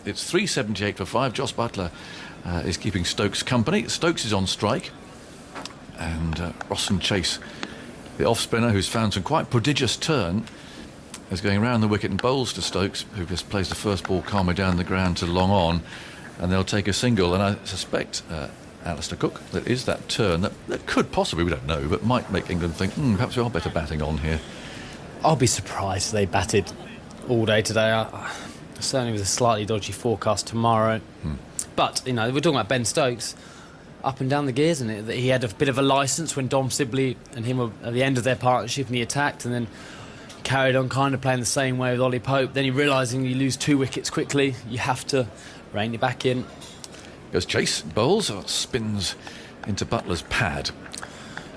It's 378 for 5. Joss Butler is keeping Stokes company. Stokes is on strike. And Ross and Chase, the off-spinner, who's found some quite prodigious turn, is going around the wicket and bowls to Stokes, who just plays the first ball calmly down the ground to long on. And they'll take a single. And I suspect, Alistair Cook, that is that turn that could possibly, we don't know, but might make England think, perhaps we are better batting on here. I'll be surprised if they batted all day today. Certainly with a slightly dodgy forecast tomorrow. But, we're talking about Ben Stokes, up and down the gears, and he had a bit of a licence when Dom Sibley and him were at the end of their partnership, and he attacked and then carried on kind of playing the same way with Ollie Pope. Then he realising you lose 2 wickets quickly, you have to rein it back in. Goes Chase, bowls, spins into Butler's pad.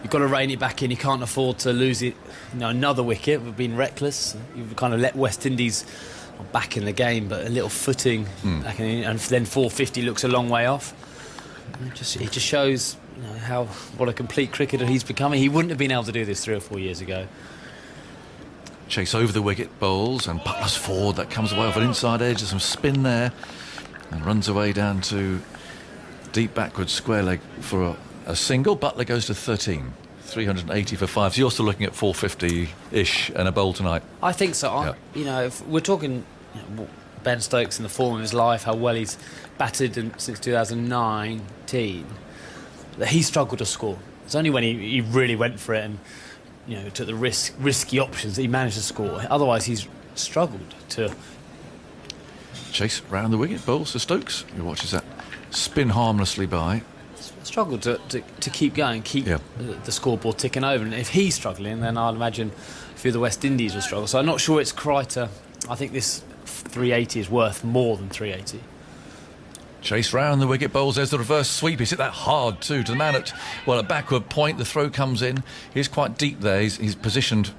You've got to rein it back in. You can't afford to lose it. Another wicket. We've been reckless. You've kind of let West Indies back in the game, but a little footing back in, and then 450 looks a long way off. It just shows what a complete cricketer he's becoming. He wouldn't have been able to do this 3 or 4 years ago. Chase over the wicket, bowls, and Butler's forward. That comes away off an inside edge. There's some spin there, and runs away down to deep backwards square leg for a single. Butler goes to 13. 380 for 5. So you're still looking at 450-ish and a bowl tonight? I think so. Yeah. If we're talking Ben Stokes in the form of his life, how well he's batted since 2019, he struggled to score. It's only when he really went for it and took the risky options that he managed to score. Otherwise, he's struggled to. Chase round the wicket, bowls to Stokes, who watches that spin harmlessly by. Struggled to keep going, keep the scoreboard ticking over. And if he's struggling, then I'll imagine a few of the West Indies will struggle. So I'm not sure it's quite I think this 380 is worth more than 380. Chase round the wicket, bowls. There's the reverse sweep. He's hit that hard too to the man at a backward point. The throw comes in. He's quite deep there. He's positioned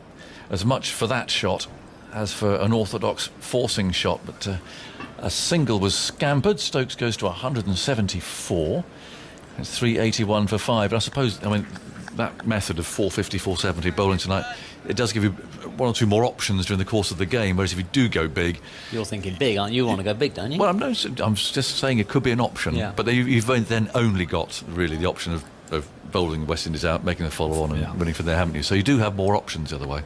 as much for that shot as for an orthodox forcing shot. But a single was scampered. Stokes goes to 174. It's 381 for 5. And I suppose, that method of 450, 470 bowling tonight, it does give you 1 or 2 more options during the course of the game, whereas if you do go big... You're thinking big, aren't you? You want to go big, don't you? Well, I'm just saying it could be an option, but you've then only got, really, the option of bowling West Indies out, making a follow-on and winning from there, haven't you? So you do have more options the other way.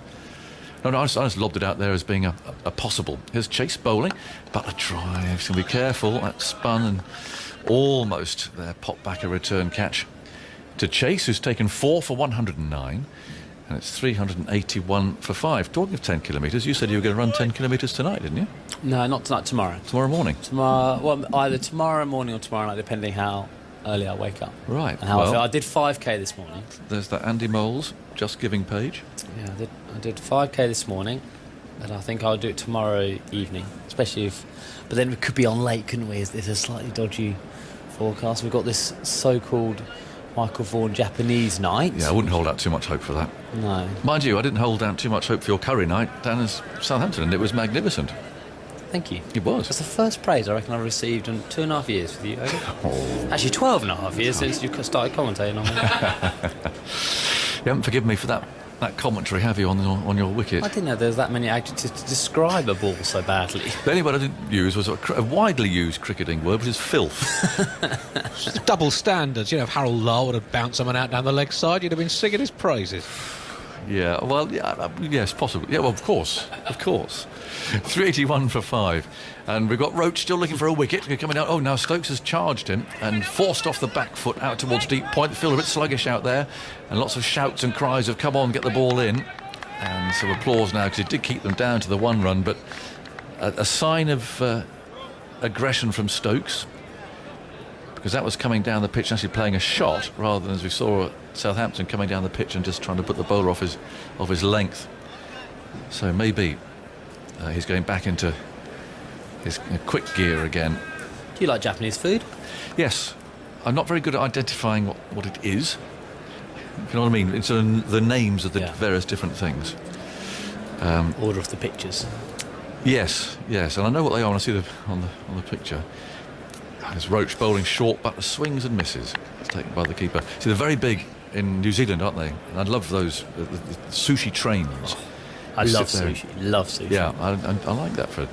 No, I just lobbed it out there as being a possible. Here's Chase bowling. Butler drives. So be careful. That spun and almost there popped back a return catch to Chase, who's taken 4 for 109. And it's 381 for 5. Talking of 10 kilometres, you said you were going to run 10 kilometres tonight, didn't you? No, not tonight, tomorrow. Tomorrow morning? Either tomorrow morning or tomorrow night, depending how early I wake up. Right. And how I feel. I did 5k this morning. There's that Andy Moles Just Giving page. Yeah, I did 5k this morning, and I think I'll do it tomorrow evening, especially if... But then we could be on late, couldn't we? It's a slightly dodgy forecast. We've got this so-called Michael Vaughn Japanese night. Yeah, I wouldn't hold out too much hope for that. No. Mind you, I didn't hold out too much hope for your curry night down in Southampton, and it was magnificent. Thank you. It was. It's the first praise I reckon I've received in 2.5 years with you, Owen. Actually, 12.5 years since you started commentating on me. You haven't forgiven me for that commentary, have you, on your wicket? I didn't know there was that many adjectives to describe a ball so badly. The only word I didn't use was a widely used cricketing word, which is filth. It's double standards. If Harold Law would have bounced someone out down the leg side, you'd have been singing his praises. Yeah, well, yes, possibly. Yeah, well, of course. 381 for 5. And we've got Roach still looking for a wicket. Coming out. Oh, now Stokes has charged him and forced off the back foot out towards deep point. The field a bit sluggish out there. And lots of shouts and cries of, come on, get the ball in. And some applause now, because it did keep them down to the 1 run. But a sign of aggression from Stokes, because that was coming down the pitch, actually playing a shot, rather than, as we saw, Southampton coming down the pitch and just trying to put the bowler off his length. So maybe he's going back into his quick gear again. Do you like Japanese food? Yes. I'm not very good at identifying what it is. You know what I mean? It's the names of the various different things. Order of the pictures. Yes, and I know what they are when I see them on the picture. There's Roach bowling short, but swings and misses. It's taken by the keeper. See, they're very big in New Zealand, aren't they? And I love those the sushi trains. I love sushi. Yeah, I like that for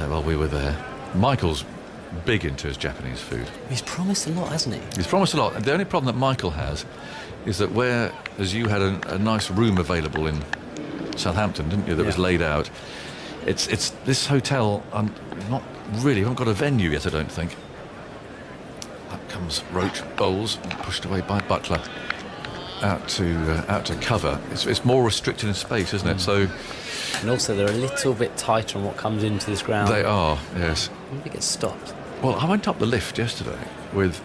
while we were there. Michael's big into his Japanese food. He's promised a lot, hasn't he? He's promised a lot. The only problem that Michael has is that as you had a nice room available in Southampton, didn't you, that was laid out. It's this hotel, not really, haven't got a venue yet, I don't think. Up comes Roach, Bowles, pushed away by Butler. Out to cover. It's more restricted in space, isn't it? So, and also they're a little bit tighter on what comes into this ground. They are, yes. I think it gets stopped. Well, I went up the lift yesterday with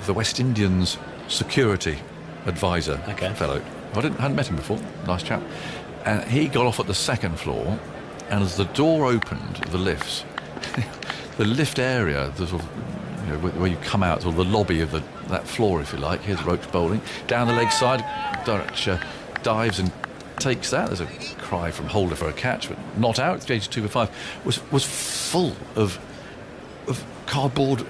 the West Indians security advisor fellow. I hadn't met him before. Nice chap. And he got off at the second floor, and as the door opened, the lifts, the lift area, the sort of, where you come out, or the lobby of that floor, if you like. Here's Roach bowling down the leg side. Dutch dives and takes that. There's a cry from Holder for a catch, but not out. It's 2 for 5. Was full of cardboard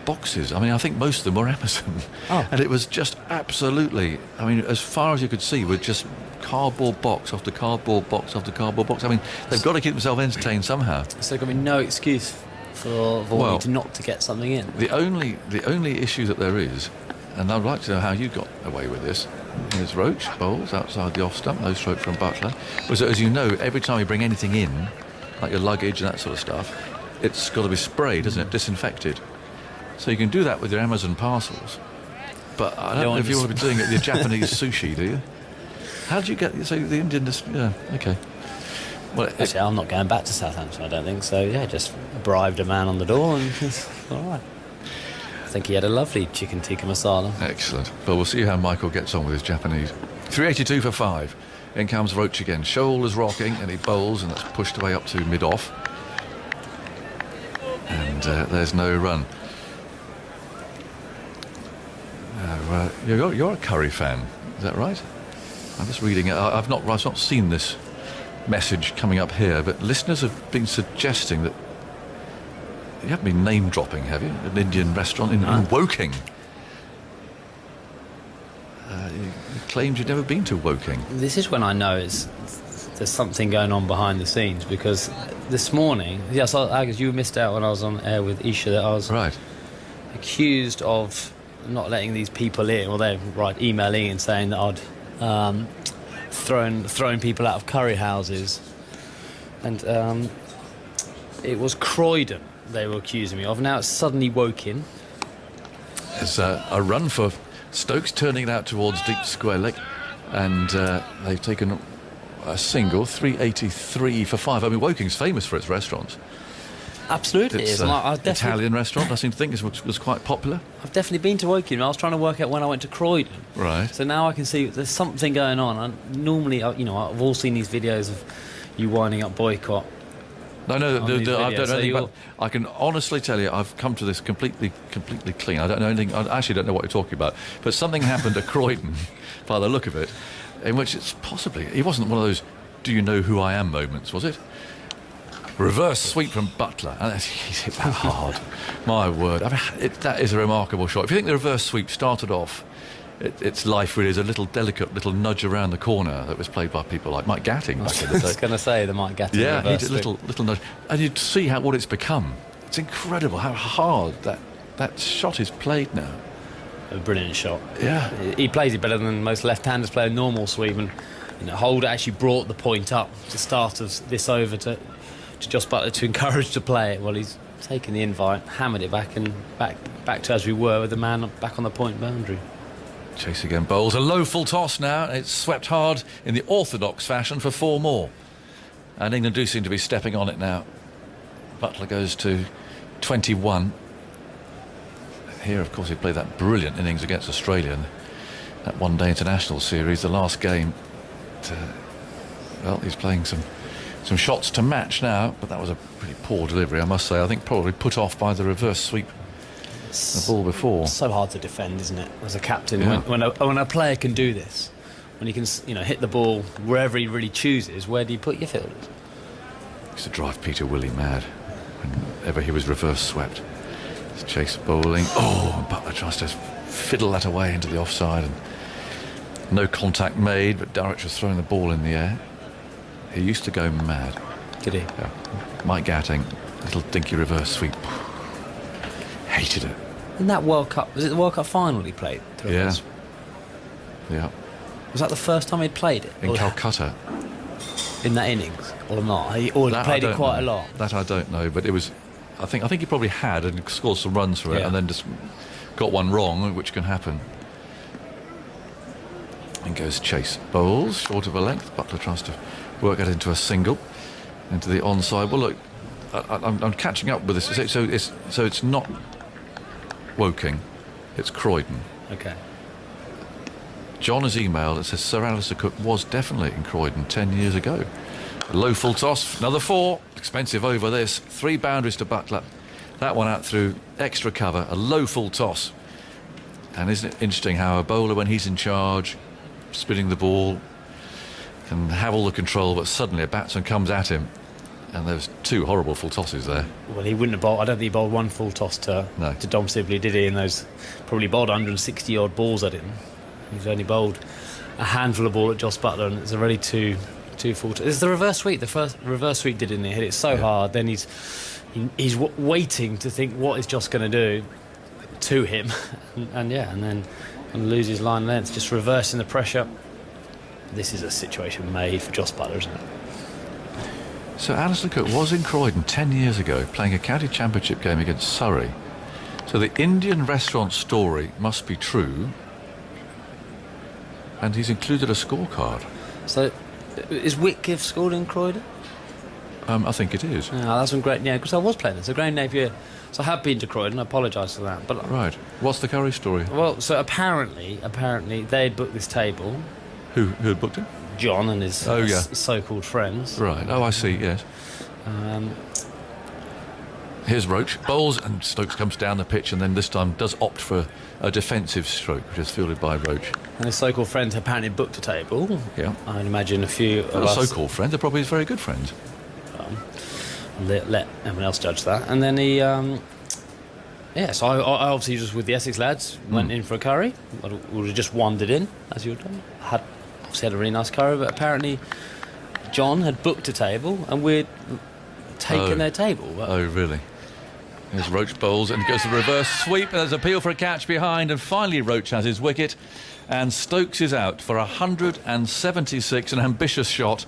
boxes. I mean, I think most of them were Amazon, and it was just absolutely. I mean, as far as you could see, with just cardboard box after cardboard box after cardboard box. I mean, they've got to keep themselves entertained somehow. So there's going to be no excuse for Vaughn not to get something in. The only issue that there is, and I'd like to know how you got away with this, is Roach Bowles outside the off stump, no stroke from Butler, was that, as you know, every time you bring anything in, like your luggage and that sort of stuff, it's got to be sprayed, isn't it? Disinfected. So you can do that with your Amazon parcels, but I don't know if you want to be doing it with your Japanese sushi, do you? How did you get the Indian? Yeah, okay. Well, actually, I'm not going back to Southampton, I don't think so. Yeah, just bribed a man on the door and it's all right. I think he had a lovely chicken tikka masala. Excellent. But we'll see how Michael gets on with his Japanese. 382 for 5. In comes Roach again. Shoulders rocking, and he bowls, and that's pushed away up to mid-off. And there's no run. You're a Curry fan, is that right? I'm just reading it. I've not seen this message coming up here, but listeners have been suggesting that you haven't been name dropping, have you? An Indian restaurant in Woking. You claimed you'd never been to Woking. This is when I know there's something going on behind the scenes, because this morning, yes, Agus, you missed out when I was on air with Isha, that I was accused of not letting these people in, or they're emailing and saying that I'd thrown people out of curry houses, and it was Croydon they were accusing me of. Now it's suddenly Woking. There's a run for Stokes, turning it out towards deep square leg, and they've taken a single. 383 for 5. I mean, Woking's famous for its restaurants. Absolutely, it's an Italian restaurant. I seem to think it was quite popular. I've definitely been to Woking. I was trying to work out when I went to Croydon. Right. So now I can see there's something going on. And normally, I've all seen these videos of you winding up boycott. No, I don't know anything about. I can honestly tell you, I've come to this completely clean. I don't know anything. I actually don't know what you're talking about. But something happened at Croydon, by the look of it, in which it's possibly. It wasn't one of those "Do you know who I am" moments, was it? Reverse sweep from Butler, and he's hit that hard. My word, I mean, that is a remarkable shot. If you think the reverse sweep started off, its life really is a little delicate little nudge around the corner that was played by people like Mike Gatting back in the day. I was going to say the Mike Gatting. Yeah, he did a little nudge, and you'd see what it's become. It's incredible how hard that shot is played now. A brilliant shot. Yeah, he plays it better than most left-handers play a normal sweep, and Holder actually brought the point up to start of this over to Josh Butler to encourage to play it. Well, he's taken the invite, hammered it back, and back to as we were, with the man back on the point boundary. Chase again, Bowles. A low full toss now. It's swept hard in the orthodox fashion for 4 more. And England do seem to be stepping on it now. Butler goes to 21. Here, of course, he played that brilliant innings against Australia in that one-day international series, the last game. Well, he's playing some shots to match now, but that was a pretty poor delivery, I must say. I think probably put off by the reverse sweep the ball before. It's so hard to defend, isn't it, as a captain? Yeah. When a player can do this, when he can hit the ball wherever he really chooses, where do you put your fielders? Used to drive Peter Willey mad whenever he was reverse swept. It's Chase bowling. And Butler tries to fiddle that away into the offside, and no contact made, but Durrich was throwing the ball in the air. He used to go mad. Did he? Yeah. Mike Gatting Little dinky reverse sweep. Hated it. In that World Cup, was it the World Cup final he played? Yeah. Yeah. Was that the first time he'd played it? In Or Calcutta. in that innings, or not? He played I it don't quite know. a lot. That I don't know, but it was. I think he probably had and scored some runs for it, Yeah. and then just got one wrong, which can happen. And goes Chase. Bowls short of a length. Butler tries to work that into a single, into the onside. Well, look, I'm catching up with this. So it's not Woking, it's Croydon. Okay. John has emailed that says Sir Alistair Cook was definitely in Croydon 10 years ago. A low full toss, another 4. Expensive over this. 3 boundaries to Butler. That one out through extra cover. A low full toss. And isn't it interesting how a bowler, when he's in charge, spinning the ball, can have all the control, but suddenly a batsman comes at him. And there's 2 horrible full tosses there. Well, he wouldn't have bowled. I don't think he bowled one full toss to Dom Sibley, did he? And those probably bowled 160 odd balls at him. He's only bowled a handful of ball at Jos Butler, and it's already two full. It's the reverse sweep. The first reverse sweep didn't hit it so hard. Then he's waiting to think what is Jos going to do to him, and then loses line length, just reversing the pressure. This is a situation made for Jos Butler, isn't it? So Alistair Cook was in Croydon 10 years ago playing a county championship game against Surrey. So the Indian restaurant story must be true, and he's included a scorecard. So is Whitgift scored in Croydon? I think it is. Yeah, that's some great. Yeah, because I was playing this. A Graham Napier. So I have been to Croydon. I apologise for that. But Right. What's the Curry story? well, so apparently they had booked this table. Who had booked it? John and his Oh, yeah. so-called friends. Right. Oh, I see. Yes. Here's Roach. Bowls and Stokes comes down the pitch and then this time does opt for a defensive stroke, which is fielded by Roach. And his so-called friends apparently booked a table. Yeah. I'd imagine a few of Well, us. so-called friends. They're probably his very good friends. Let everyone else judge that. And then he... so I obviously just with the Essex lads went in for a curry. I would have just wandered in, as you would have done. Obviously had a really nice curry, but apparently John had booked a table and we'd taken their table. But Oh, really? There's Roach bowls and goes to the reverse sweep. There's an appeal for a catch behind, and finally Roach has his wicket, and Stokes is out for 176. An ambitious shot,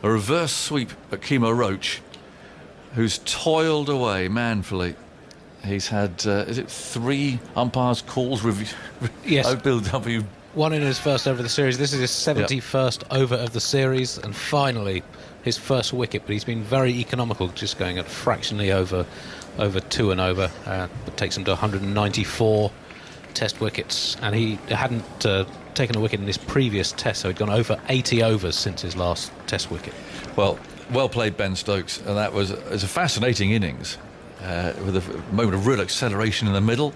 a reverse sweep at Kemo Roach, who's toiled away manfully. He's had, 3 umpires' calls review? Yes. OPW. One in his first over of the series. This is his 71st over of the series, and finally his first wicket. But he's been very economical, just going at fractionally over 2 and over. It takes him to 194 Test wickets, and he hadn't taken a wicket in his previous Test, so he'd gone over 80 overs since his last Test wicket. Well played, Ben Stokes, and that was a fascinating innings with a moment of real acceleration in the middle,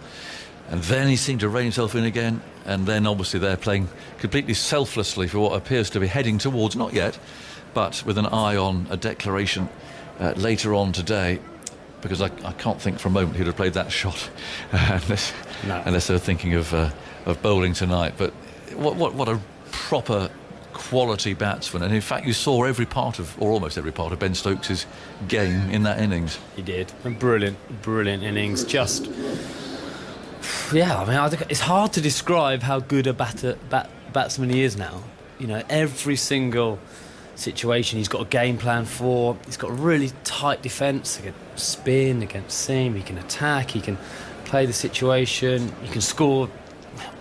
and then he seemed to rein himself in again, and then obviously they're playing completely selflessly for what appears to be heading towards, not yet, but with an eye on a declaration later on today, because I can't think for a moment he'd have played that shot unless they're thinking of bowling tonight. But what a proper quality batsman, and in fact you saw every part of, or almost every part of, Ben Stokes' game in that innings. he did a brilliant innings. Just I think it's hard to describe how good a batsman he is now. You know, every single situation he's got a game plan for. He's got a really tight defence. He can spin against seam, he can attack, he can play the situation, he can score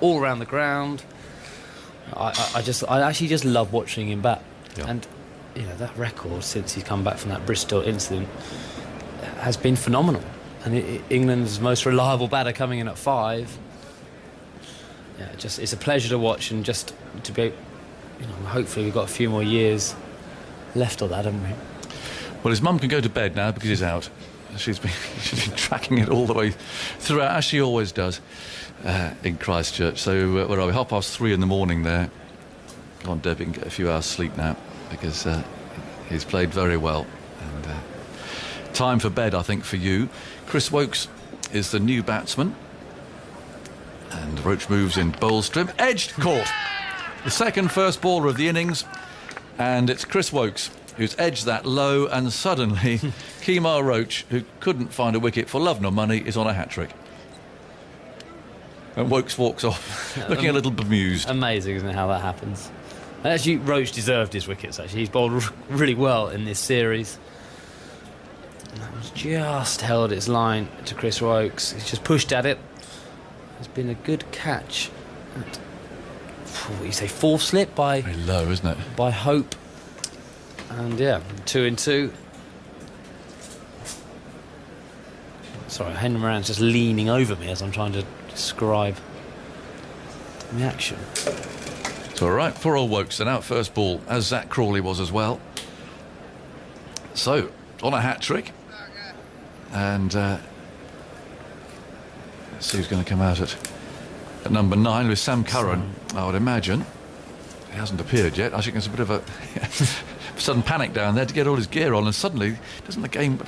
all around the ground. I actually just love watching him bat. Yeah. And that record since he's come back from that Bristol incident has been phenomenal. And England's most reliable batter coming in at 5. It's a pleasure to watch, and just to be, hopefully we've got a few more years left of that, haven't we? Well, his mum can go to bed now because he's out. She's been tracking it all the way throughout, as she always does, in Christchurch. So where are we? 3:30 in the morning there. Come on, Deb, you can get a few hours sleep now, because he's played very well. And time for bed, I think, for you. Chris Wokes is the new batsman. And Roach moves in bowl strip. Edged, caught. The second first baller of the innings. And it's Chris Wokes who's edged that low, and suddenly Kemar Roach, who couldn't find a wicket for love nor money, is on a hat-trick. And Woakes walks off, looking a little bemused. Amazing, isn't it, how that happens? Actually, Roach deserved his wickets, actually. He's bowled really well in this series. And that was just held its line to Chris Woakes. He's just pushed at it. It's been a good catch at, what do you say, fourth slip by... Very low, isn't it? By Hope. And yeah, 2 and 2. Sorry, Henry Moran's just leaning over me as I'm trying to describe the action. It's all right for old Woakes, and out first ball, as Zach Crawley was as well. So, on a hat-trick. And let's see who's going to come out at number 9 with Sam Curran, I would imagine. He hasn't appeared yet. I think there's a bit of a sudden panic down there to get all his gear on, and suddenly, doesn't the game...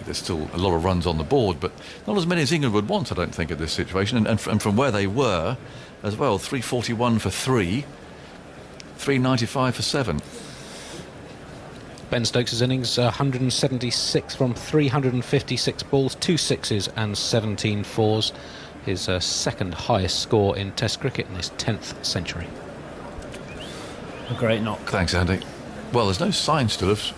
There's still a lot of runs on the board, but not as many as England would want, I don't think, at this situation. And from where they were as well, 341 for 3, 395 for 7. Ben Stokes' innings, 176 from 356 balls, 2 sixes and 17 fours. His second highest score in Test cricket in his 10th century. A great knock. Thanks, Andy. Well, there's no sign still of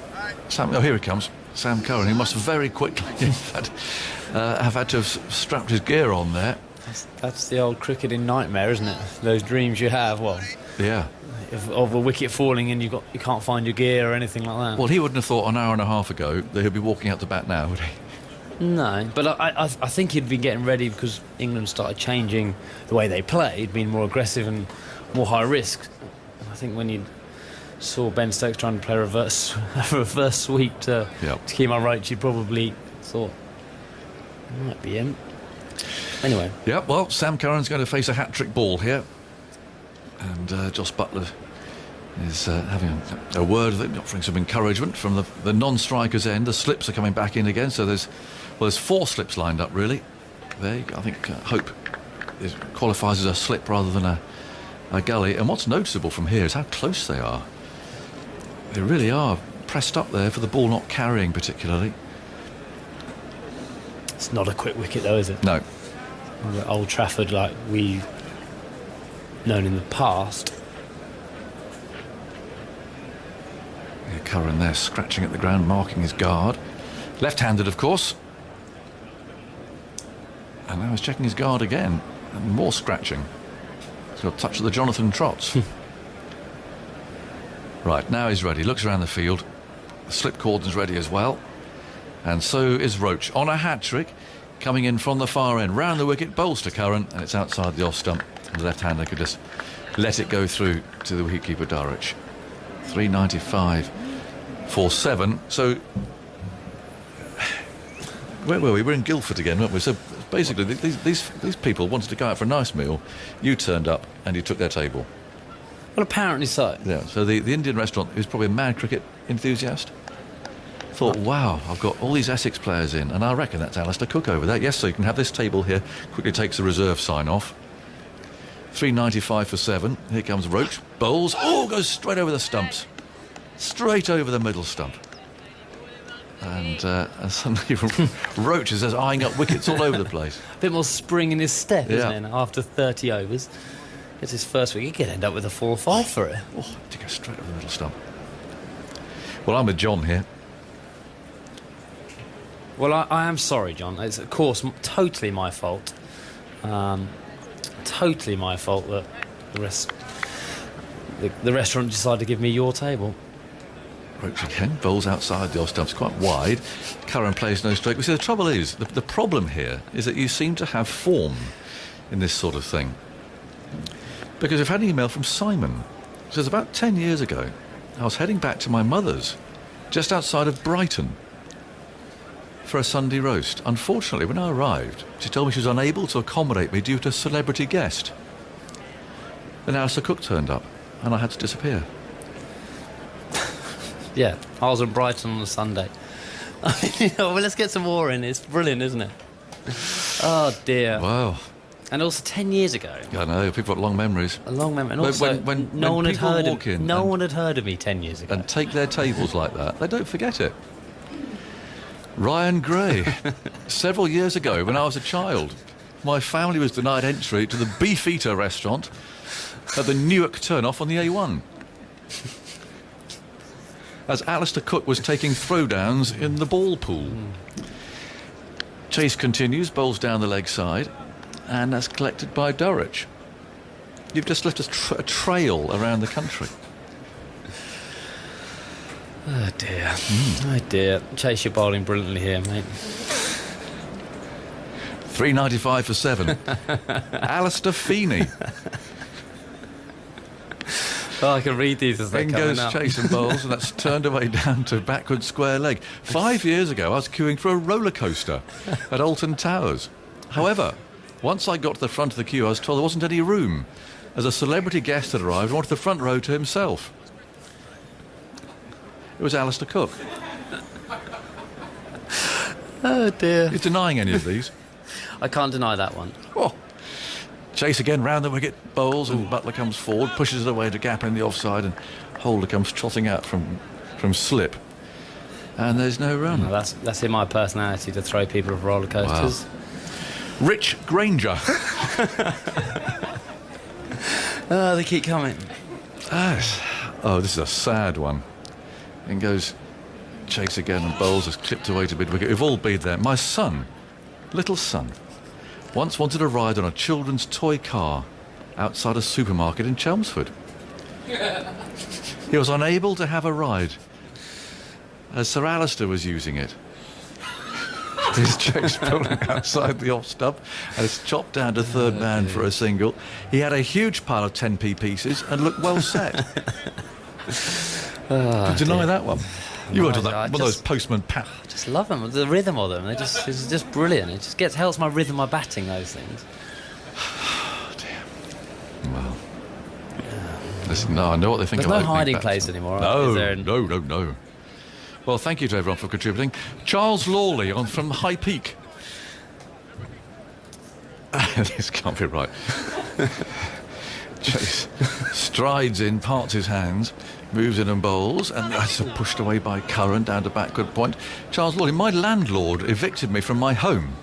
Sam. Oh, here he comes. Sam Curran, who must very quickly have had to have strapped his gear on there. That's the old cricketing nightmare, isn't it? Those dreams you have, well, yeah, of a wicket falling and you can't find your gear or anything like that. Well, he wouldn't have thought an hour and a half ago that he'd be walking out to bat now, would he? No, but I think he'd been getting ready because England started changing the way they played, being more aggressive and more high risk. I think when you saw Ben Stokes trying to play a reverse sweep to Kemar Roach, you probably thought, might be him. Anyway. Yeah, well, Sam Curran's going to face a hat-trick ball here. And Joss Butler is having a word with it, offering some encouragement from the non-striker's end. The slips are coming back in again, so there's 4 slips lined up, really. There you go. I think Hope qualifies as a slip rather than a gully. And what's noticeable from here is how close they are. They really are pressed up there for the ball not carrying particularly. It's not a quick wicket though, is it? No. At Old Trafford, like we've known in the past. Yeah, Curran there scratching at the ground, marking his guard. Left-handed, of course. And now he's checking his guard again. And more scratching. He's got a touch of the Jonathan Trots. Right, now he's ready. Looks around the field. The slip cordon's ready as well. And so is Roach on a hat-trick, coming in from the far end. Round the wicket, bowls to Curran, and it's outside the off stump. And the left-hander could just let it go through to the wicketkeeper, Darich. 395 for 7. So, where were we? We're in Guildford again, weren't we? So, basically, these people wanted to go out for a nice meal. You turned up, and you took their table. Well, apparently so. Yeah, so the Indian restaurant, who's probably a mad cricket enthusiast, thought, wow, I've got all these Essex players in, and I reckon that's Alistair Cook over there. Yes, so you can have this table here. Quickly takes the reserve sign off. 395 for 7. Here comes Roach. Bowls. Oh, goes straight over the stumps. Straight over the middle stump. And suddenly Roach is eyeing up wickets all over the place. A bit more spring in his step, isn't Yeah. it? After 30 overs. It's his first week. He could end up with a 4 or 5 for it. Oh, to go straight over the middle stump. Well, I'm with John here. Well, I am sorry, John. It's, of course, totally my fault. Totally my fault that the restaurant decided to give me your table. Roach again, bowls outside the off stumps, quite wide. Curran plays no stroke. See, the trouble is, the problem here is that you seem to have form in this sort of thing. Because I've had an email from Simon. It says, about 10 years ago, I was heading back to my mother's, just outside of Brighton, for a Sunday roast. Unfortunately, when I arrived, she told me she was unable to accommodate me due to a celebrity guest. Then Alistair Cook turned up, and I had to disappear. Yeah, I was in Brighton on a Sunday. Well, let's get some more in. It's brilliant, isn't it? Oh, dear. Wow. And also 10 years ago. I know, people got long memories. A long memory. And also, When no one had people heard walk in no and- one had heard of me 10 years ago. And take their tables like that, they don't forget it. Ryan Gray. Several years ago, when I was a child, my family was denied entry to the Beefeater restaurant at the Newark turnoff on the A1. As Alistair Cook was taking throwdowns in the ball pool. Chase continues, bowls down the leg side, and that's collected by Durridge. You've just left a trail around the country. Oh dear. Oh dear. Chase, you're bowling brilliantly here, mate. 395 for 7. Alistair Feeney. Oh, I can read these as they In come goes out. Chase and bowls, and that's turned away down to backward square leg. 5 years ago, I was queuing for a roller coaster at Alton Towers. However, once I got to the front of the queue, I was told there wasn't any room, as a celebrity guest had arrived and wanted the front row to himself. It was Alistair Cook. Oh dear. He's denying any of these. I can't deny that one. Oh. Chase again round the wicket, bowls, and Butler comes forward, pushes it away to gap in the offside, and Holder comes trotting out from slip. And there's no run. No, that's in my personality to throw people off roller coasters. Wow. Rich Granger. Oh, they keep coming. Oh, this is a sad one. In goes Chase again, and bowls is clipped away to mid-wicket. We've all been there. My son, little son, once wanted a ride on a children's toy car outside a supermarket in Chelmsford. He was unable to have a ride as Sir Alistair was using it. His Chase pulling outside the off stump and it's chopped down to third man for a single. He had a huge pile of 10p pieces and looked well set. Deny that one. You weren't on that, one of those postman I just love them. The rhythm of them. It's just brilliant. It just helps my rhythm, my batting, those things. Oh, dear. Well, listen, no, I know what they think There's of no opening hiding batsmen. place anymore. No, is there? no. Well, thank you to everyone for contributing. Charles Lawley from High Peak. This can't be right. Chase strides in, parts his hands, moves in and bowls, and that's pushed away by Curran down to backward point. Charles Lawley, my landlord evicted me from my home,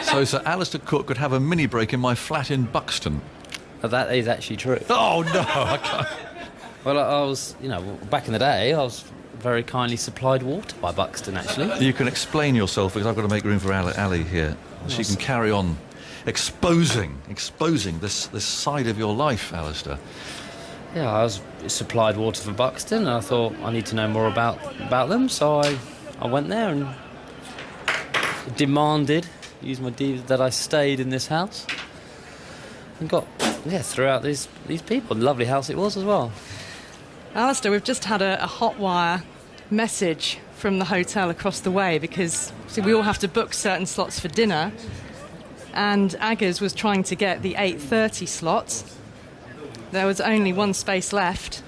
so Sir Alistair Cook could have a mini break in my flat in Buxton. But that is actually true. Oh no! I can't. Well, I was, back in the day, I was very kindly supplied water by Buxton, actually. You can explain yourself because I've got to make room for Ali here. She can carry on exposing this side of your life, Alistair. Yeah, I was supplied water for Buxton, and I thought I need to know more about them, so I went there and used my deed that I stayed in this house, and threw out these people. Lovely house it was as well. Alistair, we've just had a hot wire message from the hotel across the way because we all have to book certain slots for dinner, and Aggers was trying to get the 8:30 slot. There was only one space left,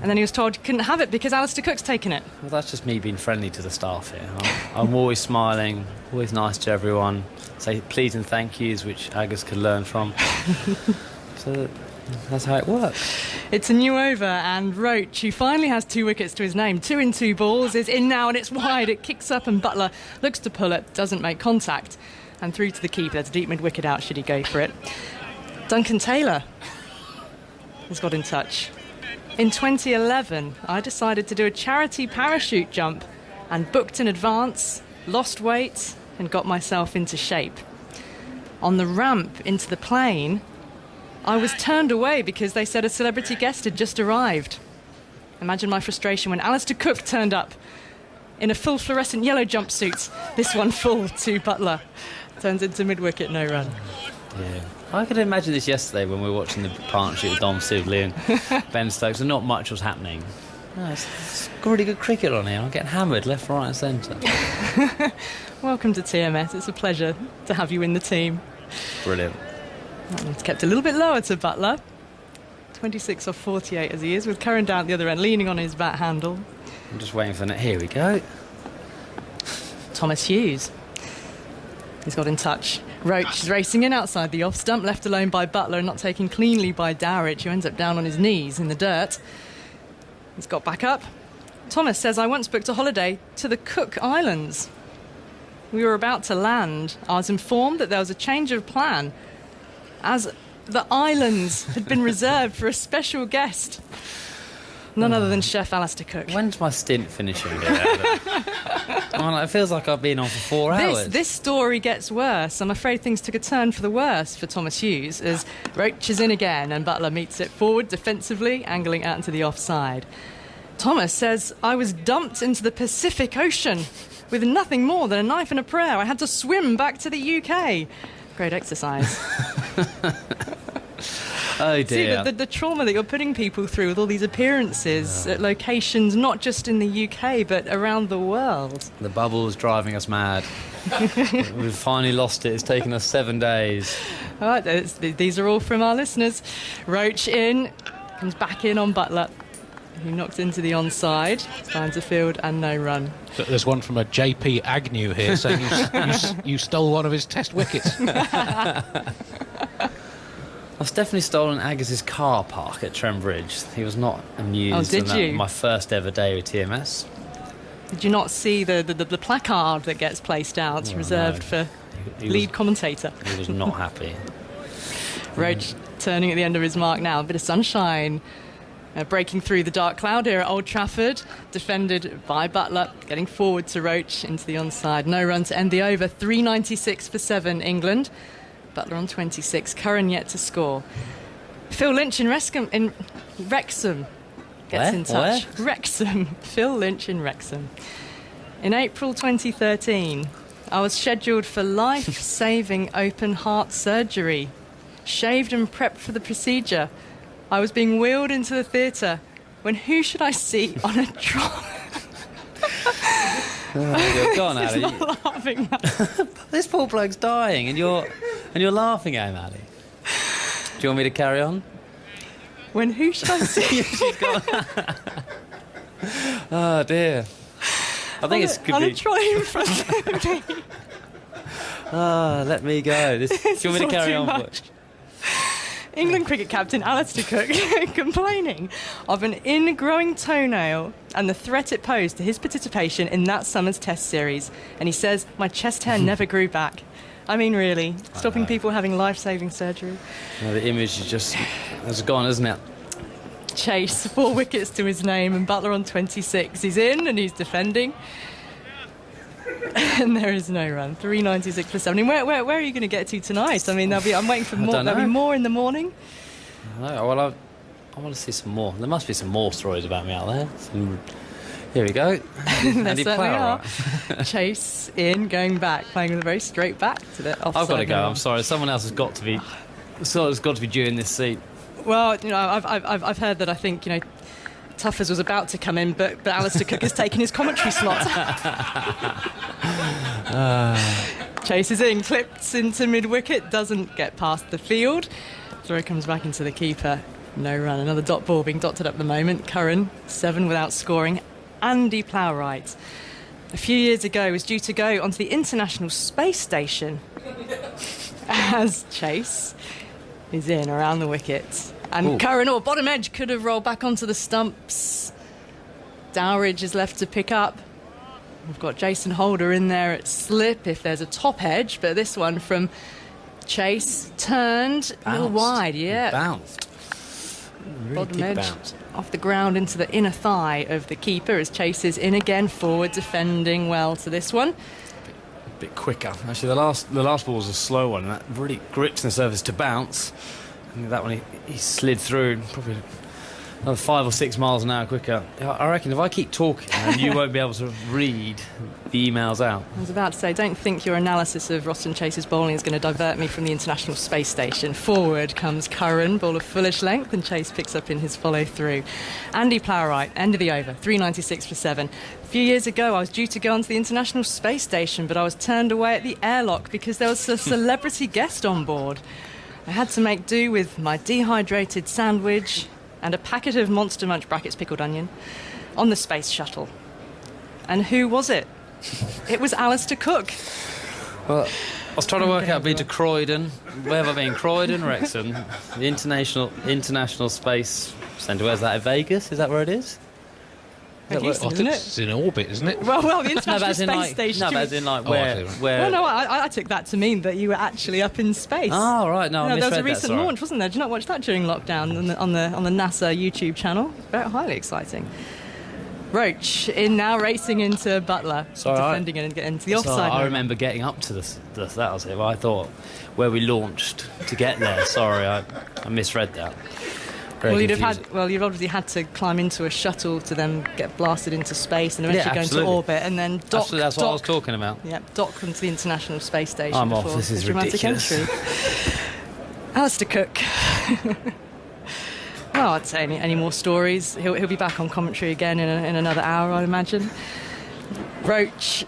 and then he was told he couldn't have it because Alistair Cook's taken it. Well, that's just me being friendly to the staff here. I'm always smiling, always nice to everyone, say please and thank yous, which Aggers could learn from. So that's how it works. It's a new over, and Roach, who finally has 2 wickets to his name, 2 in 2 balls, is in now, and it's wide. It kicks up, and Butler looks to pull it, doesn't make contact, and through to the keeper. There's a deep mid-wicket out should he go for it. Duncan Taylor has got in touch. In 2011, I decided to do a charity parachute jump and booked in advance, lost weight, and got myself into shape. On the ramp into the plane, I was turned away because they said a celebrity guest had just arrived. Imagine my frustration when Alistair Cook turned up in a full fluorescent yellow jumpsuit. This one full to Butler. Turns into mid-wicket, no run. Yeah. I could imagine this yesterday when we were watching the partnership with Dom Sibley and Ben Stokes, and not much was happening. No, it's really good cricket on here. I'm getting hammered left, right and centre. Welcome to TMS. It's a pleasure to have you in the team. Brilliant. It's kept a little bit lower to Butler. 26 off 48 as he is, with Curran down at the other end, leaning on his bat handle. I'm just waiting for the net. Here we go. Thomas Hughes. He's got in touch. Roach is racing in outside the off stump, left alone by Butler and not taken cleanly by Dowridge, who ends up down on his knees in the dirt. He's got back up. Thomas says, I once booked a holiday to the Cook Islands. We were about to land. I was informed that there was a change of plan, as the islands had been reserved for a special guest. None other than Chef Alistair Cook. When's my stint finishing? It feels like I've been on for 4 hours. This story gets worse. I'm afraid things took a turn for the worse for Thomas Hughes as Roach is in again and Butler meets it forward defensively, angling out into the offside. Thomas says, I was dumped into the Pacific Ocean with nothing more than a knife and a prayer. I had to swim back to the UK. Great exercise. Oh dear. See, the trauma that you're putting people through with all these appearances at locations, not just in the UK, but around the world. The bubble's driving us mad. We've finally lost it. It's taken us 7 days. All right, these are all from our listeners. Roach in, comes back in on Butler. He knocks into the onside, finds a field and no run. So there's one from a JP Agnew here saying you stole one of his test wickets. I've definitely stolen Agus's car park at Trembridge. He was not amused. Oh, did you? My first ever day with TMS. Did you not see the placard that gets placed out, reserved for lead commentator? He was not happy. Roach turning at the end of his mark now. A bit of sunshine breaking through the dark cloud here at Old Trafford. Defended by Butler, getting forward to Roach into the onside. No run to end the over. 3.96 for 7, England. Butler on 26. Curran yet to score. Phil Lynch in Wrexham gets in touch. Where? Wrexham. Phil Lynch in Wrexham. In April 2013, I was scheduled for life-saving open heart surgery. Shaved and prepped for the procedure. I was being wheeled into the theatre when who should I see on a trolley? Go on, Ali. He's not laughing. This poor bloke's dying, and you're laughing at him, Ali. Do you want me to carry on? When who should I see? Oh dear. I think it's on a trolley in front of me. Let me go. Do you want me to carry on? Much. England cricket captain Alistair Cook complaining of an ingrowing toenail and the threat it posed to his participation in that summer's test series. And he says, my chest hair never grew back. I mean, really, stopping people having life-saving surgery. No, the image is just... it's gone, isn't it? Chase, 4 wickets to his name, and Butler on 26. He's in and he's defending. And there is no run. 3.96 for 7. I mean, where are you going to get to tonight? I mean, I'm waiting for more. There'll be more in the morning. No, well, I want to see some more. There must be some more stories about me out there. Here we go. There certainly are. Chase in, going back, playing with a very straight back to the offside. I've got to go. I'm sorry. Someone else has got to be. Someone's got to be due in this seat. Well, I've heard that I think Tuffers was about to come in, but Alistair Cook has taken his commentary slot. Chase is in, clipped into mid-wicket, doesn't get past the field. Throw comes back into the keeper. No run. Another dot ball being dotted up at the moment. Curran, 7 without scoring. Andy Plowright, a few years ago, was due to go onto the International Space Station as Chase is in around the wicket. And Curran, or bottom edge, could have rolled back onto the stumps. Dowridge is left to pick up. We've got Jason Holder in there at slip if there's a top edge, but this one from Chase turned a little wide, yeah. Bounced. Really Bottom edge bounce. off the ground into the inner thigh of the keeper as Chase is in again, forward defending well to this one. A bit quicker. Actually, the last ball was a slow one, and that really gripped the surface to bounce. And that one, he slid through probably another 5 or 6 miles an hour quicker. I reckon if I keep talking, you won't be able to read the emails out. I was about to say, don't think your analysis of Roston Chase's bowling is going to divert me from the International Space Station. Forward comes Curran, ball of foolish length, and Chase picks up in his follow-through. Andy Plowright, end of the over, 3.96 for 7. A few years ago, I was due to go onto the International Space Station, but I was turned away at the airlock because there was a celebrity guest on board. I had to make do with my dehydrated sandwich and a packet of Monster Munch brackets pickled onion on the space shuttle. And who was it? It was Alistair Cook. Well, I was trying to work out, been to Croydon. Where have I been? Croydon, Wrexham, the International Space Centre. Where's that? Vegas? Is that where it is? Houston, isn't it? It's in orbit, isn't it? Well, the International Space like, Station. No, but as in like Oh, I see, right. where? Well, no, I took that to mean that you were actually up in space. Oh, right. No, I There was misread a recent that, launch, wasn't there? Did you not watch that during lockdown on the NASA YouTube channel? Very highly exciting. Roach in now, racing into Butler, defending it and getting into the offside. I remember getting up to that was it. Well, I thought where we launched to get there. Sorry, I misread that. Very confusing. You'd obviously had to climb into a shuttle to then get blasted into space and eventually go into absolutely. orbit and then dock. Absolutely, that's what I was talking about. Yeah, dock onto the International Space Station. I'm off. before This is the dramatic ridiculous. entry. Alistair Cook. Well, I'd say any more stories. He'll be back on commentary again in another hour, I imagine. Roach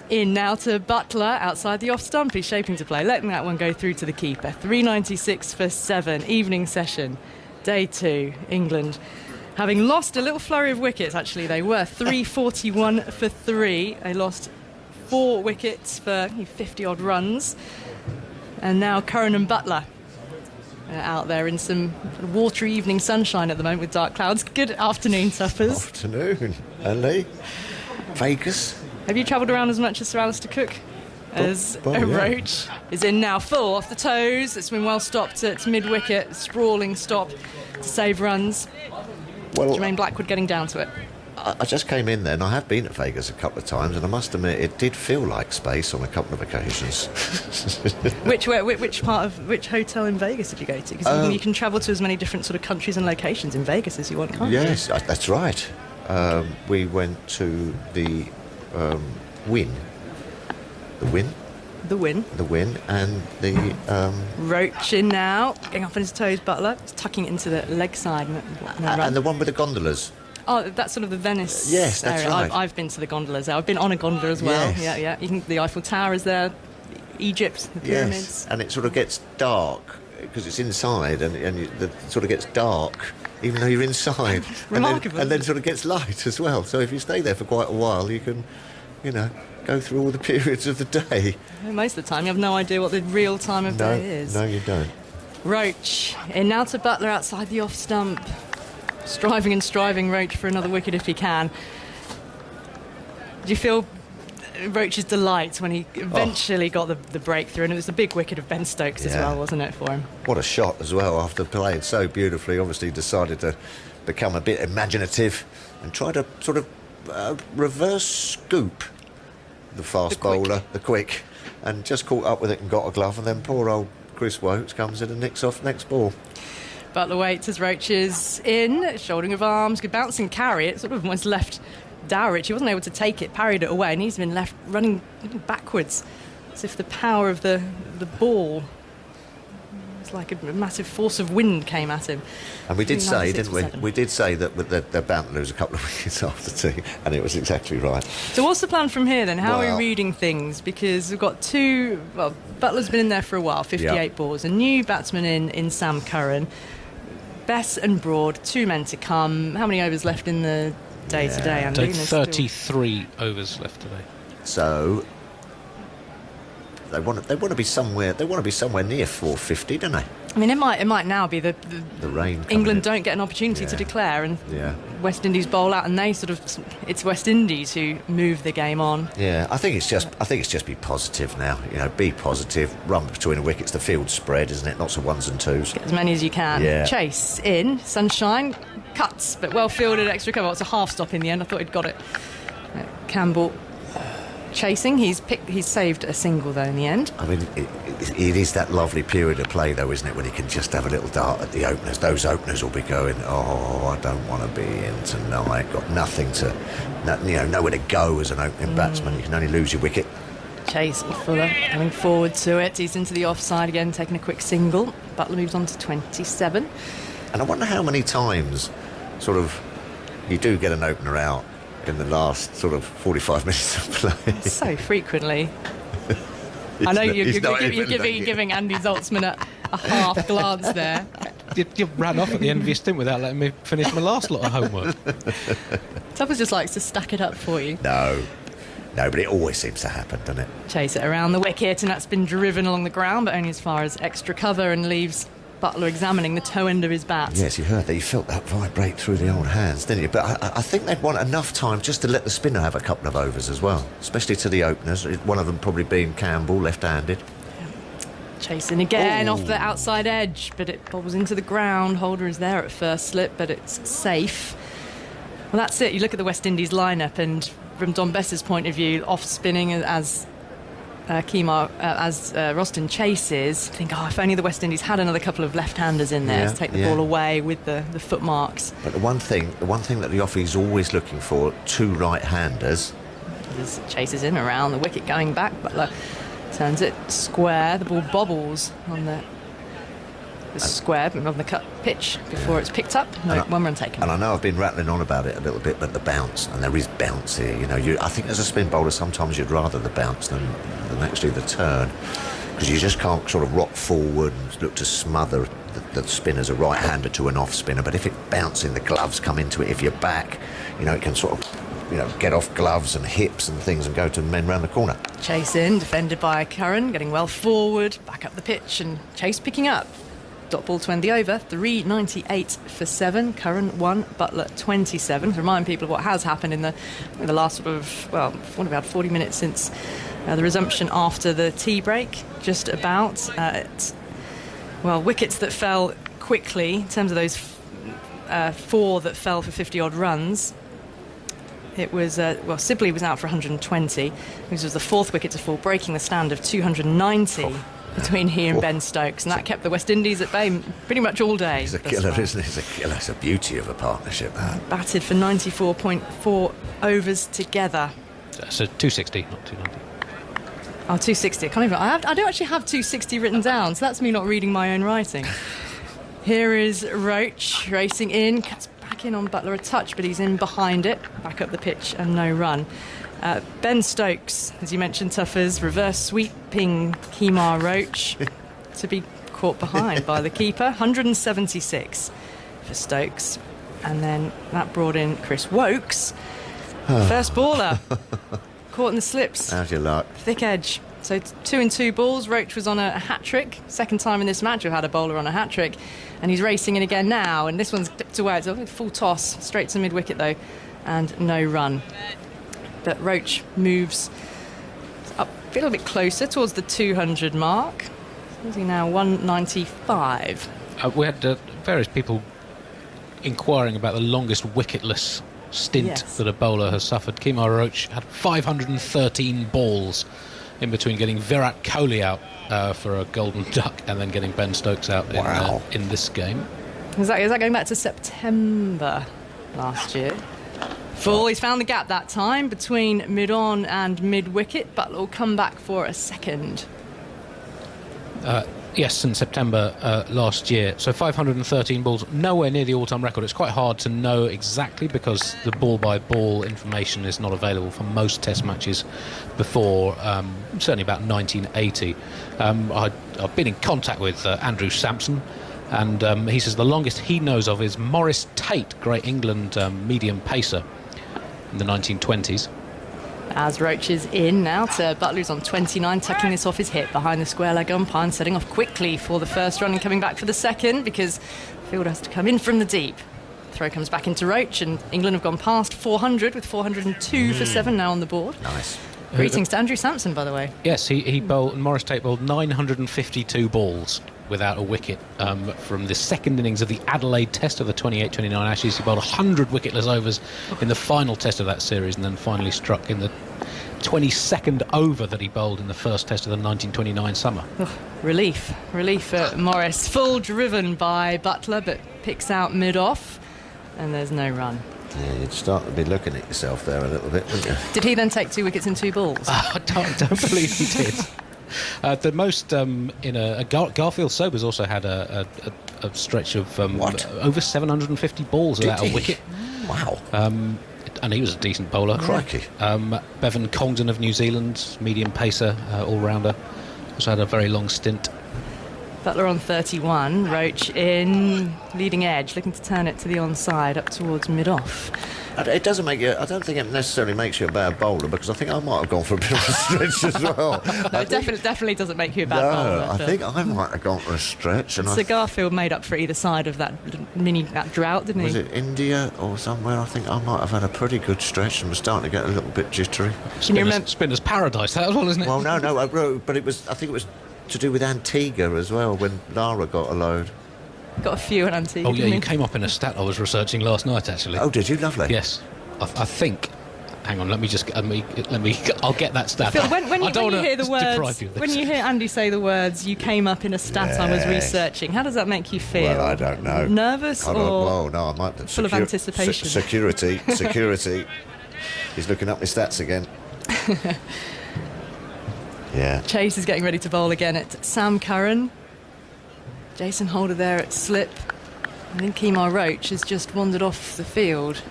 in now to Butler outside the off stump. He's shaping to play, letting that one go through to the keeper. 396 for 7, evening session, day 2, England. Having lost a little flurry of wickets, actually, they were 341 for 3. They lost 4 wickets for 50-odd runs. And now Curran and Butler out there in some watery evening sunshine at the moment with dark clouds. Good afternoon, Tuffers. Afternoon, Andy. Vegas. Have you travelled around as much as Sir Alistair Cook? As well, a yeah. Roach is in now, full off the toes. It's been well stopped at mid-wicket, sprawling stop to save runs. Well, Jermaine Blackwood getting down to it. I just came in there, and I have been at Vegas a couple of times, and I must admit it did feel like space on a couple of occasions. Which hotel in Vegas did you go to? Because you can travel to as many different sort of countries and locations in Vegas as you want, can't you? Yes, that's right. We went to the Wynn. The Wynn? The Win. The Wynn, and the... Roach in now, getting up on his toes, Butler, just tucking it into the leg side. and the one with the gondolas. Oh, that's sort of the Venice Yes, that's area. right. I've been to the gondolas there. I've been on a gondola as well. Yes. Yeah. The Eiffel Tower is there, Egypt, the pyramids. Yes, and it sort of gets dark, because it's inside, and it sort of gets dark, even though you're inside. Remarkable. And then sort of gets light as well. So if you stay there for quite a while, you can, go through all the periods of the day. Most of the time, you have no idea what the real time of day is. No, you don't. Roach in now to Butler outside the off stump. Striving and striving, Roach, for another wicket if he can. Do you feel Roach's delight when he eventually got the breakthrough? And it was the big wicket of Ben Stokes as well, wasn't it, for him? What a shot as well, after playing so beautifully. Obviously decided to become a bit imaginative and try to sort of reverse scoop the fast bowler, the quick, and just caught up with it and got a glove, and then poor old Chris Wokes comes in and nicks off next ball. Butler waits as Roach is in, shouldering of arms, good bouncing carry. It sort of almost left Dowrich. He wasn't able to take it, parried it away, and he's been left running backwards as if the power of the ball, it's like a massive force of wind came at him. And we did say, 96 didn't we? for 7. We did say that they're bound to lose a couple of wickets after tea, and it was exactly right. So what's the plan from here then? How are Well- we reading things? Because we've got Butler's been in there for a while, 58 balls. A new batsman in Sam Curran. Bess and Broad, 2 men to come. How many overs left in the day today, Andy? So 33 overs left today. So they want to be somewhere. They want to be somewhere near 450, don't they? I mean, it might now be the rain coming England in. don't get an opportunity to Yeah. declare, and Yeah. West Indies bowl out, and it's West Indies who move the game on. Yeah, I think it's just be positive now. Be positive. Run between the wickets. The field's spread, isn't it? Lots of ones and twos. Get as many as you can. Yeah. Chase in, Sunshine cuts, but well fielded, extra cover. It's a half stop in the end. I thought he'd got it. Campbell chasing. He's saved a single though in the end. I mean, it is that lovely period of play, though, isn't it? When you can just have a little dart at the openers. Those openers will be going, I don't want to be in tonight. Got nothing to, nowhere to go as an opening batsman. You can only lose your wicket. Chase Fuller coming forward to it. He's into the offside again, taking a quick single. Butler moves on to 27. And I wonder how many times, sort of, you do get an opener out in the last sort of 45 minutes of play. So frequently. I know you're giving Andy Zaltzman a half glance there. You ran off at the end of your stint without letting me finish my last lot of homework. Tuppers just likes to stack it up for you. No. No, but it always seems to happen, doesn't it? Chase it around the wicket, and that's been driven along the ground, but only as far as extra cover, and leaves Butler examining the toe end of his bat. Yes, you heard that. You felt that vibrate through the old hands, didn't you? But I think they'd want enough time just to let the spinner have a couple of overs as well, especially to the openers, one of them probably being Campbell, left-handed. Chasing again off the outside edge, but it bobbles into the ground. Holder is there at first slip, but it's safe. Well, that's it. You look at the West Indies lineup, and from Don Bess's point of view, off spinning as Roston chases, think, if only the West Indies had another couple of left-handers in there to take the ball away with the footmarks. But the one thing that the offie's always looking for, 2 right-handers. As chases in around the wicket going back, Butler turns it square. The ball bobbles on the square on the cut pitch before it's picked up. No, 1 run taken. And I know I've been rattling on about it a little bit, but the bounce, and there is bounce here. I think as a spin bowler, sometimes you'd rather the bounce than actually the turn, because you just can't sort of rock forward and look to smother the spin as a right-hander to an off spinner. But if it bouncing, the gloves come into it. If you're back, it can sort of get off gloves and hips and things and go to the men round the corner. Chase in, defended by Curran, getting well forward, back up the pitch, and Chase picking up. Dot ball to end the over, 398 for 7. Curran 1, Butler 27. To remind people of what has happened in the last about 40 minutes since the resumption after the tea break, just about. Wickets that fell quickly, in terms of those 4 that fell for 50-odd runs. It was, Sibley was out for 120. This was the 4th wicket to fall, breaking the stand of 290 between he and Ben Stokes, and that kept the West Indies at bay pretty much all day. He's a killer, isn't he? He's a killer. It's a beauty of a partnership, that. Batted for 94.4 overs together. So 260, not 290. Oh, 260. I don't actually have 260 written down, so that's me not reading my own writing. Here is Roach racing in, cuts back in on Butler a touch, but he's in behind it, back up the pitch and no run. Ben Stokes, as you mentioned, Tuffers, reverse sweeping Kemar Roach to be caught behind by the keeper. 176 for Stokes, and then that brought in Chris Wokes, first baller, caught in the slips. How's your luck? Thick edge. So 2 and 2 balls. Roach was on a hat-trick. Second time in this match we've had a bowler on a hat-trick. And he's racing in again now. And this one's dipped away. It's a full toss. Straight to mid-wicket, though. And no run. But Roach moves up a little bit closer towards the 200 mark. Is he now 195? We had various people inquiring about the longest wicketless stint that a bowler has suffered. Kemar Roach had 513 balls in between getting Virat Kohli out for a golden duck and then getting Ben Stokes out in this game. Is that going back to September last year? Full. He's found the gap that time between mid-on and mid-wicket. Butler will come back for a second. Yes, in September last year. So 513 balls, nowhere near the all-time record. It's quite hard to know exactly because the ball-by-ball information is not available for most Test matches before, certainly about 1980. I've been in contact with Andrew Sampson, and he says the longest he knows of is Maurice Tate, Great England medium pacer in the 1920s. As Roach is in now to Butler's on 29, tucking this off his hip behind the square leg umpire and setting off quickly for the first run and coming back for the second because the fielder has to come in from the deep. Throw comes back into Roach, and England have gone past 400 with 402 for 7 now on the board. Nice. Greetings to Andrew Sampson, by the way. Yes, he bowled, Maurice Tate bowled 952 balls without a wicket from the second innings of the Adelaide Test of the 28-29 Ashes. He bowled 100 wicketless overs in the final Test of that series, and then finally struck in the 22nd over that he bowled in the first Test of the 1929 summer. Relief for Morris. Full driven by Butler, but picks out mid-off, and there's no run. Yeah, you'd start to be looking at yourself there a little bit, wouldn't you? Did he then take 2 wickets and 2 balls? I don't believe he did. The most Garfield Sobers also had a stretch of over 750 balls without a wicket. Wow. And he was a decent bowler. Crikey. Bevan Congdon of New Zealand, medium pacer, all-rounder, also had a very long stint. Butler on 31. Roach in leading edge, looking to turn it to the onside up towards mid-off. It doesn't make you. I don't think it necessarily makes you a bad bowler, because I think I might have gone for a bit of a stretch as well. No, it definitely doesn't make you a bad bowler. I think I might have gone for a stretch. And Garfield made up for either side of that drought, didn't he? Was it India or somewhere? I think I might have had a pretty good stretch and was starting to get a little bit jittery. Can you remember? Spinner's paradise, that as well, isn't it? Well, no, but it was. I think it was to do with Antigua as well, when Lara got a load. Got a few in Antigua. Oh yeah, you came up in a stat I was researching last night, actually. Oh, did you? Lovely. Yes, I think. Hang on, let me. I'll get that stat. Phil, when you hear the words, deprive you of this. when you hear Andy say the words, "You came up in a stat I was researching." How does that make you feel? Well, I don't know. Nervous well, no, I might. full of anticipation? Security. He's looking up my stats again. Yeah. Chase is getting ready to bowl again at Sam Curran. Jason Holder there at slip. I think Kemar Roach has just wandered off the field.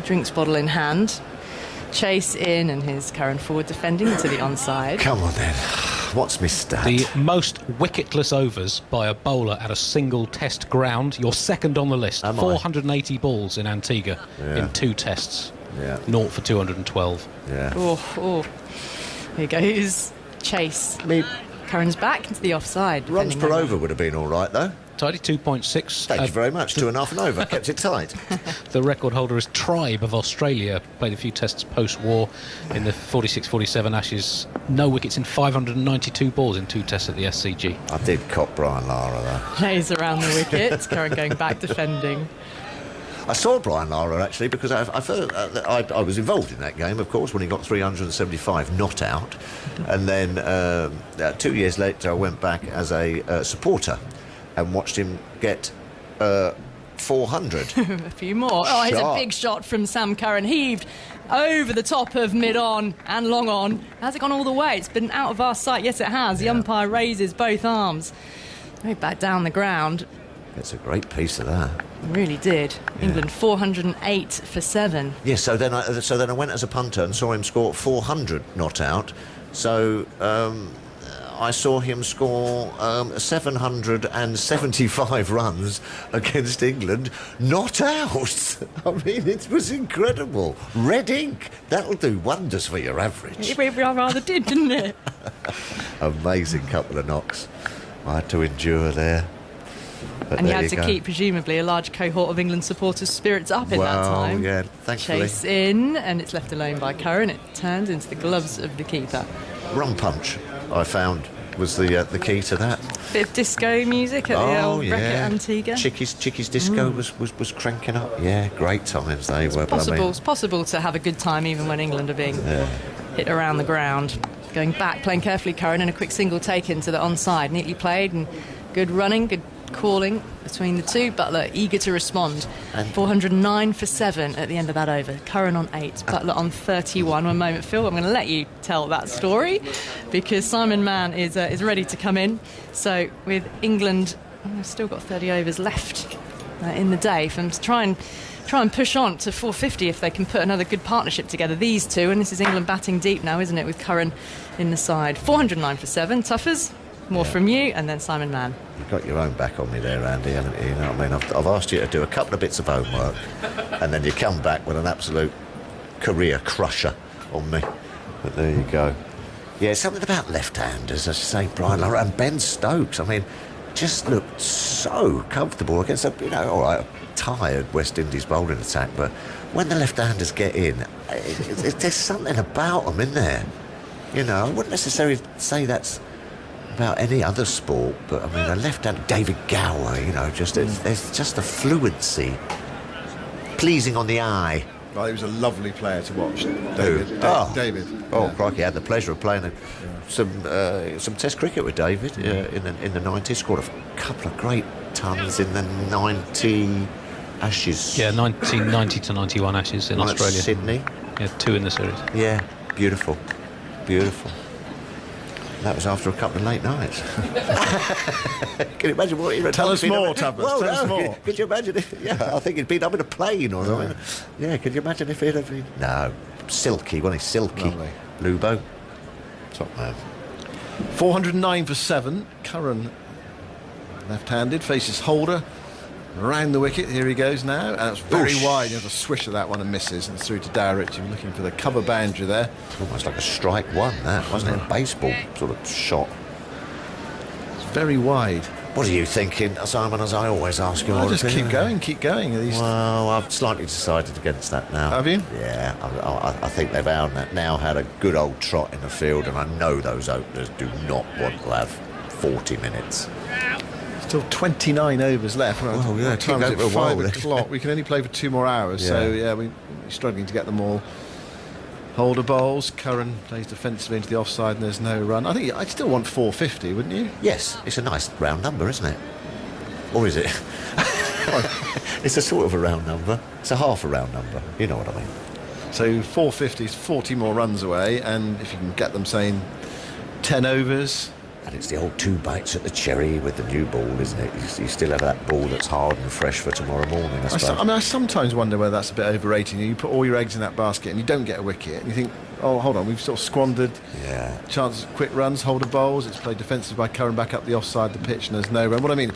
Drinks bottle in hand. Chase in, and his Curran forward defending to the onside. Come on then. What's my stat? The most wicketless overs by a bowler at a single test ground. You're second on the list. Am I? 480 balls in Antigua in 2 tests. Yeah. 0 for 212. Yeah. Oh. Here goes Chase. Curran's back into the offside. Runs defending per that over would have been all right, though. Tidy 2.6. Thank you very much. 2.5 and over. Kept it tight. The record holder is Tribe of Australia. Played a few tests post-war in the 46-47 Ashes. No wickets in 592 balls in 2 tests at the SCG. I did cop Brian Lara, though. Plays around the wicket. Curran going back defending. I saw Brian Lara, actually, because I was involved in that game, of course, when he got 375 not out. And then 2 years later, I went back as a supporter and watched him get 400. A few more. Oh, here's a big shot from Sam Curran. Heaved over the top of mid-on and long on. Has it gone all the way? It's been out of our sight. Yes, it has. The umpire raises both arms. Very back down the ground. It's a great piece of that. Really did. Yeah. England 408 for 7. Yes, so then I went as a punter and saw him score 400 not out. So I saw him score 775 runs against England not out. I mean, it was incredible. Red ink. That'll do wonders for your average. It rather did, didn't it? Amazing couple of knocks I had to endure there. But and you had to keep, presumably, a large cohort of England supporters' spirits up in that time. Yeah, thankfully. Chase in, and it's left alone by Curran. It turns into the gloves of the keeper. Rum punch, I found, was the key to that. Bit of disco music at the old wreck at Antigua. Chicky's disco was cranking up. Yeah, great times they were. It's possible to have a good time even when England are being hit around the ground. Going back, playing carefully, Curran, and a quick single taken to the onside. Neatly played and good running, good calling between the two. Butler eager to respond. 409 for 7 at the end of that over. Curran on 8, Butler on 31. One moment, Phil, I'm going to let you tell that story because Simon Mann is ready to come in. So with England, they've still got 30 overs left in the day for them to try and push on to 450 if they can put another good partnership together, these two. And this is England batting deep now, isn't it, with Curran in the side. 409 for 7. Tuffers, more from you, and then Simon Mann. You've got your own back on me there, Andy, haven't you? You know what I mean? I've asked you to do a couple of bits of homework, and then you come back with an absolute career crusher on me. But there you go. Yeah, something about left-handers, as I say, Brian Lara and Ben Stokes. I mean, just looked so comfortable against a, all right, tired West Indies bowling attack, but when the left-handers get in, there's something about them in there. I wouldn't necessarily say that's about any other sport, but I mean, a left-hand David Gower, there's just a fluency, pleasing on the eye. Well, he was a lovely player to watch, David. David. Oh, crikey, I had the pleasure of playing some Test cricket with David in the 90s. Scored a couple of great tons in the 90 Ashes. Yeah, 1990 to 91 Ashes in Australia. Sydney. Yeah, 2 in the series. Yeah, beautiful. That was after a couple of late nights. Can you imagine what he'd have Tell done? us more, Tabbers. Well, Tell us more. Could you imagine if... Yeah, I think he'd been up in a plane or something. Yeah, could you imagine if he'd have been... No, silky, wasn't he? Silky. Lovely. Lubo. Top man. 409 for 7. Curran, left-handed, faces Holder. Round the wicket, here he goes now, and it's very wide. He has a swish of that one and misses, and it's through to Dowrich. You're looking for the cover boundary there. Almost like a strike one, that, wasn't it? A baseball sort of shot. It's very wide. What are you thinking, Simon, as I always ask you? I'll just keep going. Well, I've slightly decided against that now. Have you? Yeah, I think they've now had a good old trot in the field, and I know those openers do not want to have 40 minutes. Still 29 overs left. Well, yeah, what time is it? keep going for a 5 while. o'clock. We can only play for 2 more hours, Yeah. so yeah, we're struggling to get them all. Holder bowls. Curran plays defensively into the offside, and there's no run. I think I'd still want 450, wouldn't you? Yes, it's a nice round number, isn't it? Or is it? It's a sort of a round number. It's a half a round number. You know what I mean? So 450 is 40 more runs away, and if you can get them saying 10 overs. And it's the old 2 bites at the cherry with the new ball, isn't it? You still have that ball that's hard and fresh for tomorrow morning, I suppose. I sometimes wonder whether that's a bit overrated. You put all your eggs in that basket and you don't get a wicket, and you think, oh, hold on, we've sort of squandered chances of quick runs. Holder bowls, it's played defensive by Curran back up the offside of the pitch, and there's no run. What I mean,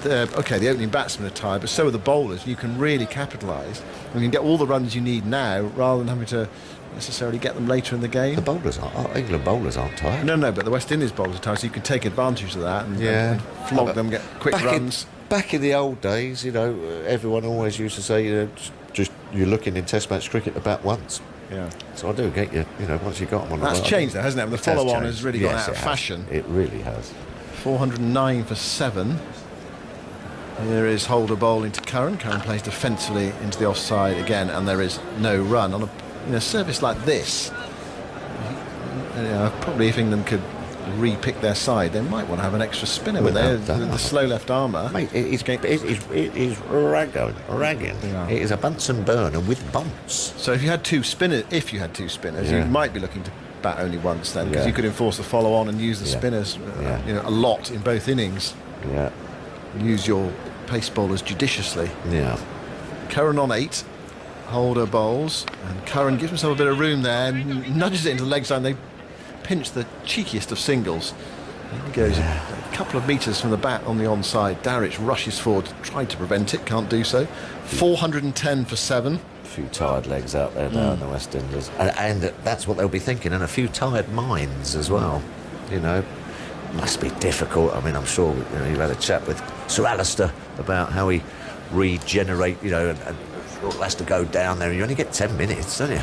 the opening batsmen are tired, but so are the bowlers. You can really capitalise, and you can get all the runs you need now rather than having to necessarily get them later in the game. The bowlers England bowlers aren't tired. No, but the West Indies bowlers are tired, so you can take advantage of that and flog them, get quick runs. Back in the old days, everyone always used to say, just you're looking in Test match cricket to bat once. Yeah. So I do get you, once you got them on That's the changed, though, hasn't it? The follow-on has really gone out of fashion. It really has. 409 for 7. Here is Holder bowling to Curran. Curran plays defensively into the offside again, and there is no run. On a service like this, probably if England could re-pick their side, they might want to have an extra spinner with the slow left armour. Mate, it is ragging. Yeah. It is a Bunsen burner with bumps. So if you had 2 spinners, you might be looking to bat only once then, because you could enforce the follow-on and use the spinners a lot in both innings. Yeah. Use your pace bowlers judiciously. Yeah. Curran on 8. Holder bowls, and Curran gives himself a bit of room there and nudges it into the leg side, and they pinch the cheekiest of singles. He goes a couple of metres from the bat on the onside. Dowrich rushes forward, tried to prevent it, can't do so. 410 for 7. A few tired legs out there now in the West Indies, and that's what they'll be thinking, and a few tired minds as well. Must be difficult. I mean, I'm sure you've had a chat with Sir Alistair about how he regenerate, and has to go down there. You only get 10 minutes, don't you?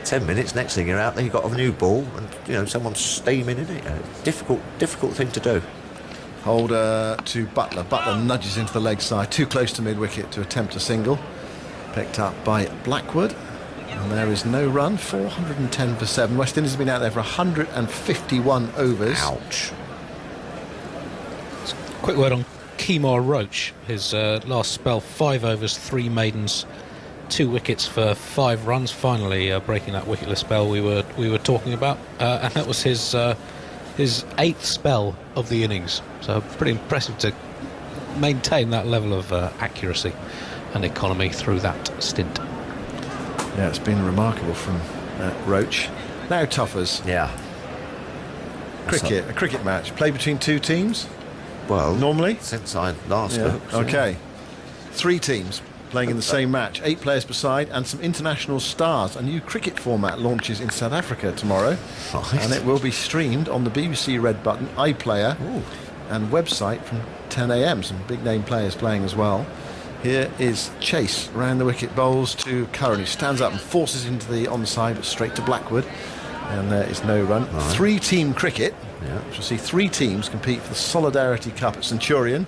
10 minutes, next thing you're out there, you've got a new ball, and someone's steaming in it. Difficult thing to do. Holder to Butler. Butler nudges into the leg side, too close to mid-wicket to attempt a single. Picked up by Blackwood, and there is no run. 410 for 7. West Indies have been out there for 151 overs. Ouch. Quick word on Kemar Roach. His last spell, 5 overs, 3 maidens, 2 wickets for 5 runs. Finally breaking that wicketless spell we were talking about, and that was his 8th spell of the innings. So pretty impressive to maintain that level of accuracy and economy through that stint. Yeah, it's been remarkable from Roach. Now Tuffers. Yeah. A cricket match played between 2 teams. Well, normally since I last looked. Okay. 3 teams playing in the same match, 8 players per side, and some international stars. A new cricket format launches in South Africa tomorrow, and it will be streamed on the BBC Red Button, iPlayer, and website from 10 a.m. Some big name players playing as well. Here is Chase, round the wicket, bowls to Curran, who stands up and forces into the onside, but straight to Blackwood, and there is no run. 3-team cricket. Yeah. We'll see 3 teams compete for the Solidarity Cup at Centurion,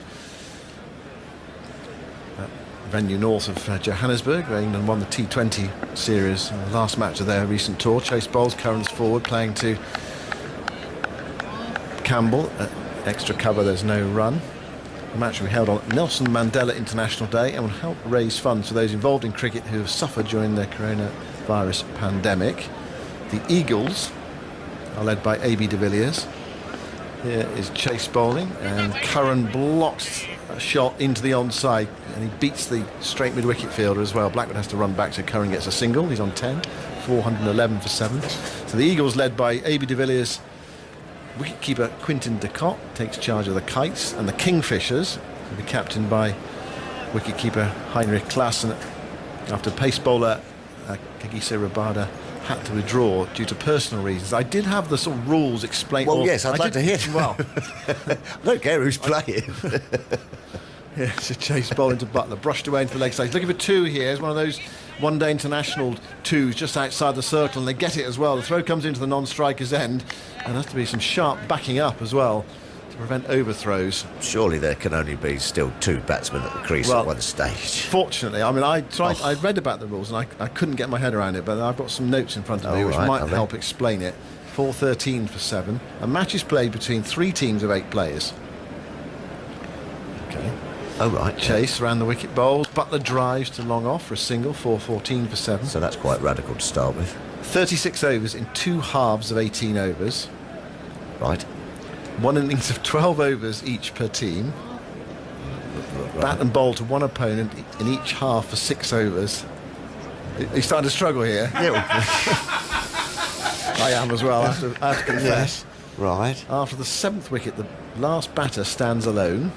venue north of Johannesburg, where England won the T20 series, last match of their recent tour. Chase bowls, Curran's forward, playing to Campbell. Extra cover, there's no run. The match will be held on Nelson Mandela International Day and will help raise funds for those involved in cricket who have suffered during the coronavirus pandemic. The Eagles are led by A.B. de Villiers. Here is Chase bowling, and Curran blocks a shot into the onside, and he beats the straight mid-wicket fielder as well. Blackwood has to run back, so Curran gets a single. He's on 10, 411 for 7. So the Eagles, led by A.B. de Villiers, Wicketkeeper Quintin de Kock takes charge of the Kites, and the Kingfishers will be captained by wicketkeeper Heinrich Klaassen after pace bowler Kagise Rabada had to withdraw due to personal reasons. I did have the sort of rules explained. Well, yes, I'd like to hear. Well, I don't care who's playing. yeah, so Chase bowling to Butler, brushed away into the leg side. He's looking for two here. It's one of those one-day international twos just outside the circle, and they get it as well. The throw comes into the non-striker's end, and there has to be some sharp backing up as well to prevent overthrows. Surely there can only be still two batsmen at the crease at one stage. Fortunately, I mean, I read about the rules and I couldn't get my head around it, but I've got some notes in front of me which might help explain it. 4:13 for 7. A match is played between 3 teams of 8 players. Okay. Oh, right. Chase round the wicket bowls. Butler drives to long off for a single. 4:14 for 7. So that's quite radical to start with. 36 overs in 2 halves of 18 overs. Right. 1 innings of 12 overs each per team. Right. Bat and bowl to one opponent in each half for 6 overs. He's starting to struggle here. I am as well, I have to confess. Yeah. Right. After the 7th wicket, the last batter stands alone.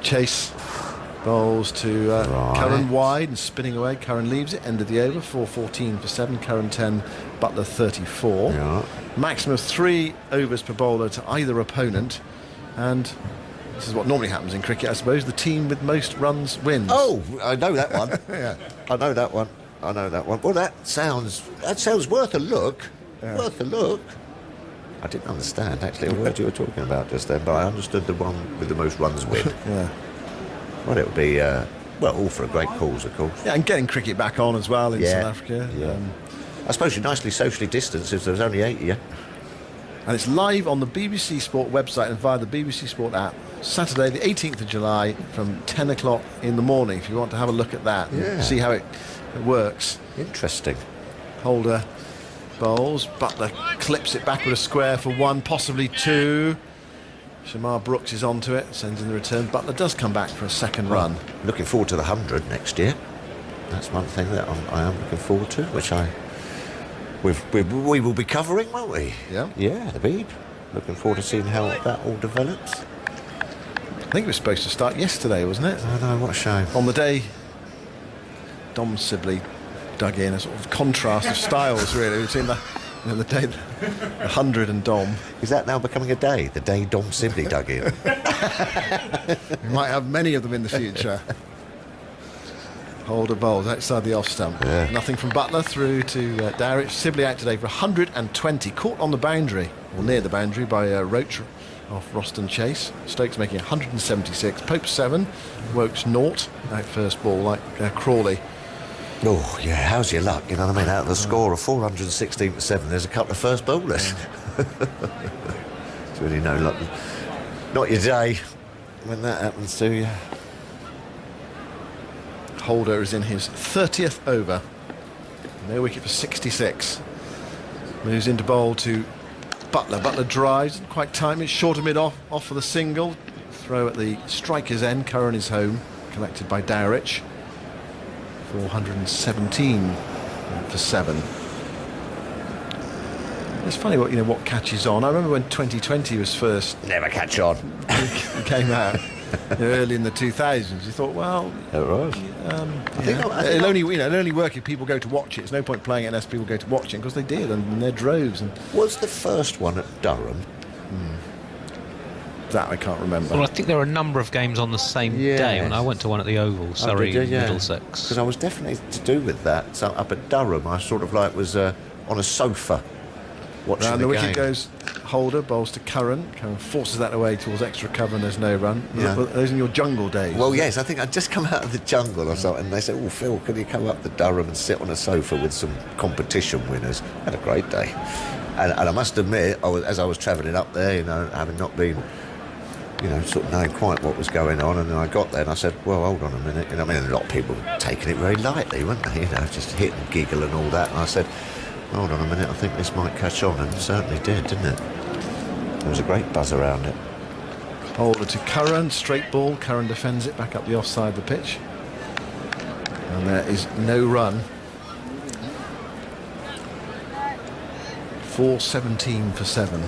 Chase bowls to Curran wide and spinning away. Curran leaves it, end of the over. 4:14 for 7. Curran 10, Butler 34. Yeah. Maximum of 3 overs per bowler to either opponent. And this is what normally happens in cricket, I suppose. The team with most runs wins. Oh, I know that one. Yeah. I know that one. Well, that sounds worth a look. Yeah. Worth a look. I didn't understand actually a word you were talking about just then, but I understood the one with the most runs win. Yeah. Well, it would be all for a great cause, of course. Yeah, and getting cricket back on as well in South Africa. Yeah. I suppose you're nicely socially distanced if there's only 8 of you. And it's live on the BBC Sport website and via the BBC Sport app, Saturday the 18th of July from 10 o'clock in the morning, if you want to have a look at that and see how it works. Interesting. Holder bowls, Butler clips it back with a square for 1, possibly 2. Shamar Brooks is onto it, sends in the return. Butler does come back for a second run. Looking forward to the 100 next year. That's one thing that I am looking forward to, which we will be covering, won't we? Yeah. Yeah, the Beeb. Looking forward to seeing how that all develops. I think it was supposed to start yesterday, wasn't it? I know, what a shame. On the day Dom Sibley dug in, a sort of contrast of styles really between the day, the 100 and Dom. Is that now becoming a day? The day Dom Sibley dug in? We might have many of them in the future. Holder bowls outside the off stump. Yeah. Nothing from Butler through to Darrich. Sibley out today for 120. Caught on the boundary, or near the boundary, by Roach off Roston Chase. Stokes making 176. Pope 7. Wokes 0. Out first ball like Crawley. Oh, yeah, how's your luck? You know what I mean? Out of the score of 416 for 7, there's a couple of first bowlers. It's really no luck. Not your day when that happens to you. Holder is in his 30th over. No wicket for 66. Moves into bowl to Butler. Butler drives, quite time. It's short of mid off for the single. Throw at the striker's end. Curran is home. Collected by Darrich. 417 for 7. It's funny what catches on. I remember when 2020 was first Never catch on. came out early in the 2000s. You thought, well, it'll only work if people go to watch it. There's no point playing it unless people go to watch it, because they did, and they're droves. And Was the first one at Durham? that I can't remember. Well, I think there were a number of games on the same day. When I went to one at the Oval, Surrey, Middlesex. Because I was definitely to do with that. So up at Durham, I sort of was on a sofa watching Round the the game. wicket goes Holder, bowls to Curran. Curran forces that away towards extra cover, and there's no run. Yeah. Those in your jungle days. Well, yes, I think I'd just come out of the jungle or something, and they said, "Oh, Phil, can you come up to Durham and sit on a sofa with some competition winners?" Had a great day. And I must admit, as I was travelling up there, having not been, sort of knowing quite what was going on, and then I got there and I said, well, hold on a minute. A lot of people were taking it very lightly, weren't they? Just hit and giggle and all that. And I said, hold on a minute, I think this might catch on, and it certainly did, didn't it? There was a great buzz around it. Holder to Curran, straight ball. Curran defends it back up the offside of the pitch. And there is no run. 417 for 7.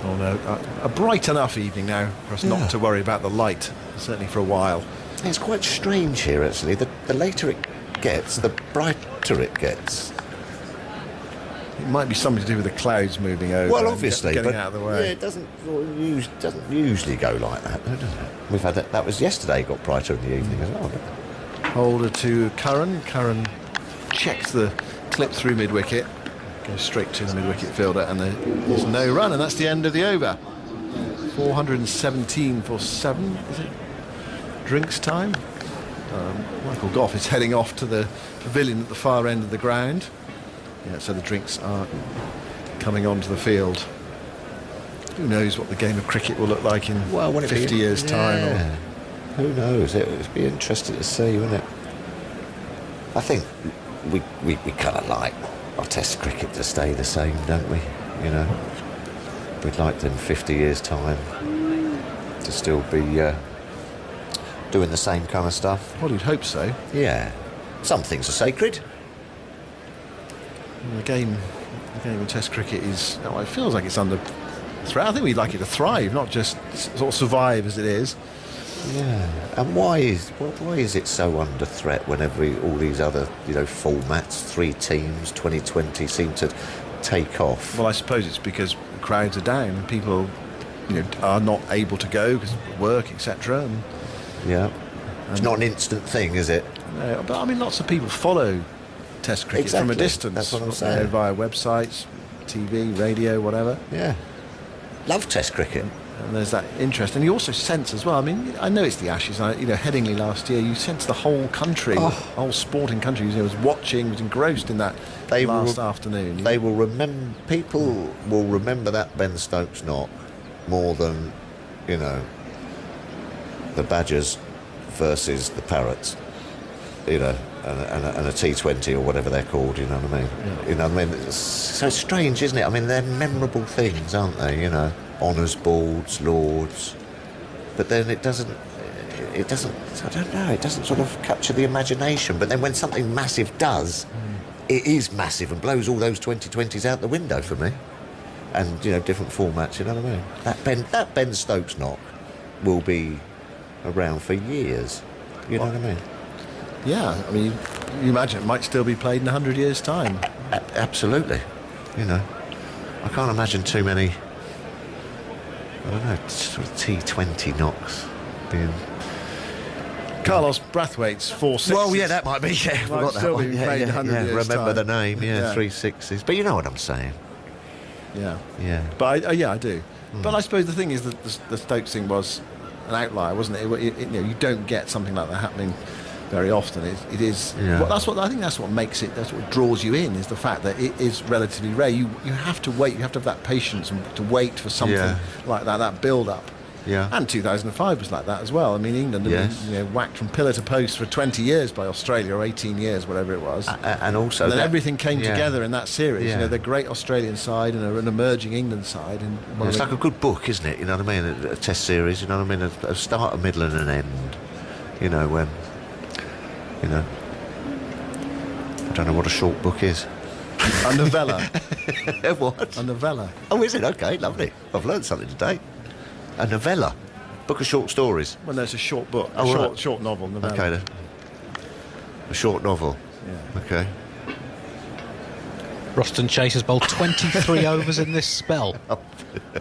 Although a bright enough evening now for us not to worry about the light, certainly for a while. It's quite strange here, actually. The later it gets, the brighter it gets. It might be something to do with the clouds moving over. Well, and obviously, getting but out of the way. Yeah, it doesn't usually go like that, though, does it? We've had that was yesterday. Got brighter in the evening as well. Holder to Curran. Curran checks the clip through mid-wicket, goes straight to the mid-wicket fielder, and there's no run, and that's the end of the over. 417 for 7. Is it drinks time? Michael Goff is heading off to the pavilion at the far end of the ground. Yeah, so the drinks are coming onto the field. Who knows what the game of cricket will look like in 50 years' time? Or... Who knows? It would be interesting to see, wouldn't it? I think we kind of like our Test cricket to stay the same, don't we? You know, we'd like them 50 years' time to still be doing the same kind of stuff. Well, you'd hope so. Yeah. Some things are sacred. The game of Test cricket is, it feels like it's under threat. I think we'd like it to thrive, not just sort of survive as it is. Yeah. And why is it so under threat whenever all these other formats, 3 teams, 2020 seem to take off? Well, I suppose it's because crowds are down and people are not able to go because of work, etc. Yeah. It's not an instant thing, is it? No, but I mean, lots of people follow Test cricket from a distance. That's what I'm saying. Via websites, TV, radio, whatever. Yeah. Love Test cricket. And there's that interest. And you also sense as well, I mean, I know it's the Ashes, Headingley last year, you sense the whole country, the whole sporting country was watching, was engrossed in that last afternoon. They will remember, people will remember that Ben Stokes knock more than, the Badgers versus the Parrots, and a T20 or whatever they're called, you know what I mean? Yeah. You know what I mean? It's so strange, isn't it? I mean, they're memorable things, aren't they? Honours boards, Lords, but then it doesn't, I don't know, it doesn't sort of capture the imagination. But then when something massive does, it is massive and blows all those 2020s out the window for me. And, different formats, you know what I mean? That Ben Stokes knock will be around for years, you know what I mean? Yeah, I mean, you imagine it might still be played in 100 years' time. Absolutely. I can't imagine too many, I don't know, sort of T20 knocks being... Carlos Brathwaite's 4 6s. Well, yeah, that might be, yeah. Forgot that still one. be played in 100 years' remember time. the name, 3 6s. But you know what I'm saying. Yeah. Yeah. But I do. But I suppose the thing is that the Stokes thing was an outlier, wasn't it? You don't get something like that happening very often. It is. Yeah. Well, I think that's what makes it. That's what draws you in, is the fact that it is relatively rare. You have to wait. You have to have that patience and to wait for something like that. That build up. Yeah. And 2005 was like that as well. I mean, England had been whacked from pillar to post for 20 years by Australia, or 18 years, whatever it was. And also... And then everything came together in that series. Yeah. The great Australian side and an emerging England side. And it's like a good book, isn't it? You know what I mean? A test series, you know what I mean? A start, a middle and an end. When... I don't know what a short book is. A novella. What? A novella. Oh, is it? Okay, lovely. I've learned something today. A novella. Book of short stories. Well, no, it's a short book. Short novel. Novella. Okay, then. A short novel. Yeah. Okay. Roston Chase has bowled 23 overs in this spell.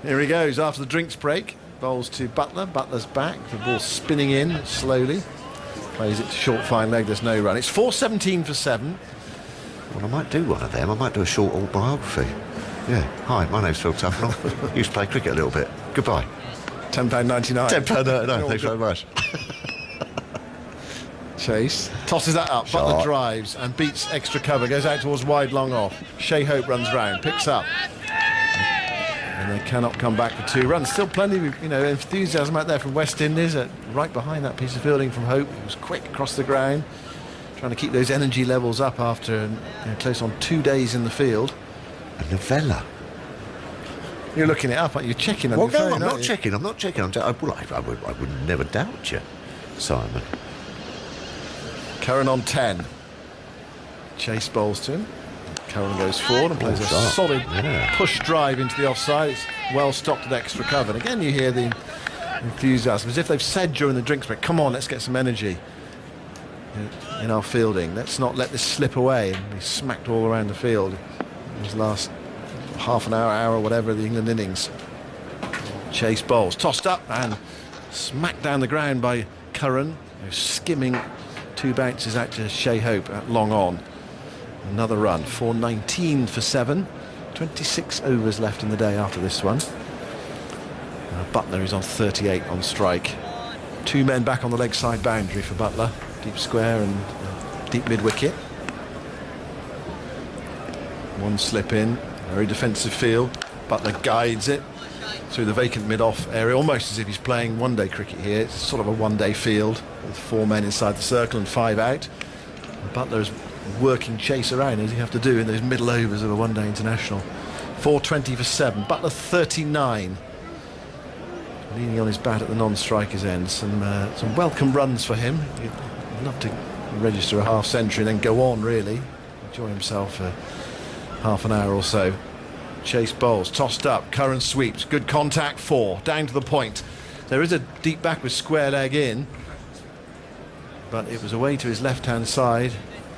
Here he goes after the drinks break. Bowls to Butler. Butler's back. The ball spinning in slowly. Plays it to short fine leg. There's no run. It's 417 for 7. Well, I might do one of them. I might do a short autobiography. Yeah. Hi, my name's Phil Tufnell. Used to play cricket a little bit. Goodbye. £10.99. £10.99. Thanks very much. Chase tosses that up. Shot. Butler drives and beats extra cover. Goes out towards wide, long off. Shea Hope runs round, picks up, and they cannot come back for 2 runs. Still plenty of enthusiasm out there from West Indies. Right behind that piece of fielding from Hope. He was quick across the ground, trying to keep those energy levels up after close on 2 days in the field. A novella. You're looking it up, aren't you? Checking on your phone. No, I'm not checking. I would never doubt you, Simon. Curran on 10. Chase bowls to him. Curran goes forward and plays a sharp. solid Yeah. push drive into the offside. It's well stopped at extra cover. And again, you hear the enthusiasm, as if they've said during the drinks break, come on, let's get some energy in our fielding. Let's not let this slip away. And he smacked all around the field in his last half an hour, whatever, of the England innings. Chase bowls, tossed up and smacked down the ground by Curran, who's skimming 2 bounces out to Shea Hope at long on. Another run, 4:19 for 7. 26 overs left in the day after this one. Butler is on 38 on strike. 2 men back on the leg side boundary for Butler. Deep square and deep mid wicket. 1 slip in, very defensive field. Butler guides it through the vacant mid-off area, almost as if he's playing one-day cricket here. It's sort of a one-day field with 4 men inside the circle and 5 out. And Butler's working Chase around, as you have to do in those middle overs of a one-day international. 4:20 for 7. Butler 39. Leaning on his bat at the non-striker's end. Some welcome runs for him. He'd love to register a half century and then go on, really. Enjoy himself for half an hour or so. Chase bowls, tossed up, Curran sweeps, good contact, 4, down to the point. There is a deep back with square leg in, but it was away to his left-hand side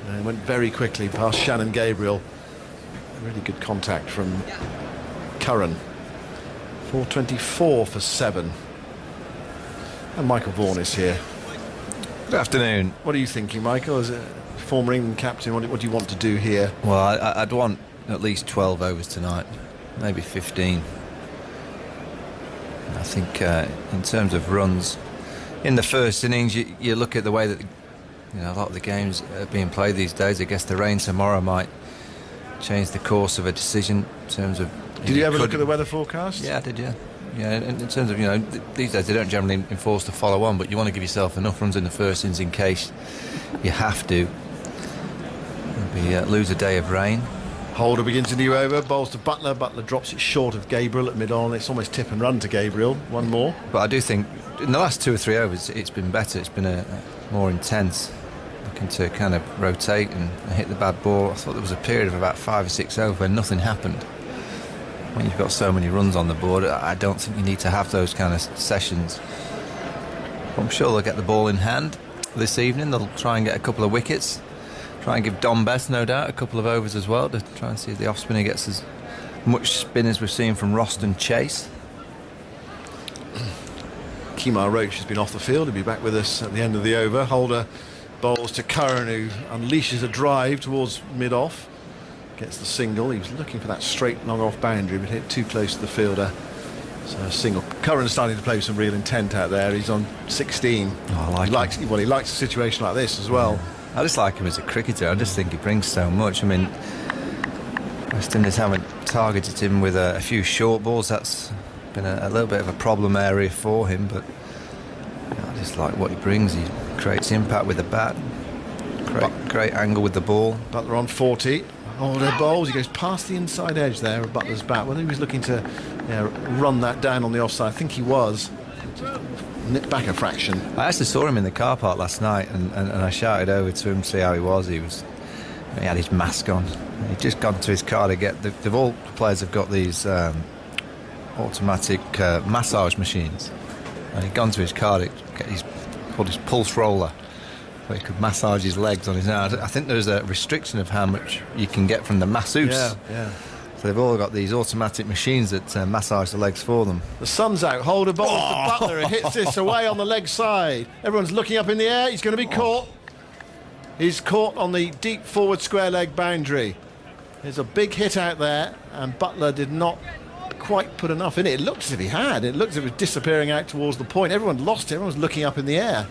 and went very quickly past Shannon Gabriel. Really good contact from Curran. 4:24 for 7. And Michael Vaughn is here. Good afternoon. What are you thinking, Michael? As a former England captain, what do you want to do here? Well, I'd want at least 12 overs tonight, maybe 15. I think in terms of runs, in the first innings, you look at the way that a lot of the games are being played these days. I guess the rain tomorrow might change the course of a decision in terms of... Did you ever look at the weather forecast? Yeah, I did, yeah. Yeah, in terms of, these days they don't generally enforce to follow on, but you want to give yourself enough runs in the first innings in case you have to. Maybe lose a day of rain. Holder begins a new over, bowls to Butler. Butler drops it short of Gabriel at mid-on. It's almost tip and run to Gabriel. One more. But I do think in the last 2 or 3 overs it's been better. It's been a more intense, looking to kind of rotate and hit the bad ball. I thought there was a period of about 5 or 6 overs where nothing happened. When you've got so many runs on the board, I don't think you need to have those kind of sessions. I'm sure they'll get the ball in hand this evening. They'll try and get a couple of wickets. Try and give Dom Bess, no doubt, a couple of overs as well to try and see if the off-spinner gets as much spin as we've seen from Roston Chase. Kemar Roach has been off the field. He'll be back with us at the end of the over. Holder bowls to Curran, who unleashes a drive towards mid-off. Gets the single. He was looking for that straight long-off boundary, but hit too close to the fielder. So a single. Curran's starting to play with some real intent out there. He's on 16. Oh, I like he likes a situation like this as well. Yeah. I just like him as a cricketer. I just think he brings so much. I mean, West Indies haven't targeted him with a few short balls. That's been a little bit of a problem area for him, but I just like what he brings. He creates impact with the bat. Great angle with the ball. Butler on 40. Holder bowls. He goes past the inside edge there of Butler's bat. Whether he was looking to run that down on the offside, I think he was. Nip back a fraction. I actually saw him in the car park last night, and I shouted over to him to see how he was. He had his mask on. He'd just gone to his car to get all the players have got these automatic massage machines, and he'd gone to his car to get his pulse roller where he could massage his legs on his own. I think there's a restriction of how much you can get from the masseuse. Yeah. So they've all got these automatic machines that massage the legs for them. The sun's out. Holder bowls to Butler. He hits this away on the leg side. Everyone's looking up in the air. He's going to be caught. He's caught on the deep forward square leg boundary. There's a big hit out there, and Butler did not quite put enough in it. It looked as if he had. It looked as if it was disappearing out towards the point. Everyone lost it. Everyone was looking up in the air.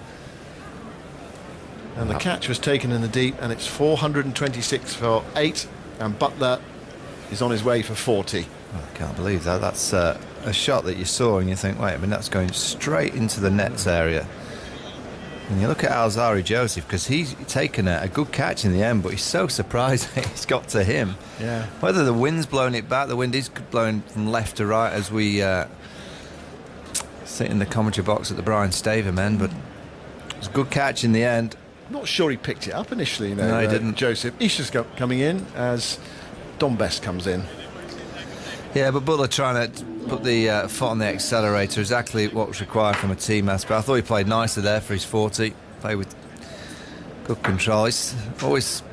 And the catch was taken in the deep, and it's 426 for 8, and Butler is on his way for 40. I can't believe that. That's a shot that you saw and you think, wait, that's going straight into the nets area. And you look at Alzari Joseph, because he's taken a good catch in the end, but he's so surprised it's got to him. Yeah. Whether the wind's blowing it back, the wind is blowing from left to right as we sit in the commentary box at the Brian Staver end, but it was a good catch in the end. Not sure he picked it up initially. No, he didn't. Joseph. Isha's coming in as Don Best comes in. Yeah, but Butler trying to put the foot on the accelerator, exactly what was required from a team aspect. I thought he played nicely there for his 40. Played with good control. It's always,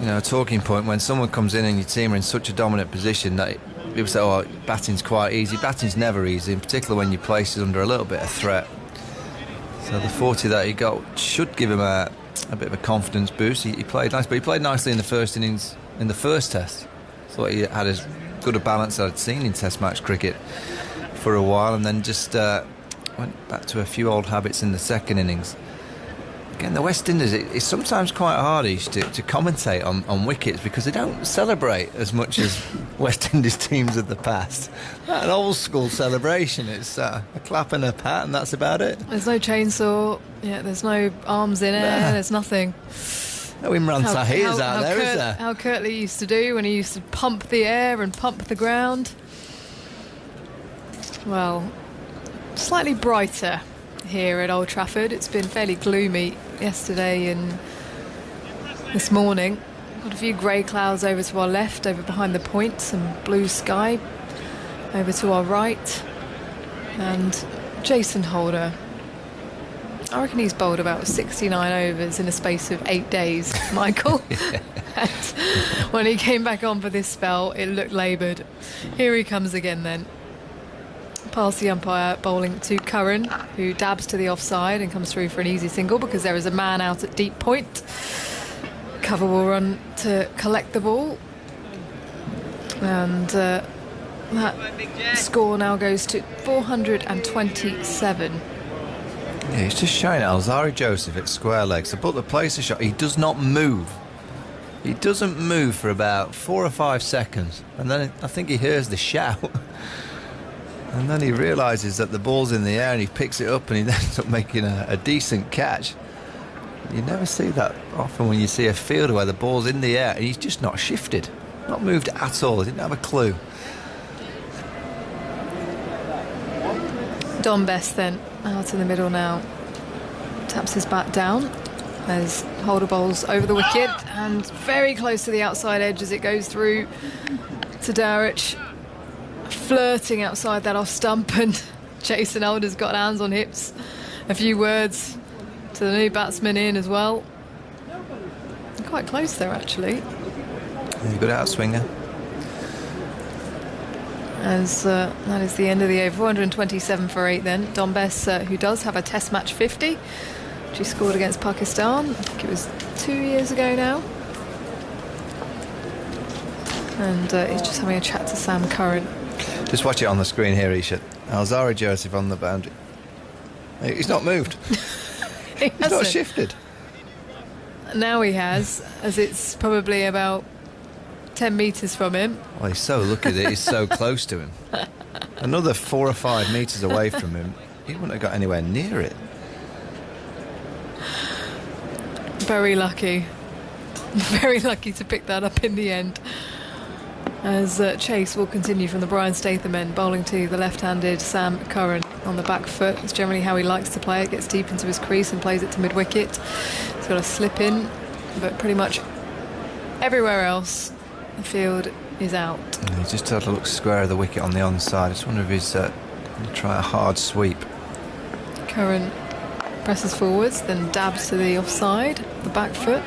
a talking point when someone comes in and your team are in such a dominant position that people say, oh, batting's quite easy. Batting's never easy, in particular when your place is under a little bit of threat. So the 40 that he got should give him a bit of a confidence boost. He played nice, but he played nicely in the first innings, in the first test. Thought he had as good a balance as I'd seen in test match cricket for a while, and then just went back to a few old habits in the second innings. Again, the West Indies, it's sometimes quite hard to commentate on wickets because they don't celebrate as much as West Indies teams of the past. An old school celebration, it's a clap and a pat and that's about it. There's no chainsaw, there's no arms in it, there's nothing. No Imran Tahir's out there, is there? How Curtly used to do when he used to pump the air and pump the ground. Well, slightly brighter here at Old Trafford. It's been fairly gloomy yesterday and this morning. Got a few grey clouds over to our left, over behind the point, some blue sky over to our right. And Jason Holder, I reckon he's bowled about 69 overs in a space of 8 days, Michael. And when he came back on for this spell, it looked laboured. Here he comes again then. Past the umpire, bowling to Curran, who dabs to the offside and comes through for an easy single because there is a man out at deep point. Cover will run to collect the ball. And that score now goes to 427. Yeah, he's just showing Alzari Joseph at square legs. The Butler plays a shot. He does not move. He doesn't move for about 4 or 5 seconds. And then I think he hears the shout. And then he realises that the ball's in the air and he picks it up and he ends up making a decent catch. You never see that often when you see a fielder where the ball's in the air and he's just not shifted. Not moved at all. He didn't have a clue. Don Best then out in the middle now. Taps his bat down as Holder bowls over the wicket and very close to the outside edge as it goes through to Dowrich. Flirting outside that off stump, and Jason Holder's got hands on hips. A few words to the new batsman in as well. Quite close there actually. Yeah, good outswinger. As that is the end of the over. 427 for 8 then. Don Best, who does have a test match 50, which he scored against Pakistan. I think it was 2 years ago now. And he's just having a chat to Sam Curran. Just watch it on the screen here, Isha. Alzari Joseph on the boundary. He's not moved. He's not shifted. Now he has, as it's probably about 10 metres from him. Well, he's so lucky that he's so close to him. Another 4 or 5 metres away from him, he wouldn't have got anywhere near it. Very lucky. Very lucky to pick that up in the end. As Chase will continue from the Brian Statham end, bowling to the left-handed Sam Curran on the back foot. It's generally how he likes to play it. Gets deep into his crease and plays it to mid-wicket. He's got a slip in, but pretty much everywhere else the field is out. He just had to look square of the wicket on the onside. I just wonder if he's going to try a hard sweep. Curran presses forwards, then dabs to the offside, the back foot.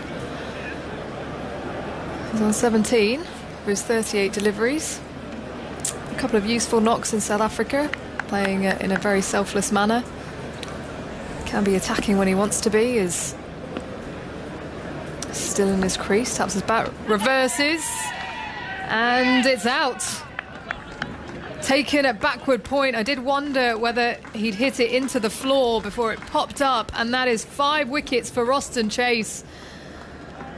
He's on 17 for his 38 deliveries. A couple of useful knocks in South Africa, playing in a very selfless manner. Can be attacking when he wants to be, is still in his crease, taps his bat, reverses, and it's out. Taken at backward point. I did wonder whether he'd hit it into the floor before it popped up, and that is 5 wickets for Roston Chase.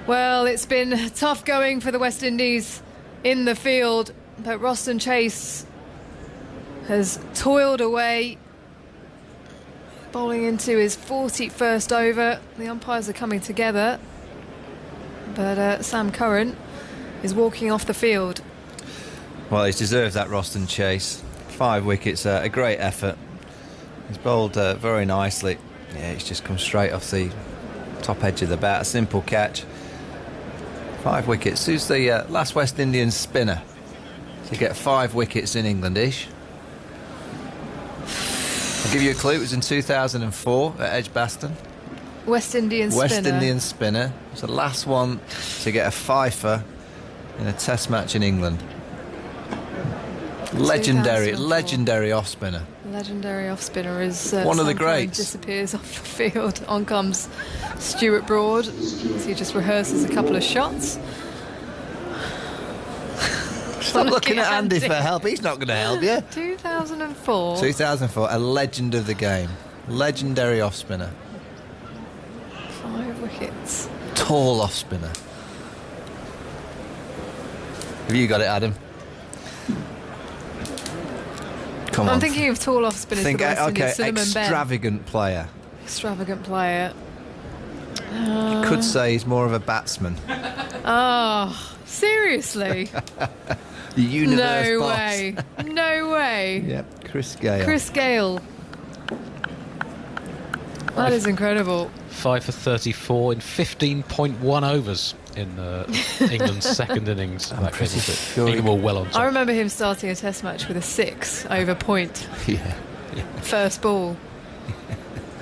Well, it's been tough going for the West Indies in the field, but Roston Chase has toiled away, bowling into his 41st over. The umpires are coming together, but Sam Curran is walking off the field. Well, he's deserved that, Roston Chase. 5 wickets, a great effort. He's bowled very nicely. Yeah, he's just come straight off the top edge of the bat. A simple catch. 5 wickets. Who's the last West Indian spinner to get 5 wickets in Englandish? I'll give you a clue. It was in 2004 at Edgbaston. West Indian spinner. West Indian spinner. It was the last one to get a fifer in a Test match in England. Legendary 2004. off spinner. Legendary off spinner is one of the Sam Curran greats. disappears off the field. On comes Stuart Broad as he just rehearses a couple of shots. Stop looking at Andy for help. He's not going to help you. 2004. 2004, a legend of the game. Legendary off spinner. 5 wickets. Tall off spinner. Have you got it, Adam? Come on. I'm thinking of tall off spinners for the West Indies. Suleiman Ben. Extravagant player. Extravagant player. You could say he's more of a batsman. Oh, seriously? The universe No boss. way. No way. Yep, Chris Gale. Chris Gale. That is incredible. 5 for 34 in 15.1 overs in England's second innings. I'm pretty sure England were well on top. I remember him starting a test match with a 6 over point. Yeah. First ball.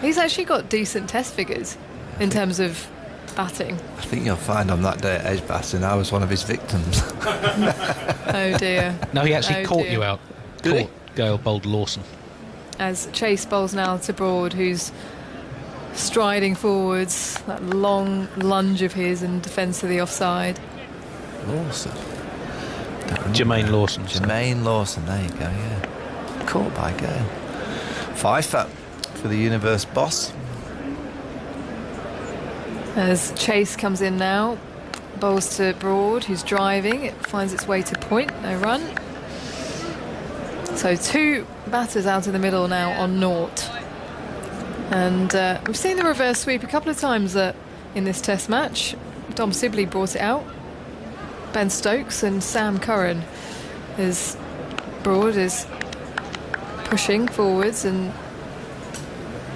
He's actually got decent test figures in terms of batting. I think you'll find on that day at Edgbaston I was one of his victims. Oh dear. No, he actually Oh, caught dear. you out. Did he? Caught Gale bowled Lawson. As Chase bowls now to Broad, who's striding forwards, that long lunge of his in defence of the offside. Lawson. Jermaine Lawson. Jermaine Lawson, there you go, yeah. Caught by Gale. 5 for the universe boss. As Chase comes in now, bowls to Broad, who's driving. It finds its way to point, no run. So 2 batters out in the middle now on naught. And we've seen the reverse sweep a couple of times in this test match. Dom Sibley brought it out. Ben Stokes and Sam Curran. As Broad is pushing forwards and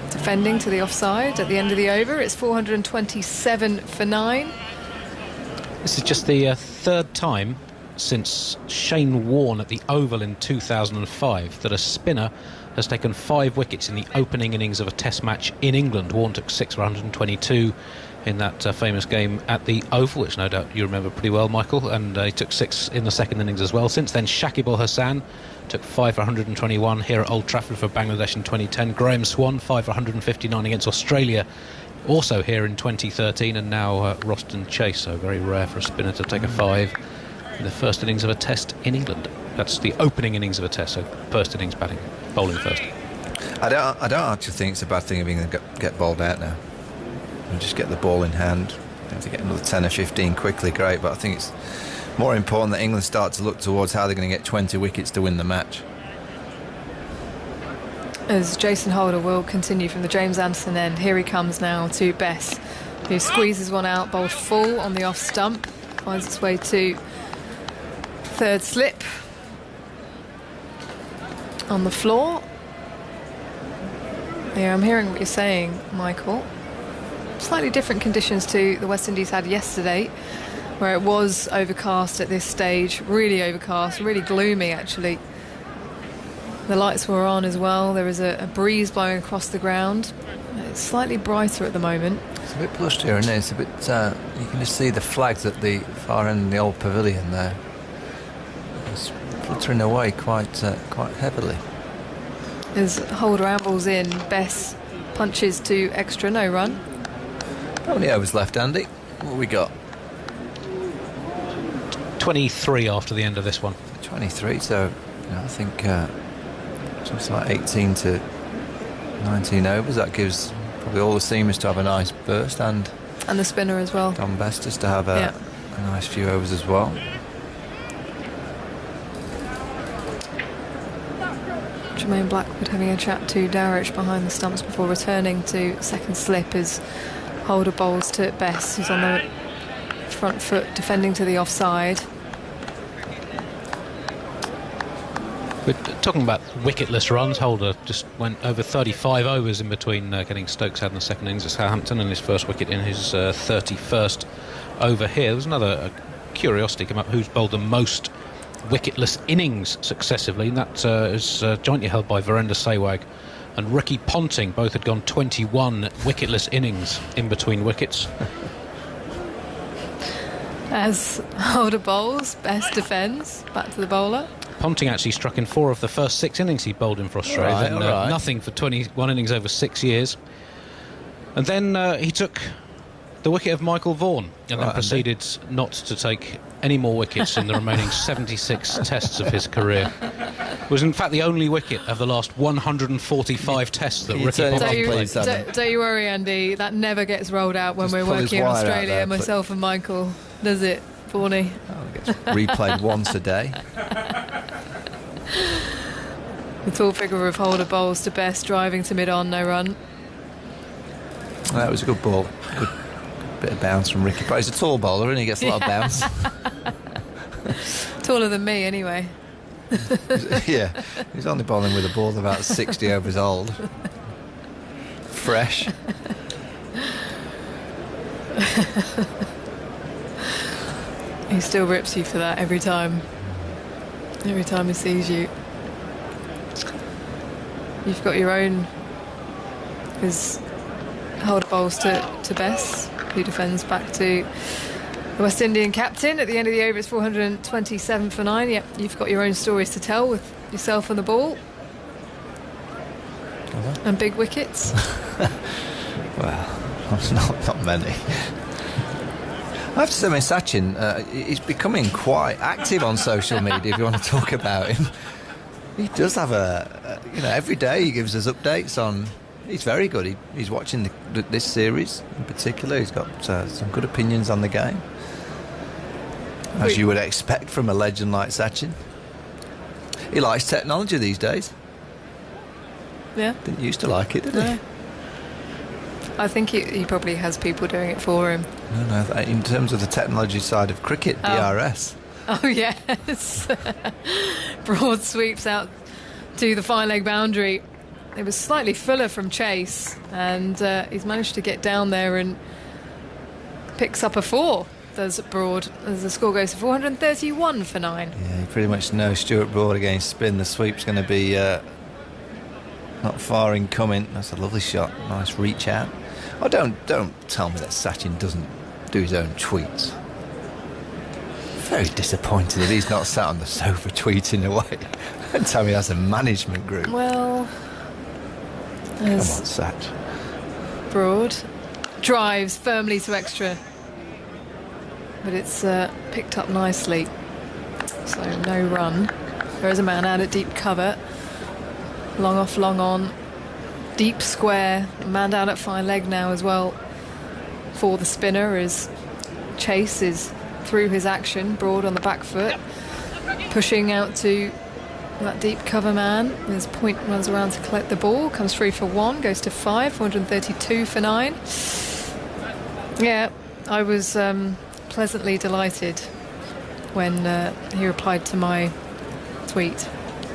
defending to the offside at the end of the over. It's 427 for 9. This is just the third time since Shane Warne at the Oval in 2005 that a spinner has taken 5 wickets in the opening innings of a test match in England. Warne took 6 for 122 in that famous game at the Oval, which no doubt you remember pretty well, Michael, and he took 6 in the second innings as well. Since then, Shakib Al Hassan took 5 for 121 here at Old Trafford for Bangladesh in 2010. Graham Swan, 5 for 159 against Australia, also here in 2013, and now Roston Chase. So very rare for a spinner to take a 5 in the first innings of a test in England. That's the opening innings of a test, so first innings batting, bowling first. I don't actually think it's a bad thing of being get bowled out now. And just get the ball in hand. If they get another 10 or 15 quickly, great, but I think it's more important that England start to look towards how they're going to get 20 wickets to win the match. As Jason Holder will continue from the James Anderson end. Here he comes now to Bess, who squeezes one out, bowled full on the off stump, finds its way to third slip on the floor. Yeah, I'm hearing what you're saying, Michael. Slightly different conditions to the West Indies had yesterday, where it was overcast at this stage, really overcast, really gloomy actually. The lights were on as well. There was a breeze blowing across the ground. It's slightly brighter at the moment. It's a bit plushed here, isn't it? It's a bit. You can just see the flags at the far end of the old pavilion there. It's fluttering away quite heavily. As Holder ambles in, Bess punches to extra, no run. How many overs left, Andy? What have we got? 23 after the end of this one. 23, so I think something like 18 to 19 overs. That gives probably all the seamers to have a nice burst, and the spinner as well. Don Best just to have a nice few overs as well. Jermaine Blackwood having a chat to Darrich behind the stumps before returning to second slip as Holder bowls to Bess, who's on the front foot defending to the offside. We're talking about wicketless runs. Holder just went over 35 overs in between getting Stokes out in the second innings at Southampton and his first wicket in his 31st over here. There was another curiosity come up, who's bowled the most wicketless innings successively, and that is jointly held by Virender Sehwag and Ricky Ponting. Both had gone 21 wicketless innings in between wickets. As Holder bowls, Best defends, back to the bowler. Ponting actually struck in 4 of the first 6 innings he bowled in for Australia. All right. Nothing for 21 innings over 6 years. And then he took the wicket of Michael Vaughn, and then proceeded not to take any more wickets in the remaining 76 tests of his career. It was in fact the only wicket of the last 145 tests that Ricky Ponting played. Don't you worry, Andy, that never gets rolled out when we're working in Australia, myself and Michael, does it, Vaughnie? Oh, it gets replayed once a day. The tall figure of Holder bowls to Best, driving to mid-on, no run. That was a good ball. Good bit of bounce from Ricky. But he's a tall bowler and he gets a lot of bounce. Taller than me, anyway. Yeah, he's only bowling with a ball about 60 overs old. Fresh. He still rips you for that every time. Every time he sees you. You've got your own. His Holder bowls to Bess, who defends back to the West Indian captain. At the end of the over, it's 427 for 9. Yep, you've got your own stories to tell with yourself on the ball. And big wickets. Well, not many. I have to say, Sachin, he's becoming quite active on social media, if you want to talk about him. He does have every day he gives us updates on. He's very good. He's watching this series in particular. He's got some good opinions on the game, as you would expect from a legend like Sachin. He likes technology these days. Yeah. Didn't used to like it, did he? I think he probably has people doing it for him. No, in terms of the technology side of cricket, DRS. Oh, yes. Broad sweeps out to the fine leg boundary. It was slightly fuller from Chase, and he's managed to get down there and picks up a 4. Does Broad, as the score goes to 431 for 9. Yeah, you pretty much know Stuart Broad against spin. The sweep's going to be not far in coming. That's a lovely shot. Nice reach out. Oh, don't tell me that Sachin doesn't do his own tweets. Very disappointed that he's not sat on the sofa tweeting away. Don't tell me that's a management group. Well, come on, Sach. Broad drives firmly to extra, but it's picked up nicely. So no run. There is a man out at deep cover. Long off, long on. Deep square. A man down at fine leg now as well for the spinner as Chase is through his action. Broad on the back foot. Pushing out to that deep cover man. His point runs around to collect the ball. Comes through for 1. Goes to 5. 432 for 9. Yeah, I was pleasantly delighted when he replied to my tweet.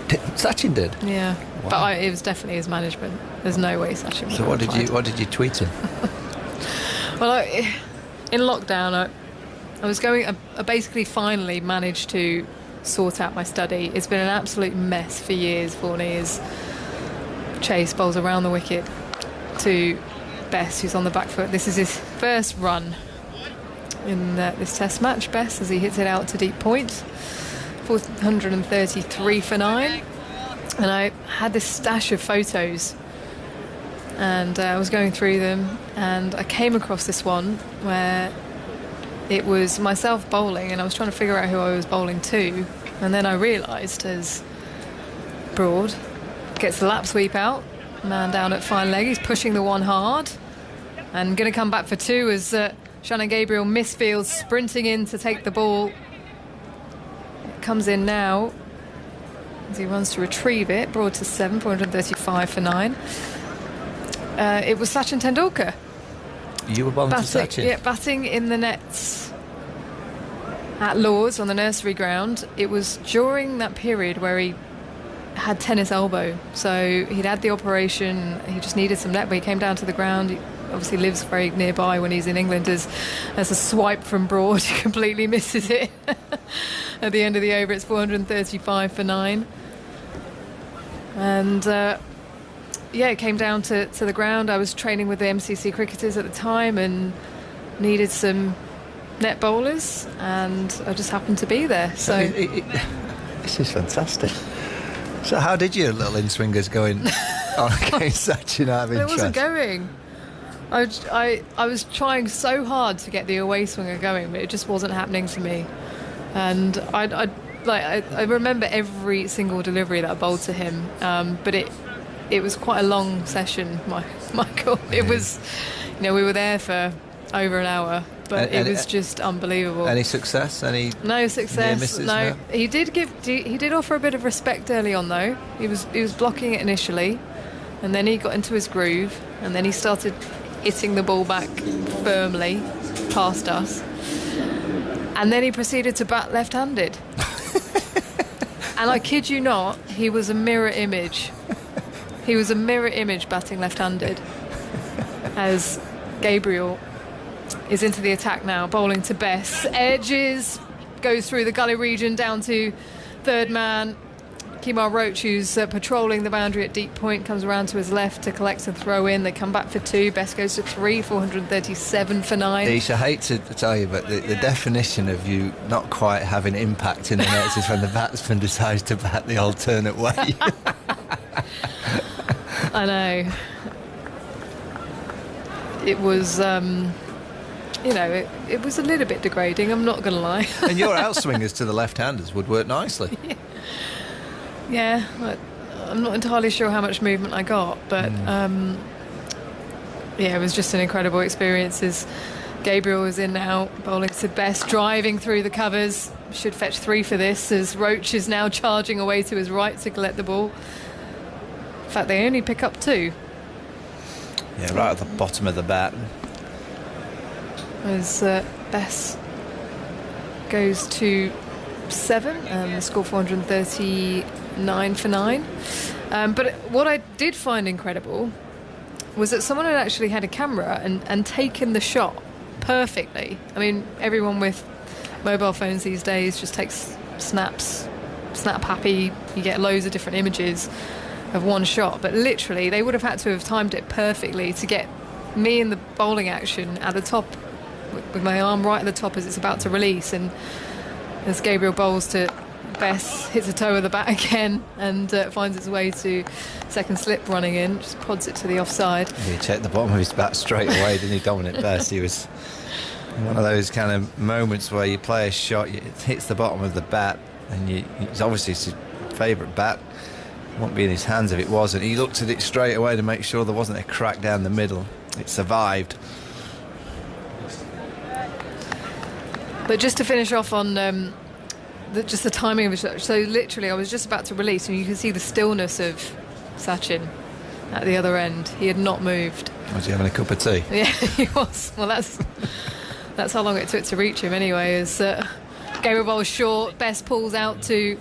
Sachin did? Yeah. Wow. But it was definitely his management. There's no way Sachin would So what did you tweet him? Well, in lockdown, I basically finally managed to sort out my study. It's been an absolute mess for years. Vaughnie is Chase bowls around the wicket to Bess, who's on the back foot. This is his first run in this test match. Bess, as he hits it out to deep point. 433 for 9. And I had this stash of photos, and I was going through them, and I came across this one where it was myself bowling, and I was trying to figure out who I was bowling to, and then I realised as Broad gets the lap sweep out, man down at fine leg, he's pushing the 1 hard, and going to come back for 2 as Shannon Gabriel misfields, sprinting in to take the ball. It comes in now as he runs to retrieve it. Broad to 7, 435 for 9. It was Sachin Tendulkar. You were bowling to Sachin? Yeah, batting in the nets at Lord's on the nursery ground. It was during that period where he had tennis elbow. So he'd had the operation, he just needed some net, but he came down to the ground, he obviously lives very nearby when he's in England, as a swipe from Broad. He completely misses it. At the end of the over, it's 435 for 9. And it came down to the ground. I was training with the MCC cricketers at the time and needed some net bowlers, and I just happened to be there. So this is fantastic. So how did your little in-swingers going on against Sachin out of it interest? wasn't going. I was trying so hard to get the away swinger going, but it just wasn't happening for me. And I remember every single delivery that I bowled to him, but it was quite a long session, Michael. It was, we were there for over an hour, but it was just unbelievable. Any success? No success. No. He did offer a bit of respect early on, though. He was blocking it initially, and then he got into his groove, and then he started hitting the ball back firmly past us, and then he proceeded to bat left-handed. And I kid you not, he was a mirror image. He was a mirror image batting left-handed, as Gabriel is into the attack now, bowling to Bess. Edges, goes through the gully region down to third man. Kemar Roach, who's patrolling the boundary at deep point, comes around to his left to collect and throw in. They come back for 2. Bess goes to 3, 437 for 9. Ish, I hate to tell you, but the definition of you not quite having impact in the nets is when the batsman decides to bat the alternate way. I know. It was, it was a little bit degrading, I'm not going to lie. And your outswingers to the left-handers would work nicely. Yeah, I'm not entirely sure how much movement I got, but it was just an incredible experience. As Gabriel was in now, bowling to Bess, driving through the covers, should fetch 3 for this, as Roach is now charging away to his right to collect the ball. In fact, they only pick up 2. Yeah, right at the bottom of the bat. As Bess goes to 7, and the score 439 for 9. But what I did find incredible was that someone had actually had a camera and taken the shot perfectly. I mean, everyone with mobile phones these days just takes snaps, snap happy. You get loads of different images of one shot, but literally they would have had to have timed it perfectly to get me in the bowling action at the top, with my arm right at the top as it's about to release, and as Gabriel bowls to Bess, hits a toe of the bat again and finds its way to second slip running in, just pods it to the offside. He checked the bottom of his bat straight away, didn't he, Dominic Bess? He was one of those kind of moments where you play a shot, it hits the bottom of the bat, and it's obviously his favourite bat. It won't be in his hands if it wasn't. He looked at it straight away to make sure there wasn't a crack down the middle. It survived. But just to finish off on just the timing of the shot, so literally I was just about to release, and you can see the stillness of Sachin at the other end. He had not moved. Was he having a cup of tea? Yeah, he was. Well, that's how long it took to reach him anyway. As Gabriel bowls short, Bess pulls out to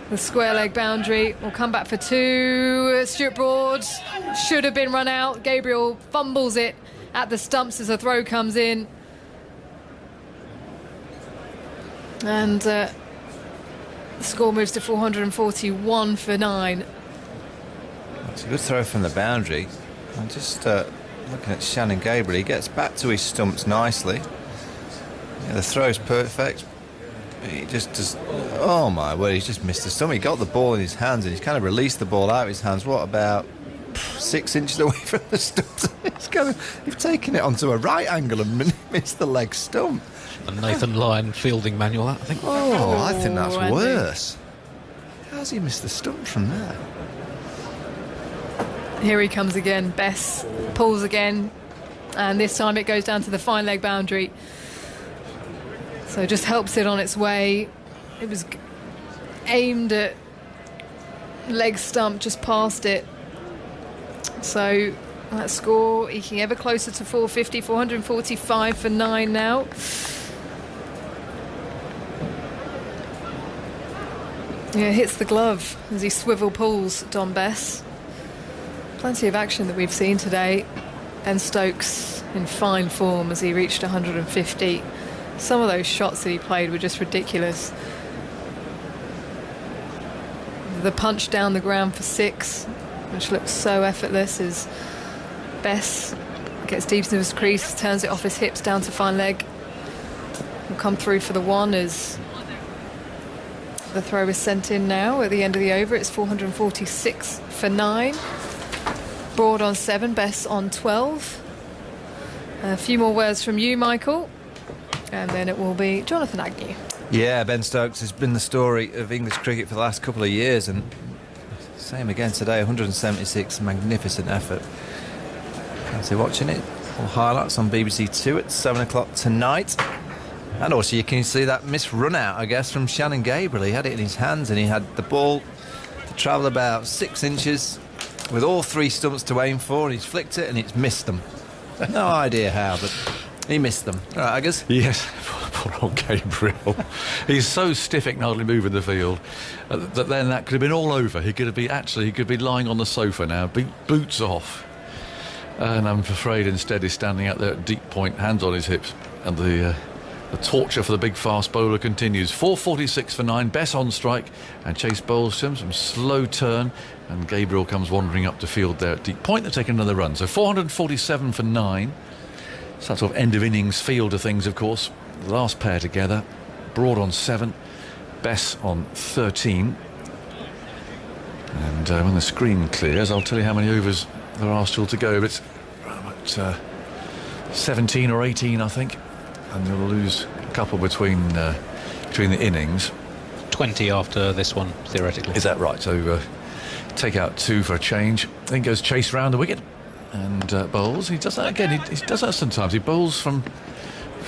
the square leg boundary. We'll come back for 2. Stuart Broad should have been run out. Gabriel fumbles it at the stumps as a throw comes in. And the score moves to 441 for 9. It's a good throw from the boundary. I'm just looking at Shannon Gabriel. He gets back to his stumps nicely. Yeah, the throw's perfect. He just does. Oh my word! He's just missed the stump. He got the ball in his hands, and he's kind of released the ball out of his hands. What, about 6 inches away from the stump? He's taken it onto a right angle and missed the leg stump. A Nathan Lyon fielding manual, that, I think. Oh, I think that's Andy. worse. How's he missed the stump from there? Here he comes again. Bess pulls again, and this time it goes down to the fine leg boundary. So just helps it on its way. It was aimed at leg stump, just past it. So that score eking ever closer to 450, 445 for 9 now. Yeah, hits the glove as he swivel pulls Don Bess. Plenty of action that we've seen today. Ben Stokes in fine form as he reached 150. Some of those shots that he played were just ridiculous. The punch down the ground for 6, which looks so effortless, as Bess gets deep into his crease, turns it off his hips down to fine leg. Will come through for the 1 as the throw is sent in now at the end of the over. It's 446 for 9. Broad on 7, Bess on 12. A few more words from you, Michael, and then it will be Jonathan Agnew. Yeah, Ben Stokes has been the story of English cricket for the last couple of years, and same again today, 176, magnificent effort. Fancy watching it. All highlights on BBC 2 at 7 o'clock tonight. And also you can see that missed run out, I guess, from Shannon Gabriel. He had it in his hands and he had the ball to travel about 6 inches with all 3 stumps to aim for, and he's flicked it and it's missed them. No idea how, but he missed them. All right, I guess. Yes, poor old Gabriel. He's so stiff it can hardly move in the field that then that could have been all over. He could be lying on the sofa now, boots off. And I'm afraid instead he's standing out there at deep point, hands on his hips. And the torture for the big fast bowler continues. 446 for 9, Bess on strike, and Chase bowls him some slow turn, and Gabriel comes wandering up to field there at deep point. They're taking another run. So 447 for 9. It's that sort of end of innings feel to things, of course. The last pair together. Broad on 7, Bess on 13. And when the screen clears, I'll tell you how many overs there are still to go. But it's about 17 or 18, I think. And you'll lose a couple between the innings. 20 after this one, theoretically. Is that right? So take out 2 for a change. Then goes Chase round the wicket and bowls. He does that again. He does that sometimes. He bowls from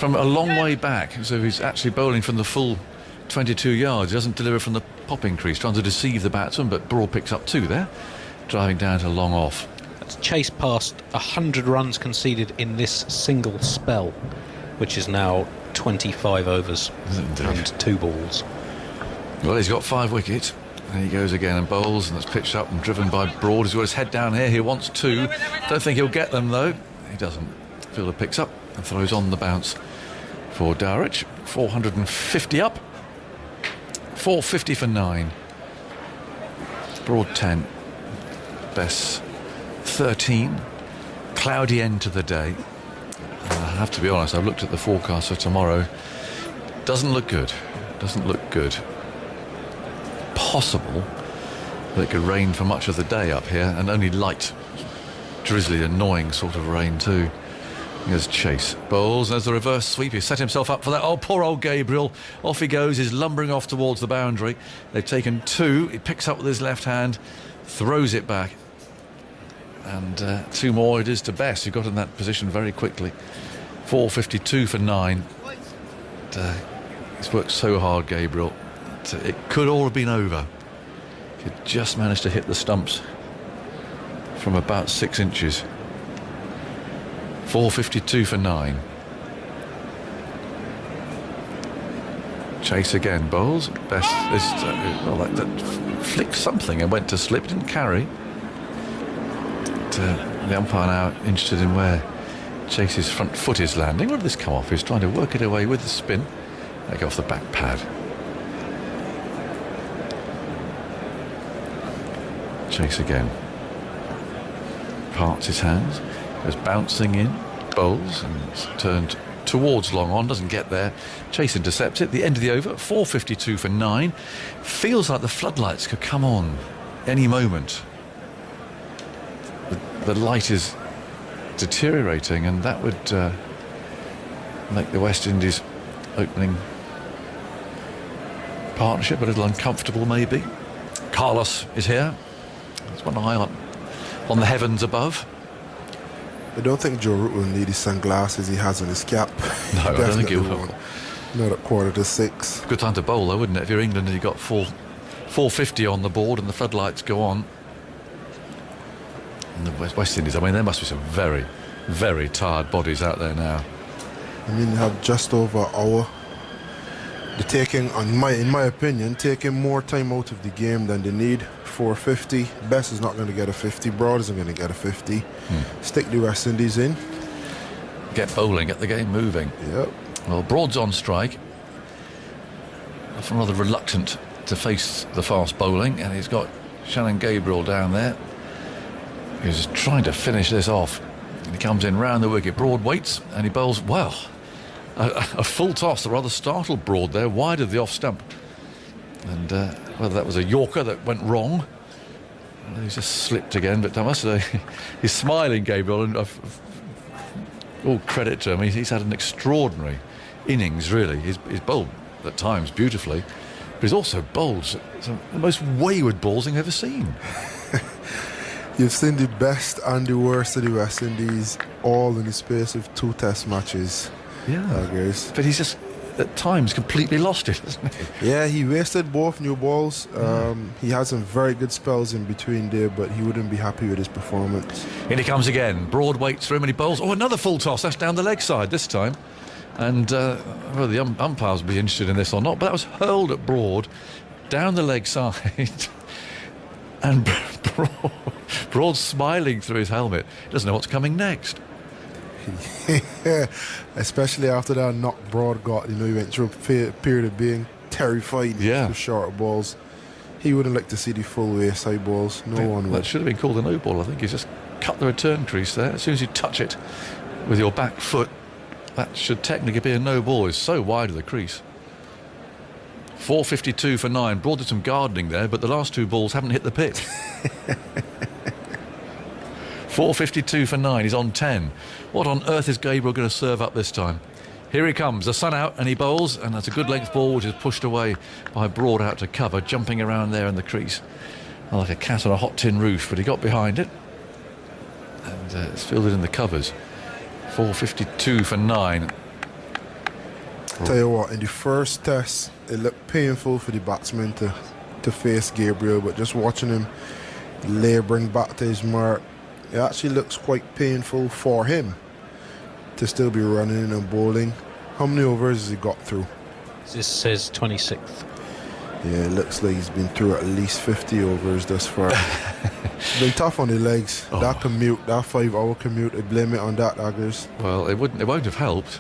a long way back. So he's actually bowling from the full 22 yards. He doesn't deliver from the popping crease, trying to deceive the batsman, but Broad picks up 2 there, driving down to long off. That's Chase past 100 runs conceded in this single spell, which is now 25 overs and 2 balls. Well, he's got 5 wickets. There he goes again and bowls, and it's pitched up and driven by Broad. He's got his head down here. He wants 2. Don't think he'll get them, though. He doesn't. Fielder picks up and throws on the bounce for Dowrich. 450 up. 450 for 9. Broad 10. Bess 13. Cloudy end to the day. I have to be honest, I've looked at the forecast for tomorrow. Doesn't look good. Doesn't look good. Possible that it could rain for much of the day up here, and only light, drizzly, annoying sort of rain too. Here's Chase. Bowls, there's the reverse sweep. He set himself up for that. Oh, poor old Gabriel. Off he goes. He's lumbering off towards the boundary. They've taken 2. He picks up with his left hand, throws it back. And 2 more it is to Bess, who got in that position very quickly. 452 for 9. He's worked so hard, Gabriel. It could all have been over. He just managed to hit the stumps from about 6 inches. 452 for 9. Chase again, bowls. Bess, that flicked something and went to slip, didn't carry. The umpire now interested in where Chase's front foot is landing. Where did this come off? He's trying to work it away with the spin. They go off the back pad. Chase again. Parts his hands. Goes bouncing in. Bowls and it's turned towards long on. Doesn't get there. Chase intercepts it. The end of the over. 452 for 9. Feels like the floodlights could come on any moment. The light is deteriorating, and that would make the West Indies opening partnership a little uncomfortable, maybe. Carlos is here. There's one eye on the heavens above. I don't think Joe Root will need his sunglasses he has on his cap. No, I don't think he will. Not at 5:45. Good time to bowl, though, wouldn't it? If you're England and you've got 450 on the board and the floodlights go on. And the West Indies, I mean, there must be some very, very tired bodies out there now. I mean, they have just over an hour. They're taking, in my opinion, taking more time out of the game than they need. 450. Best is not going to get a 50. Broad isn't going to get a 50. Stick the West Indies in. Get bowling, get the game moving. Yep. Well, Broad's on strike. Often rather reluctant to face the fast bowling, and he's got Shannon Gabriel down there. He's trying to finish this off. And he comes in round the wicket. Broad waits, and he bowls, well, a full toss. A rather startled Broad there, wide of the off stump. And whether that was a Yorker that went wrong, he's just slipped again. But I must say, he's smiling, Gabriel, and all credit to him. He's had an extraordinary innings, really. He's bowled at times beautifully, but he's also bowled some the most wayward balls I've ever seen. You've seen the best and the worst of the West Indies all in the space of 2 test matches. Yeah. I guess. But he's just, at times, completely lost it, hasn't he? Yeah, he wasted both new balls. He had some very good spells in between there, but he wouldn't be happy with his performance. In he comes again. Broad waits for him and he bowls. Oh, another full toss. That's down the leg side this time. And well, the umpires will be interested in this or not, but that was hurled at Broad down the leg side. And Broad's smiling through his helmet. He doesn't know what's coming next. Yeah, especially after that knock Broad got. He went through a period of being terrified for shorter balls. He wouldn't like to see the full wayside balls. No one would. That should have been called a no ball. I think he's just cut the return crease there. As soon as you touch it with your back foot, that should technically be a no ball. It's so wide of the crease. 452 for 9. Broad did some gardening there, but the last 2 balls haven't hit the pit. 452 for 9. He's on 10. What on earth is Gabriel going to serve up this time? Here he comes. The sun out and he bowls, and that's a good length ball which is pushed away by Broad out to cover, jumping around there in the crease like a cat on a hot tin roof, but he got behind it and it's fielded in the covers. 452 for 9. Tell you what, in the first test it looked painful for the batsman to face Gabriel, but just watching him labouring back to his mark, it actually looks quite painful for him to still be running in and bowling. How many overs has he got through? This says 26th. Yeah, it looks like he's been through at least 50 overs thus far. It's been tough on the legs. That commute, that 5-hour commute, I blame it on that, Aggers. Well, it won't have helped.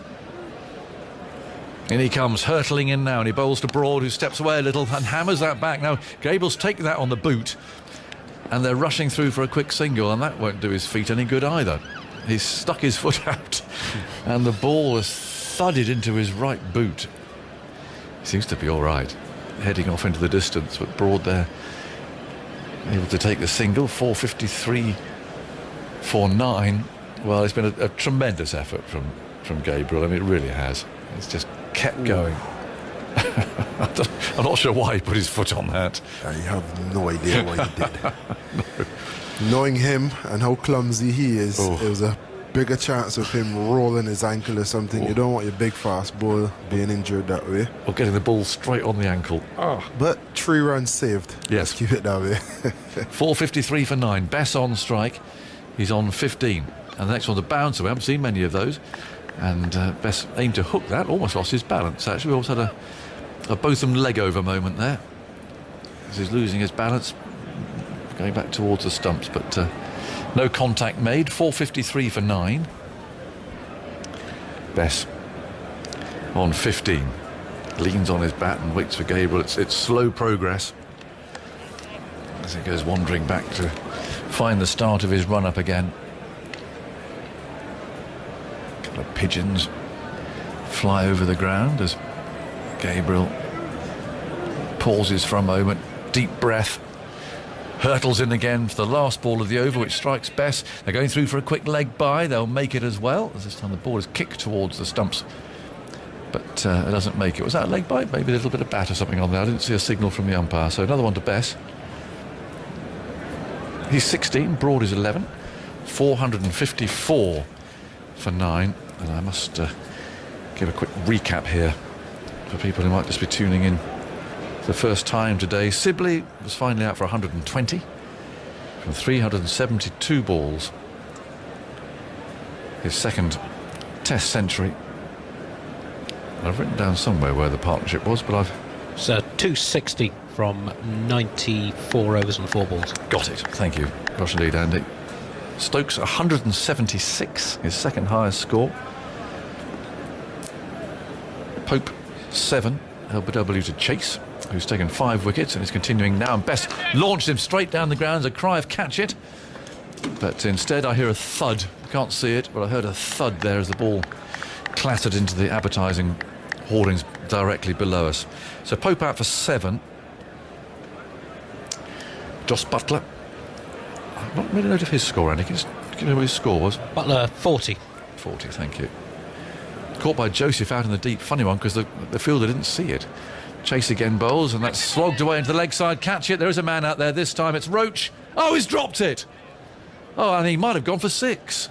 In he comes, hurtling in now, and he bowls to Broad, who steps away a little and hammers that back. Now, Gabriel's taken that on the boot, and they're rushing through for a quick single, and that won't do his feet any good either. He's stuck his foot out, and the ball has thudded into his right boot. He seems to be all right, heading off into the distance, but Broad there able to take the single. 453 for 9. Well, it's been a tremendous effort from Gabriel. I mean, it really has. It's just kept going. I'm not sure why he put his foot on that. I have no idea why he did. No. Knowing him and how clumsy he is, there was a bigger chance of him rolling his ankle or something. You don't want your big fast ball being injured that way. Or getting the ball straight on the ankle. But 3 runs saved. Yes. Let's keep it that way. 453 for 9. Bess on strike. He's on 15. And the next one's a bouncer. We haven't seen many of those. And Bess aimed to hook that. Almost lost his balance, actually. We also had a Botham leg over moment there. As he's losing his balance, going back towards the stumps, but no contact made. 453 for 9. Bess on 15. Leans on his bat and waits for Gabriel. It's slow progress as he goes wandering back to find the start of his run-up again. A couple of pigeons fly over the ground as Gabriel pauses for a moment, deep breath, hurtles in again for the last ball of the over, which strikes Bess. They're going through for a quick leg by. They'll make it as well, as this time the ball is kicked towards the stumps, but it doesn't make it. Was that a leg bite? Maybe a little bit of bat or something on there. I didn't see a signal from the umpire. So another one to Bess. He's 16, Broad is 11. 454 for 9. And I must give a quick recap here for people who might just be tuning in for the first time today. Sibley was finally out for 120 from 372 balls. His second Test century. I've written down somewhere where the partnership was, but I've... So 260 from 94 overs and 4 balls. Got it. Thank you. Rush indeed, Andy. Stokes 176, his second highest score. Pope 7, LBW to Chase, who's taken 5 wickets and is continuing now. And Best launched him straight down the grounds, a cry of catch it. But instead I hear a thud. Can't see it, but I heard a thud there as the ball clattered into the advertising hoardings directly below us. So Pope out for 7. Joss Buttler. I've not really noted his score, Andy. Can you just know what his score was? Butler 40. 40, thank you. Caught by Joseph out in the deep. Funny one, because the fielder didn't see it. Chase again bowls, and that's slogged away into the leg side. Catch it. There is a man out there this time. It's Roach. Oh, he's dropped it. Oh, and he might have gone for 6.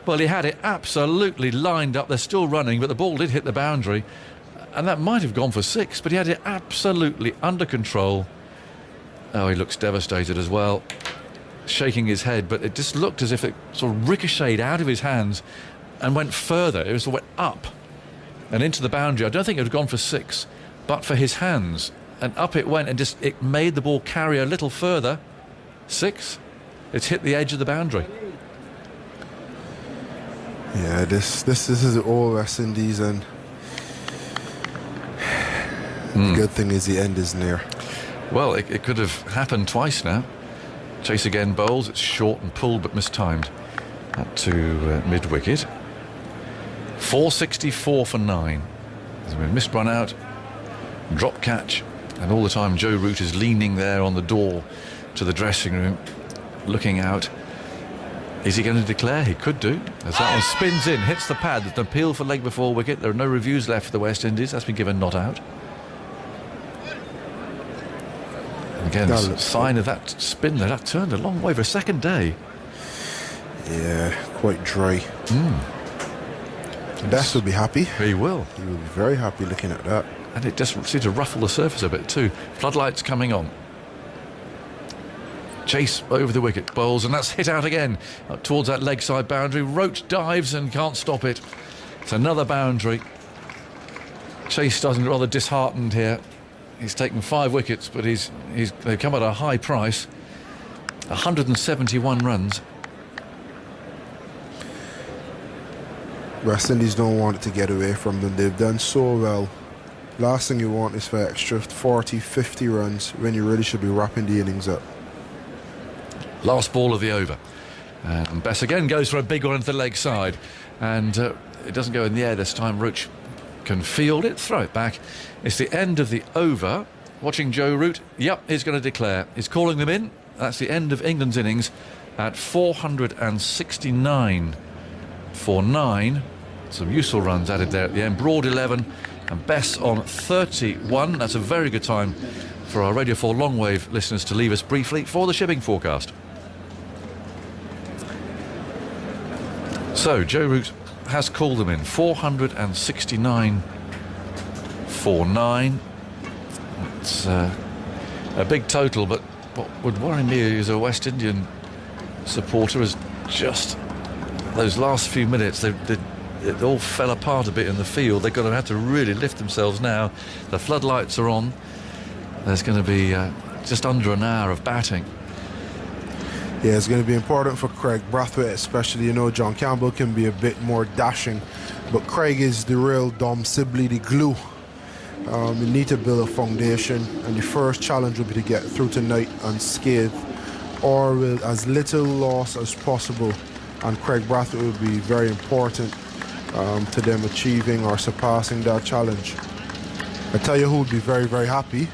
Well, he had it absolutely lined up. They're still running, but the ball did hit the boundary. And that might have gone for 6, but he had it absolutely under control. Oh, he looks devastated as well. Shaking his head, but it just looked as if it sort of ricocheted out of his hands and went further. It was went up and into the boundary. I don't think it would have gone for 6, but for his hands. And up it went, and just it made the ball carry a little further. 6. It's hit the edge of the boundary. Yeah, this is all West Indies, and the good thing is the end is near. Well, it could have happened twice now. Chase again bowls. It's short and pulled, but mistimed. That to mid-wicket. 464 for 9. There's been a missed run out, drop catch, and all the time Joe Root is leaning there on the door to the dressing room, looking out. Is he going to declare? He could do. As that one spins in, hits the pad. There's an appeal for leg before wicket. There are no reviews left for the West Indies. That's been given not out. Again, a sign of that spin there. That turned a long way for a second day. Yeah, quite dry. Best will be happy. He will. He will be very happy looking at that. And it just seemed to ruffle the surface a bit too. Floodlights coming on. Chase over the wicket, bowls, and that's hit out again up towards that leg side boundary. Roach dives and can't stop it. It's another boundary. Chase doesn't, rather disheartened here. He's taken 5 wickets, but they've come at a high price. 171 runs. West Indies don't want it to get away from them. They've done so well. Last thing you want is for extra 40, 50 runs when you really should be wrapping the innings up. Last ball of the over. And Bess again goes for a big one into the leg side. And it doesn't go in the air this time. Roach can field it, throw it back. It's the end of the over. Watching Joe Root. Yep, he's going to declare. He's calling them in. That's the end of England's innings at 469 for 9. Some useful runs added there at the end. Broad 11 and Bess on 31. That's a very good time for our Radio 4 long wave listeners to leave us briefly for the shipping forecast. So Joe Root has called them in. 469 for 9. It's a big total, but what would worry me as a West Indian supporter is just those last few minutes. It all fell apart a bit in the field. They're going to have to really lift themselves now. The floodlights are on. There's going to be just under an hour of batting. Yeah, it's going to be important for Craig Brathwaite, especially. John Campbell can be a bit more dashing, but Craig is the real Dom Sibley, the glue. You need to build a foundation, and the first challenge will be to get through tonight unscathed or with as little loss as possible. And Craig Brathwaite will be very important to them achieving or surpassing that challenge. I tell you who will be very, very happy.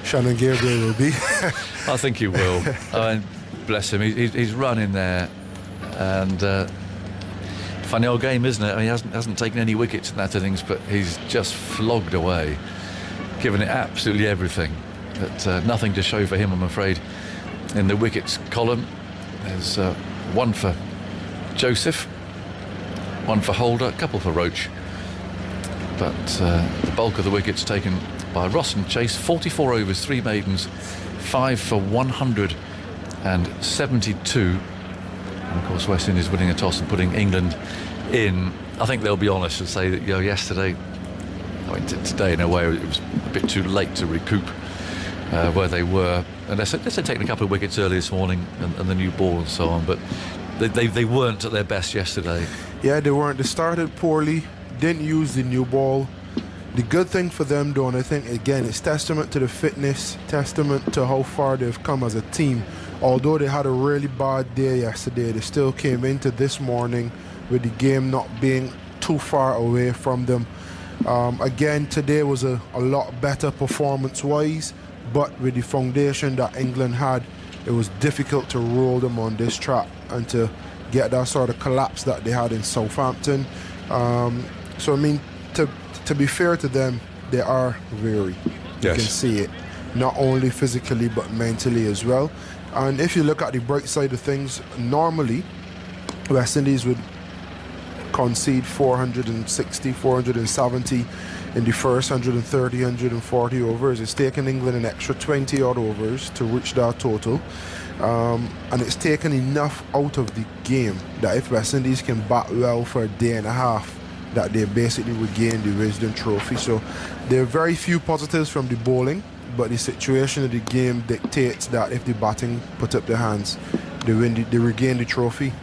Shannon Gabriel will be. I think he will. Bless him. He's run in there, and funny old game, isn't it? I mean, he hasn't taken any wickets in that innings, but he's just flogged away, given it absolutely everything. But nothing to show for him, I'm afraid. In the wickets column, there's one for Joseph, one for Holder, a couple for Roach. But the bulk of the wickets taken by Ross and Chase. 44 overs, 3 maidens, 5 for 172. And of course, West Indies winning a toss and putting England in. I think they'll be honest and say that yesterday, today in a way, it was a bit too late to recoup where they were. Unless they'd taken a couple of wickets early this morning and the new ball and so on, but they weren't at their best yesterday. Yeah, they weren't. They started poorly, didn't use the new ball. The good thing for them, though, and I think, again, it's testament to the fitness, testament to how far they've come as a team. Although they had a really bad day yesterday, they still came into this morning with the game not being too far away from them. Again, today was a lot better performance-wise, but with the foundation that England had, it was difficult to roll them on this track and to get that sort of collapse that they had in Southampton. So, I mean, to be fair to them, they are weary. You can see it, not only physically but mentally as well. And if you look at the bright side of things, normally West Indies would concede 460, 470 in the first 130, 140 overs. It's taken England an extra 20 odd overs to reach that total. And it's taken enough out of the game that if West Indies can bat well for a day and a half, that they basically regain the Wisden Trophy. So there are very few positives from the bowling, but the situation of the game dictates that if the batting put up their hands, they regain the trophy.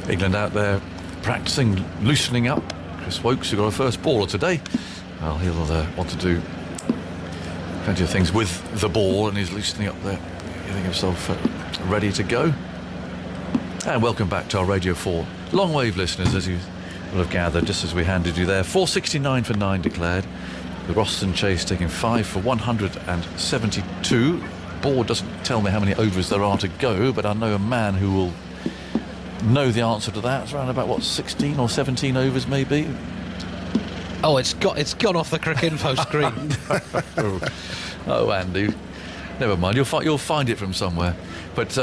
England out there practicing, loosening up. Chris Wokes, who got a first bowler today, well, he'll want to do plenty of things with the ball, and he's loosening up there, getting himself ready to go. And welcome back to our Radio 4 long wave listeners, as you will have gathered just as we handed you there. 469 for 9 declared. The Roston chase taking 5 for 172. Board doesn't tell me how many overs there are to go, but I know a man who will know the answer to that. It's around about 16 or 17 overs maybe. Oh, it's gone off the Cricket Info screen. Oh, Andy, never mind. You'll find it from somewhere. But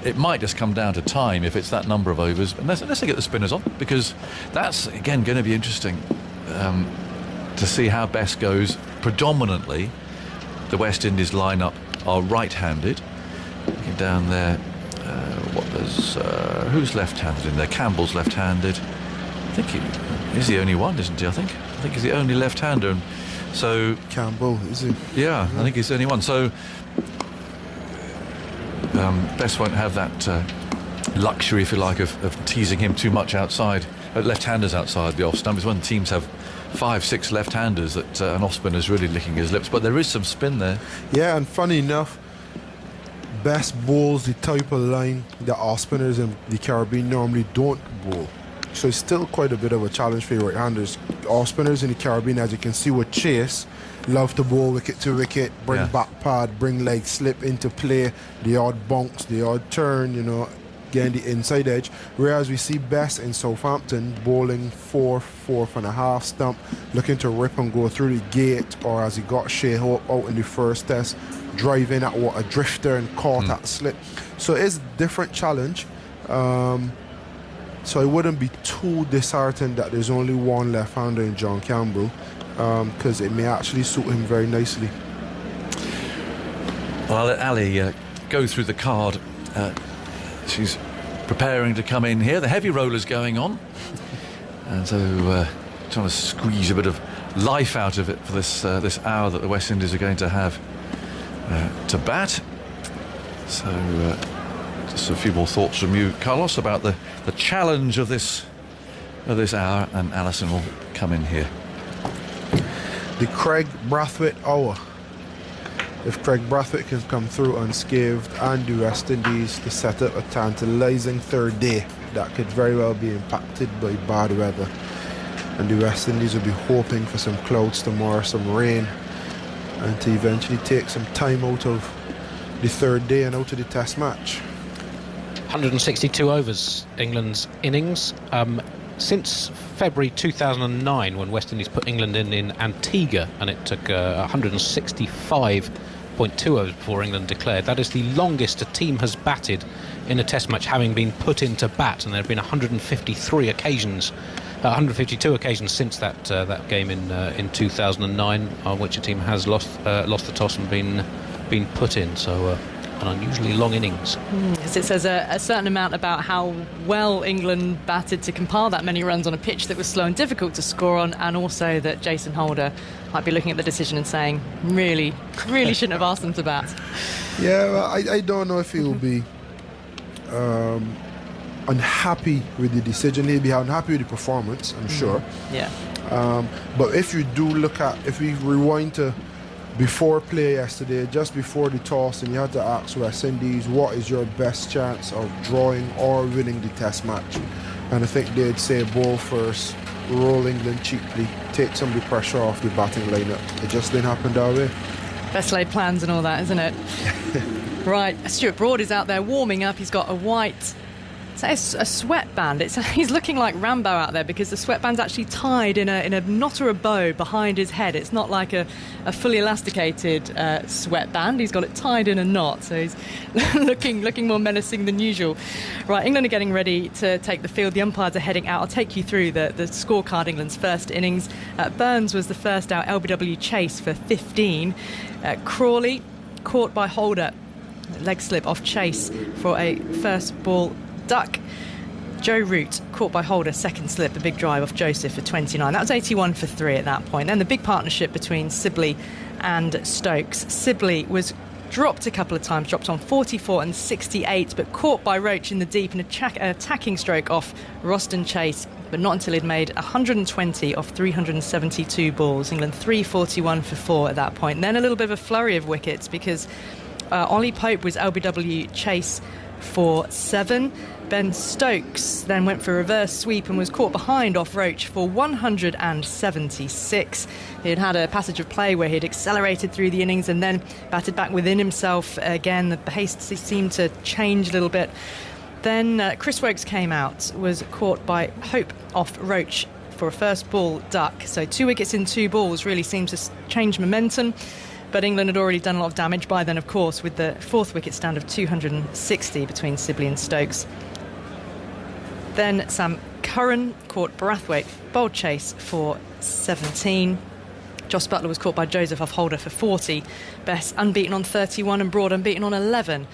it might just come down to time if it's that number of overs. Unless they get the spinners on, because that's again going to be interesting to see how best goes. Predominantly, the West Indies lineup are right-handed. Looking down there, who's left-handed in there? Campbell's left-handed. I think he's the only one, isn't he? I think he's the only left-hander. And so Campbell, is he? Yeah, I think he's the only one. So Best won't have that luxury, if you like, of teasing him too much outside, left-handers outside the off-stump. It's when teams have 5-6 left-handers that an off-spinner's really licking his lips. But there is some spin there. Yeah, and funny enough, Best bowls the type of line that off-spinners in the Caribbean normally don't bowl. So it's still quite a bit of a challenge for your right-handers. Off-spinners in the Caribbean, as you can see with Chase, love to bowl wicket to wicket, bring back pad, bring leg slip into play, the odd bounce, the odd turn, you know, getting the inside edge. Whereas we see Best in Southampton bowling 4.5 stump, looking to rip and go through the gate, or as he got Shea Hope out in the first test, driving at a drifter and caught that slip. So it's a different challenge. So I wouldn't be too disheartened that there's only one left-hander in John Campbell, because it may actually suit him very nicely. Well, I'll let Ali go through the card. She's preparing to come in here. The heavy roller's going on, and so trying to squeeze a bit of life out of it for this hour that the West Indies are going to have to bat. So just a few more thoughts from you, Carlos, about the challenge of this hour, and Alison will come in here. The Craig Brathwaite hour. If Craig Brathwaite can come through unscathed and the West Indies to set up a tantalising third day, that could very well be impacted by bad weather. And the West Indies will be hoping for some clouds tomorrow, some rain, and to eventually take some time out of the third day and out of the test match. 162 overs, England's innings. Since February 2009, when West Indies put England in Antigua, and it took 165.2 overs before England declared. That is the longest a team has batted in a test match, having been put into bat, and there have been 152 occasions since that game in 2009, on which a team has lost the toss and been put in. So an unusually long innings. Because it says a certain amount about how well England batted to compile that many runs on a pitch that was slow and difficult to score on, and also that Jason Holder might be looking at the decision and saying, really shouldn't have asked them to bat. Yeah, well, I don't know if he'll be unhappy with the decision. He'll be unhappy with the performance, I'm sure. Yeah. But if you do look at, if we rewind to before play yesterday, just before the toss, and you had to ask West Indies, what is your best chance of drawing or winning the test match? And I think they'd say bowl first, roll England cheaply, take some of the pressure off the batting lineup. It just didn't happen that way. Best laid plans and all that, isn't it? Right, Stuart Broad is out there warming up. He's got a white, it's a sweatband. He's looking like Rambo out there because the sweatband's actually tied in a knot or a bow behind his head. It's not like a fully elasticated sweatband. He's got it tied in a knot, so he's looking more menacing than usual. Right, England are getting ready to take the field. The umpires are heading out. I'll take you through the scorecard. England's first innings. Burns was the first out. LBW chase for 15. Crawley caught by Holder. Leg slip off Chase for a first ball duck. Joe Root caught by Holder, second slip, a big drive off Joseph for 29. That was 81 for 3 at that point. Then the big partnership between Sibley and Stokes. Sibley was dropped a couple of times, dropped on 44 and 68, but caught by Roach in the deep in an attacking stroke off Roston Chase, but not until he'd made 120 off 372 balls. England 341 for 4 at that point. And then a little bit of a flurry of wickets because Ollie Pope was LBW chase for 7. Ben Stokes then went for a reverse sweep and was caught behind off Roach for 176. He'd had a passage of play where he'd accelerated through the innings and then batted back within himself again. The pace seemed to change a little bit. Then Chris Wokes came out, was caught by Hope off Roach for a first ball duck. So 2 wickets in 2 balls really seems to change momentum. But England had already done a lot of damage by then, of course, with the 4th wicket stand of 260 between Sibley and Stokes. Then Sam Curran caught Brathwaite, bold chase for 17. Joss Buttler was caught by Joseph off Holder for 40. Bess unbeaten on 31 and Broad unbeaten on 11.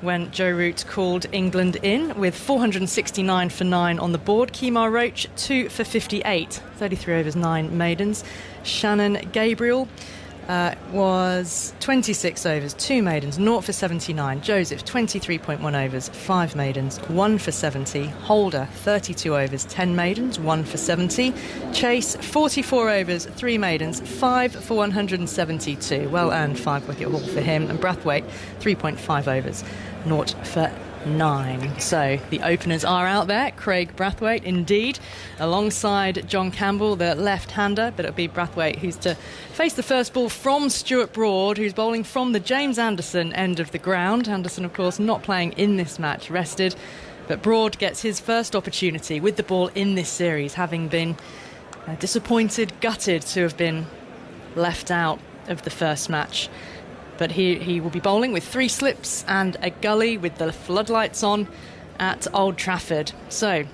When Joe Root called England in with 469 for 9 on the board. Kemar Roach 2 for 58, 33 overs, 9 maidens. Shannon Gabriel was 26 overs, 2 maidens, 0 for 79. Joseph 23.1 overs, 5 maidens, 1 for 70. Holder 32 overs, 10 maidens, 1 for 70. Chase 44 overs, 3 maidens, 5 for 172. Well earned 5 wicket haul for him. And Brathwaite 3.5 overs, 0 for 9. So the openers are out there. Craig Brathwaite indeed, alongside John Campbell, the left-hander, but it'll be Brathwaite who's to face the first ball from Stuart Broad, who's bowling from the James Anderson end of the ground. Anderson, of course, not playing in this match, rested, but Broad gets his first opportunity with the ball in this series, having been disappointed, gutted to have been left out of the first match. But he will be bowling with 3 slips and a gully with the floodlights on at Old Trafford. So,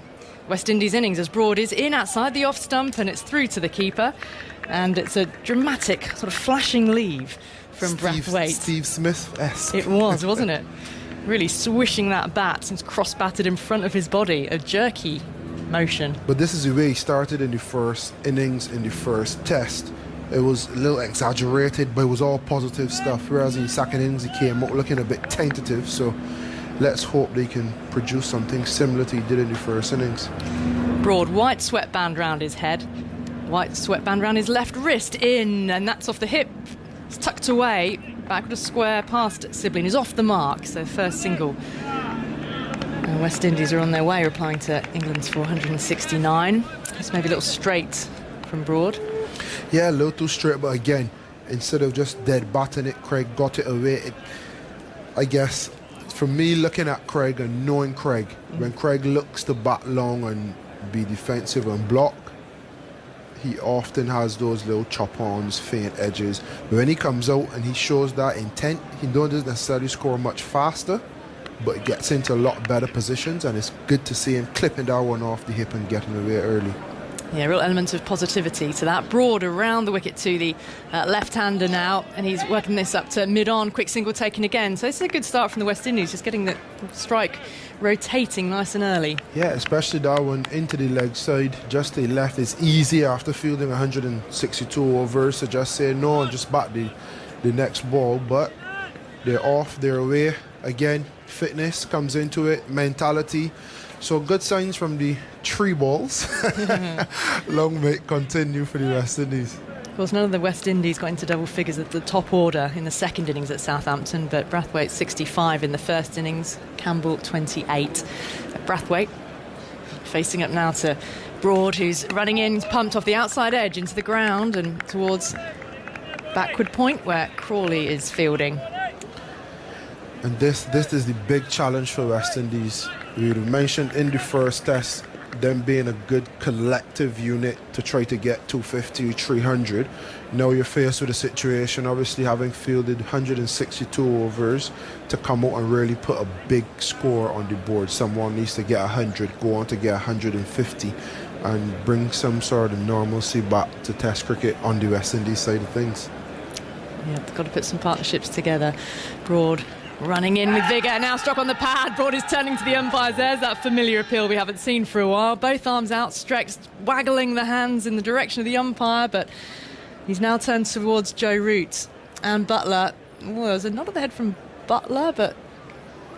West Indies innings as Broad is in outside the off stump and it's through to the keeper. And it's a dramatic sort of flashing leave from Brathwaite. Steve Smith-esque. It was, wasn't it? Really swishing that bat since cross-batted in front of his body. A jerky motion. But this is the way he started in the first innings, in the first test. It was a little exaggerated, but it was all positive stuff. Whereas in the second innings, he came out looking a bit tentative. So let's hope they can produce something similar to he did in the first innings. Broad, white sweatband round his head, white sweatband round his left wrist, in, and that's off the hip. It's tucked away, backward a square past Sibley. He's off the mark, so first single. And West Indies are on their way, replying to England's 469. It's maybe a little straight from Broad. Yeah, a little too straight, but again, instead of just dead batting it, Craig got it away. I guess, for me, looking at Craig and knowing Craig, when Craig looks to bat long and be defensive and block, he often has those little chop-ons, faint edges. But when he comes out and he shows that intent, he doesn't necessarily score much faster, but he gets into a lot better positions, and it's good to see him clipping that one off the hip and getting away early. Yeah, real element of positivity to that. Broad around the wicket to the left-hander now, and he's working this up to mid-on. Quick single taken again. So this is a good start from the West Indies, just getting the strike rotating nice and early. Yeah, especially that one into the leg side, just to the left. It's easy after fielding 162 overs to just say no and just bat the next ball, but they're off their way. Again, fitness comes into it, mentality. So good signs from the 3 balls. Long may it continue for the West Indies. Of course, none of the West Indies got into double figures at the top order in the second innings at Southampton, but Brathwaite 65 in the first innings, Campbell 28. Brathwaite facing up now to Broad, who's running in, he's pumped off the outside edge into the ground and towards backward point where Crawley is fielding. And this is the big challenge for West Indies. We mentioned in the first test them being a good collective unit to try to get 250, 300. Now you're faced with a situation, obviously having fielded 162 overs, to come out and really put a big score on the board. Someone needs to get 100, go on to get 150, and bring some sort of normalcy back to Test cricket on the West Indies side of things. Yeah, they've got to put some partnerships together. Broad running in with vigour, now struck on the pad. Broad is turning to the umpires. There's that familiar appeal we haven't seen for a while. Both arms outstretched, waggling the hands in the direction of the umpire, but he's now turned towards Joe Root and Buttler. Oh, there's a nod of the head from Buttler, but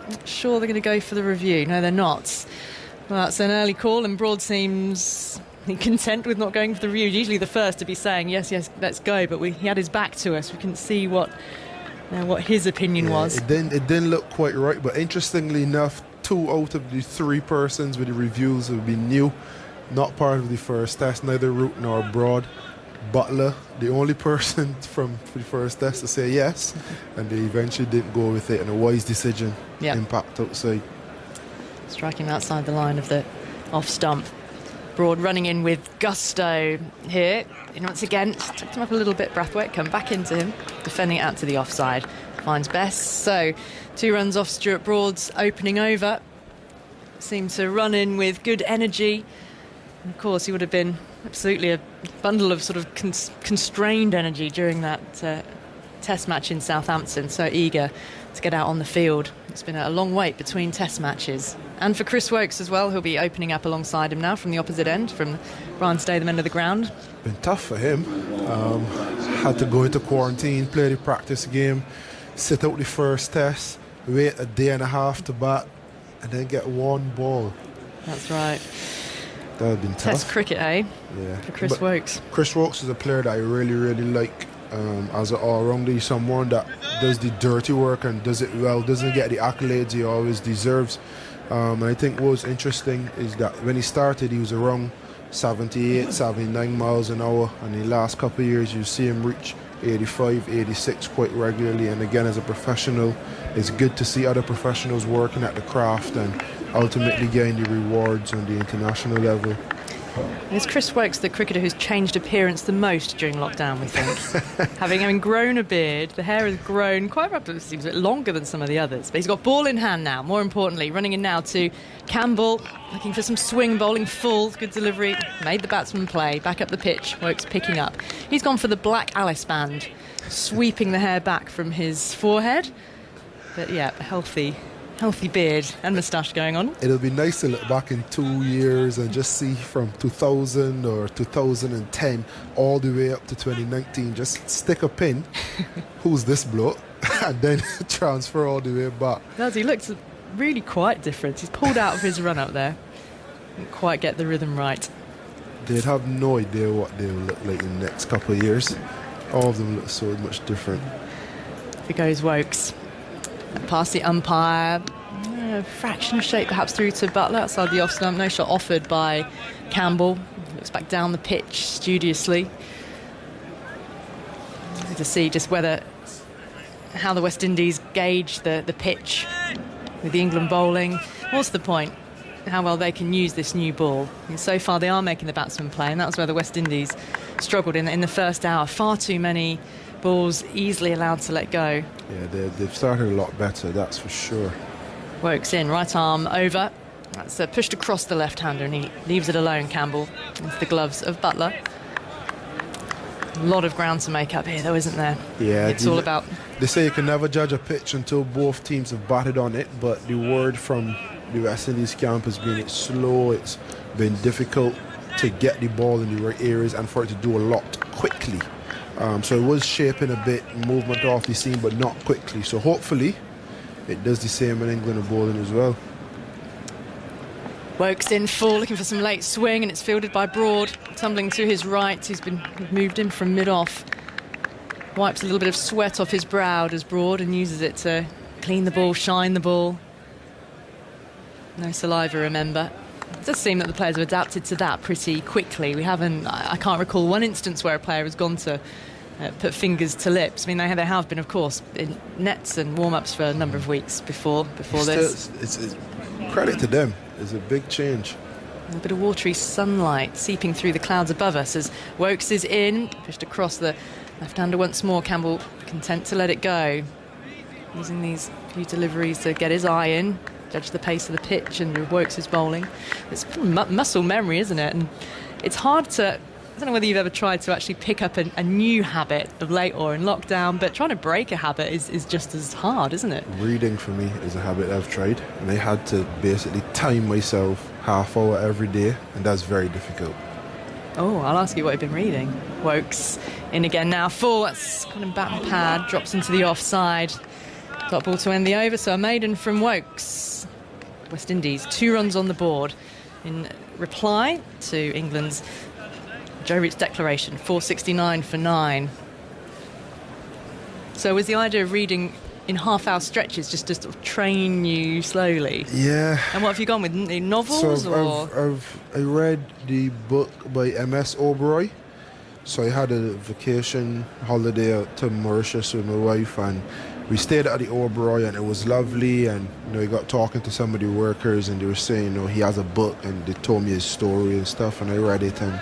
I'm not sure they're going to go for the review. No, they're not. Well, that's an early call, and Broad seems content with not going for the review. Usually the first to be saying, yes, let's go, but he had his back to us. We couldn't see what his opinion was. It didn't look quite right, but interestingly enough, 2 out of the 3 persons with the reviews have been new, not part of the first test, neither Root nor Broad. Buttler, the only person for the first test to say yes, and they eventually didn't go with it, and a wise decision. Impact outside. Striking outside the line of the off stump. Broad running in with gusto here. And once again, tucked him up a little bit. Brathwaite come back into him, defending it out to the offside. Finds best. So 2 runs off Stuart Broad's opening over. Seemed to run in with good energy. And of course, he would have been absolutely a bundle of sort of constrained energy during that test match in Southampton. So eager to get out on the field. It's been a long wait between test matches. And for Chris Wokes as well, who'll be opening up alongside him now from the opposite end, from Brian Statham end of the ground. Been tough for him. Had to go into quarantine, play the practice game, sit out the first test, wait a day and a half to bat, and then get 1 ball. That's right. That would have been tough. Test cricket, eh? Yeah. For Chris Wokes. Chris Wokes is a player that I really, really like. As an all-rounder, he's someone that does the dirty work and does it well, doesn't get the accolades he always deserves. And I think what was interesting is that when he started, he was around 78, 79 miles an hour, and in the last couple of years you see him reach 85, 86 quite regularly. And again, as a professional, it's good to see other professionals working at the craft and ultimately getting the rewards on the international level. It's Chris Wokes, the cricketer who's changed appearance the most during lockdown, we think. having grown a beard, the hair has grown quite rapidly, seems a bit longer than some of the others. But he's got ball in hand now, more importantly, running in now to Campbell, looking for some swing, bowling full, good delivery, made the batsman play, back up the pitch, Wokes picking up. He's gone for the Black Alice band, sweeping the hair back from his forehead. But yeah, a healthy beard and moustache going on. It'll be nice to look back in 2 years and just see from 2000 or 2010 all the way up to 2019, just stick a pin, who's this bloke, and then transfer all the way back. He looks really quite different. He's pulled out of his run up there. Didn't quite get the rhythm right. They'd have no idea what they'll look like in the next couple of years. All of them look so much different. Here goes Wokes. Past the umpire, a fraction of shape perhaps through to Buttler outside the off stump. No shot offered by Campbell. Looks back down the pitch studiously. To see just how the West Indies gauge the pitch with the England bowling. What's the point? How well they can use this new ball. And so far they are making the batsmen play, and that was where the West Indies struggled in the first hour. Far too many balls easily allowed to let go. Yeah, they've started a lot better, that's for sure. Wokes in, right arm over. That's pushed across the left-hander, and he leaves it alone, Campbell, into the gloves of Butler. A lot of ground to make up here, though, isn't there? Yeah. It's all about... They say you can never judge a pitch until both teams have batted on it, but the word from the West Indies camp has been it's slow, it's been difficult to get the ball in the right areas and for it to do a lot quickly. So it was shaping a bit, movement off the seam, but not quickly. So hopefully it does the same in England and bowling as well. Wokes in full, looking for some late swing, and it's fielded by Broad, tumbling to his right. He's been moved in from mid-off. Wipes a little bit of sweat off his brow, does Broad, and uses it to clean the ball, shine the ball. No saliva, remember. It does seem that the players have adapted to that pretty quickly. I can't recall one instance where a player has gone to put fingers to lips. I mean, they have been, of course, in nets and warm-ups for a number of weeks before this. It's credit to them. It's a big change. A bit of watery sunlight seeping through the clouds above us as Wokes is in, pushed across the left-hander once more. Campbell content to let it go, using these few deliveries to get his eye in, judge the pace of the pitch and Wokes' bowling. It's muscle memory, isn't it? And it's hard to... I don't know whether you've ever tried to actually pick up a new habit of late or in lockdown, but trying to break a habit is just as hard, isn't it? Reading for me is a habit I've tried, and I had to basically time myself half hour every day, and that's very difficult. Oh, I'll ask you what you've been reading. Wokes in again now, full. That's kind of bat and pad, drops into the offside. Dot ball to end the over, so a maiden from Wokes. West Indies, 2 runs on the board in reply to England's Joe Root's declaration, 469 for 9. So was the idea of reading in half-hour stretches just to sort of train you slowly? Yeah. And what have you gone with, novels or...? I read the book by M.S. Oberoi. So I had a vacation holiday to Mauritius with my wife, and we stayed at the Oberoi, and it was lovely. And I got talking to some of the workers, and they were saying, he has a book, and they told me his story and stuff, and I read it, and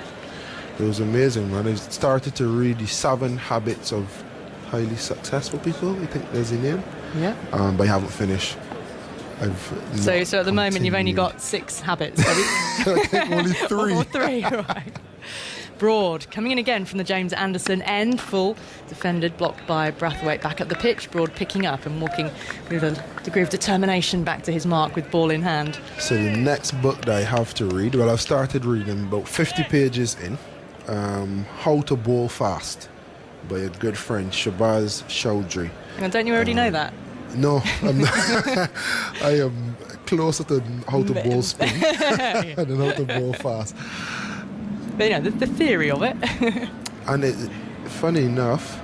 it was amazing, man. I started to read the 7 Habits of Highly Successful People. I think there's a name. Yeah. But I haven't finished. So at the moment you've only got 6 habits. I think only 3. Or 3, right. Broad coming in again from the James Anderson end, full defended, blocked by Brathwaite back at the pitch. Broad picking up and walking with a degree of determination back to his mark with ball in hand. So the next book that I have to read, well, I've started reading about 50 pages in, How to Bowl Fast by a good friend, Shabazz Chowdhury. And don't you already know that? No, I'm not. I am closer to How to Bowl Spin than How to Bowl Fast. But the theory of it. And funny enough,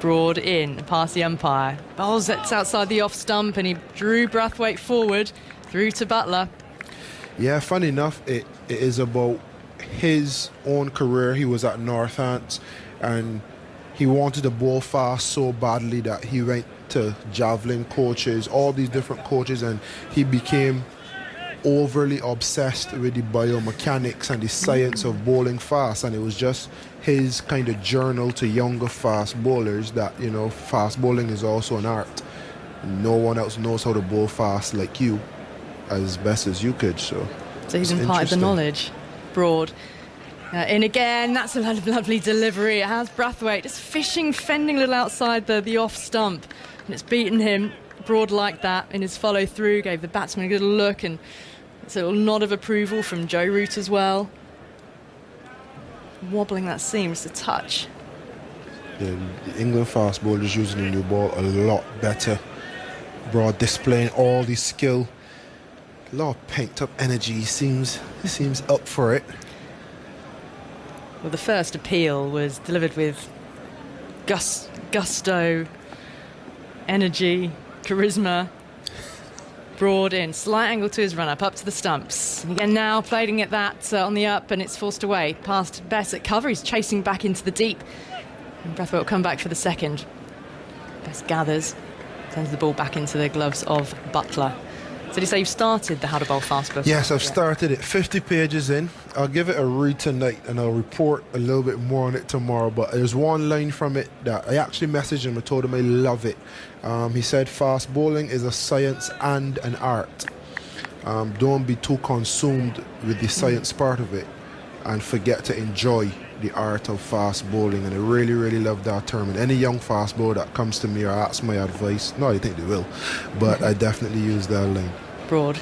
Broad in, past the umpire. Bowls it outside the off stump, and he drew Brathwaite forward through to Butler. Yeah, funny enough, it is about his own career. He was at Northants, and he wanted to bowl fast so badly that he went to javelin coaches, all these different coaches, and he became overly obsessed with the biomechanics and the science of bowling fast. And it was just his kind of journal to younger fast bowlers that, fast bowling is also an art. No one else knows how to bowl fast like you, as best as you could. So he's imparted the knowledge. Broad in again. That's a lovely delivery. It has Brathwaite just fending a little outside the off stump, and it's beaten him. Broad like that in his follow through, gave the batsman a good look, and it's a little nod of approval from Joe Root as well. Wobbling that seam just a touch. The England fast bowlers using the new ball a lot better. Broad displaying all the skill, a lot of pent up energy. He seems up for it. Well, the first appeal was delivered with gusto, energy, charisma. Broad in, slight angle to his run-up, up to the stumps. And again now, playing at that on the up, and it's forced away. Past Bess at cover, he's chasing back into the deep. And Brathwaite will come back for the second. Bess gathers, sends the ball back into the gloves of Butler. So did you say you've started the How to Bowl Fast book? Yes, I've started it. 50 pages in. I'll give it a read tonight, and I'll report a little bit more on it tomorrow. But there's one line from it that I actually messaged him. I told him I love it. He said fast bowling is a science and an art. Don't be too consumed with the science part of it and forget to enjoy the art of fast bowling. And I really, really love that term. And any young fast bowler that comes to me or asks my advice, no, I think they will, but I definitely use that line. Broad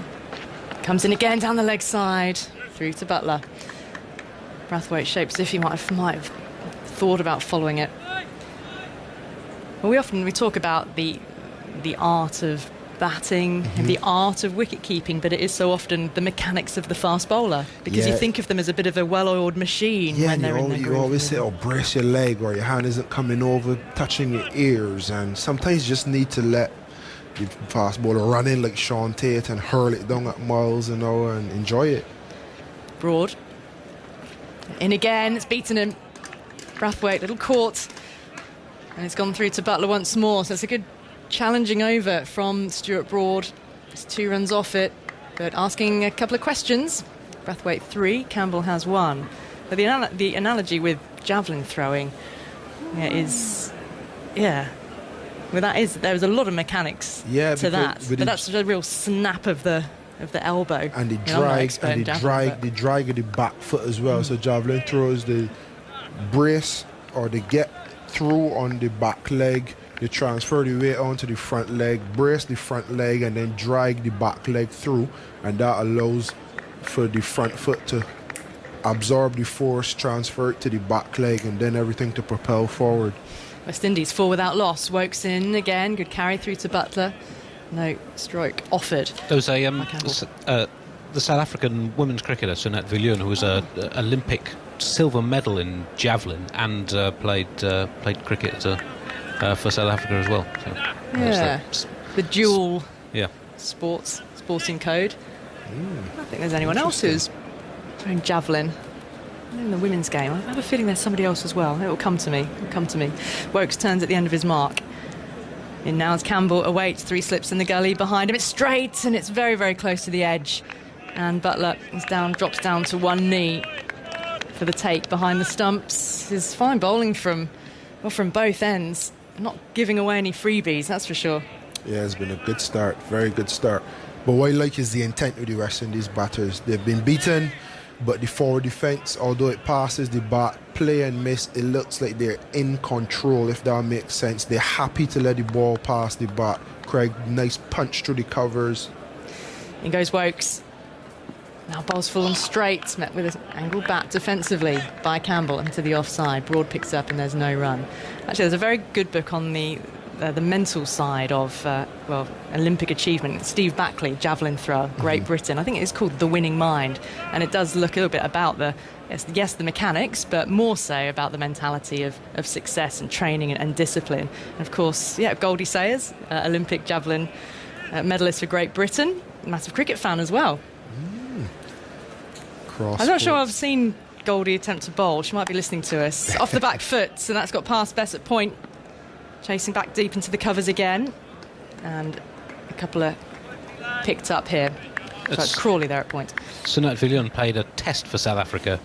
comes in again down the leg side, through to Butler. Brathwaite shapes as if he might have thought about following it. Well, we talk about the art of batting and the art of wicket keeping, but it is so often the mechanics of the fast bowler, because you think of them as a bit of a well-oiled machine when they're in their groove. You always say, oh, brace your leg, or your hand isn't coming over, touching your ears, and sometimes you just need to let the fast bowler run in like Sean Tate and hurl it down at miles an hour and enjoy it. Broad. In again, it's beaten him. Brathwaite, little caught. And it's gone through to Butler once more, so it's a good challenging over from Stuart Broad. Just 2 runs off it, but asking a couple of questions. Brathwaite 3, Campbell has 1. But the analogy with javelin throwing is, well, there was a lot of mechanics to that. But that's a real snap of the elbow. And the drag of the back foot as well. So javelin throws the brace or the get through on the back leg. They transfer the weight onto the front leg, brace the front leg, and then drag the back leg through, and that allows for the front foot to absorb the force, transfer it to the back leg, and then everything to propel forward. West Indies 4 without loss. Wokes in again, good carry through to Butler. No stroke offered. There was the South African women's cricketer Sunat Viljoen, who was an Olympic silver medal in javelin and played cricket for South Africa as well. So the dual sporting code. I don't think there's anyone else who's throwing javelin in the women's game. I have a feeling there's somebody else as well. It will come to me. Wokes turns at the end of his mark. In now as Campbell awaits, 3 slips in the gully behind him. It's straight and it's very, very close to the edge. And Butler drops down to 1 knee for the take behind the stumps. His fine bowling from both ends. Not giving away any freebies, that's for sure. Yeah, it's been a good start, very good start. But what I like is the intent of the West Indies batters. They've been beaten, but the forward defence, although it passes the bat, play and miss, it looks like they're in control, if that makes sense. They're happy to let the ball pass the bat. Craig, nice punch through the covers. In goes Wokes. Now bowls full on straight, met with an angled bat defensively by Campbell into the offside. Broad picks up and there's no run. Actually, there's a very good book on the mental side of Olympic achievement. Steve Backley, javelin thrower, Great Britain. I think it's called The Winning Mind, and it does look a little bit about the mechanics, but more so about the mentality of success and training and discipline. And of course, Goldie Sayers, Olympic javelin medalist for Great Britain, massive cricket fan as well. I'm not sure I've seen Goldie attempt to bowl. She might be listening to us. Off the back foot, so that's got past Bess at point. Chasing back deep into the covers again. And a couple of picked up here. So it's Crawley there at point. Sunat Viljoen played a test for South Africa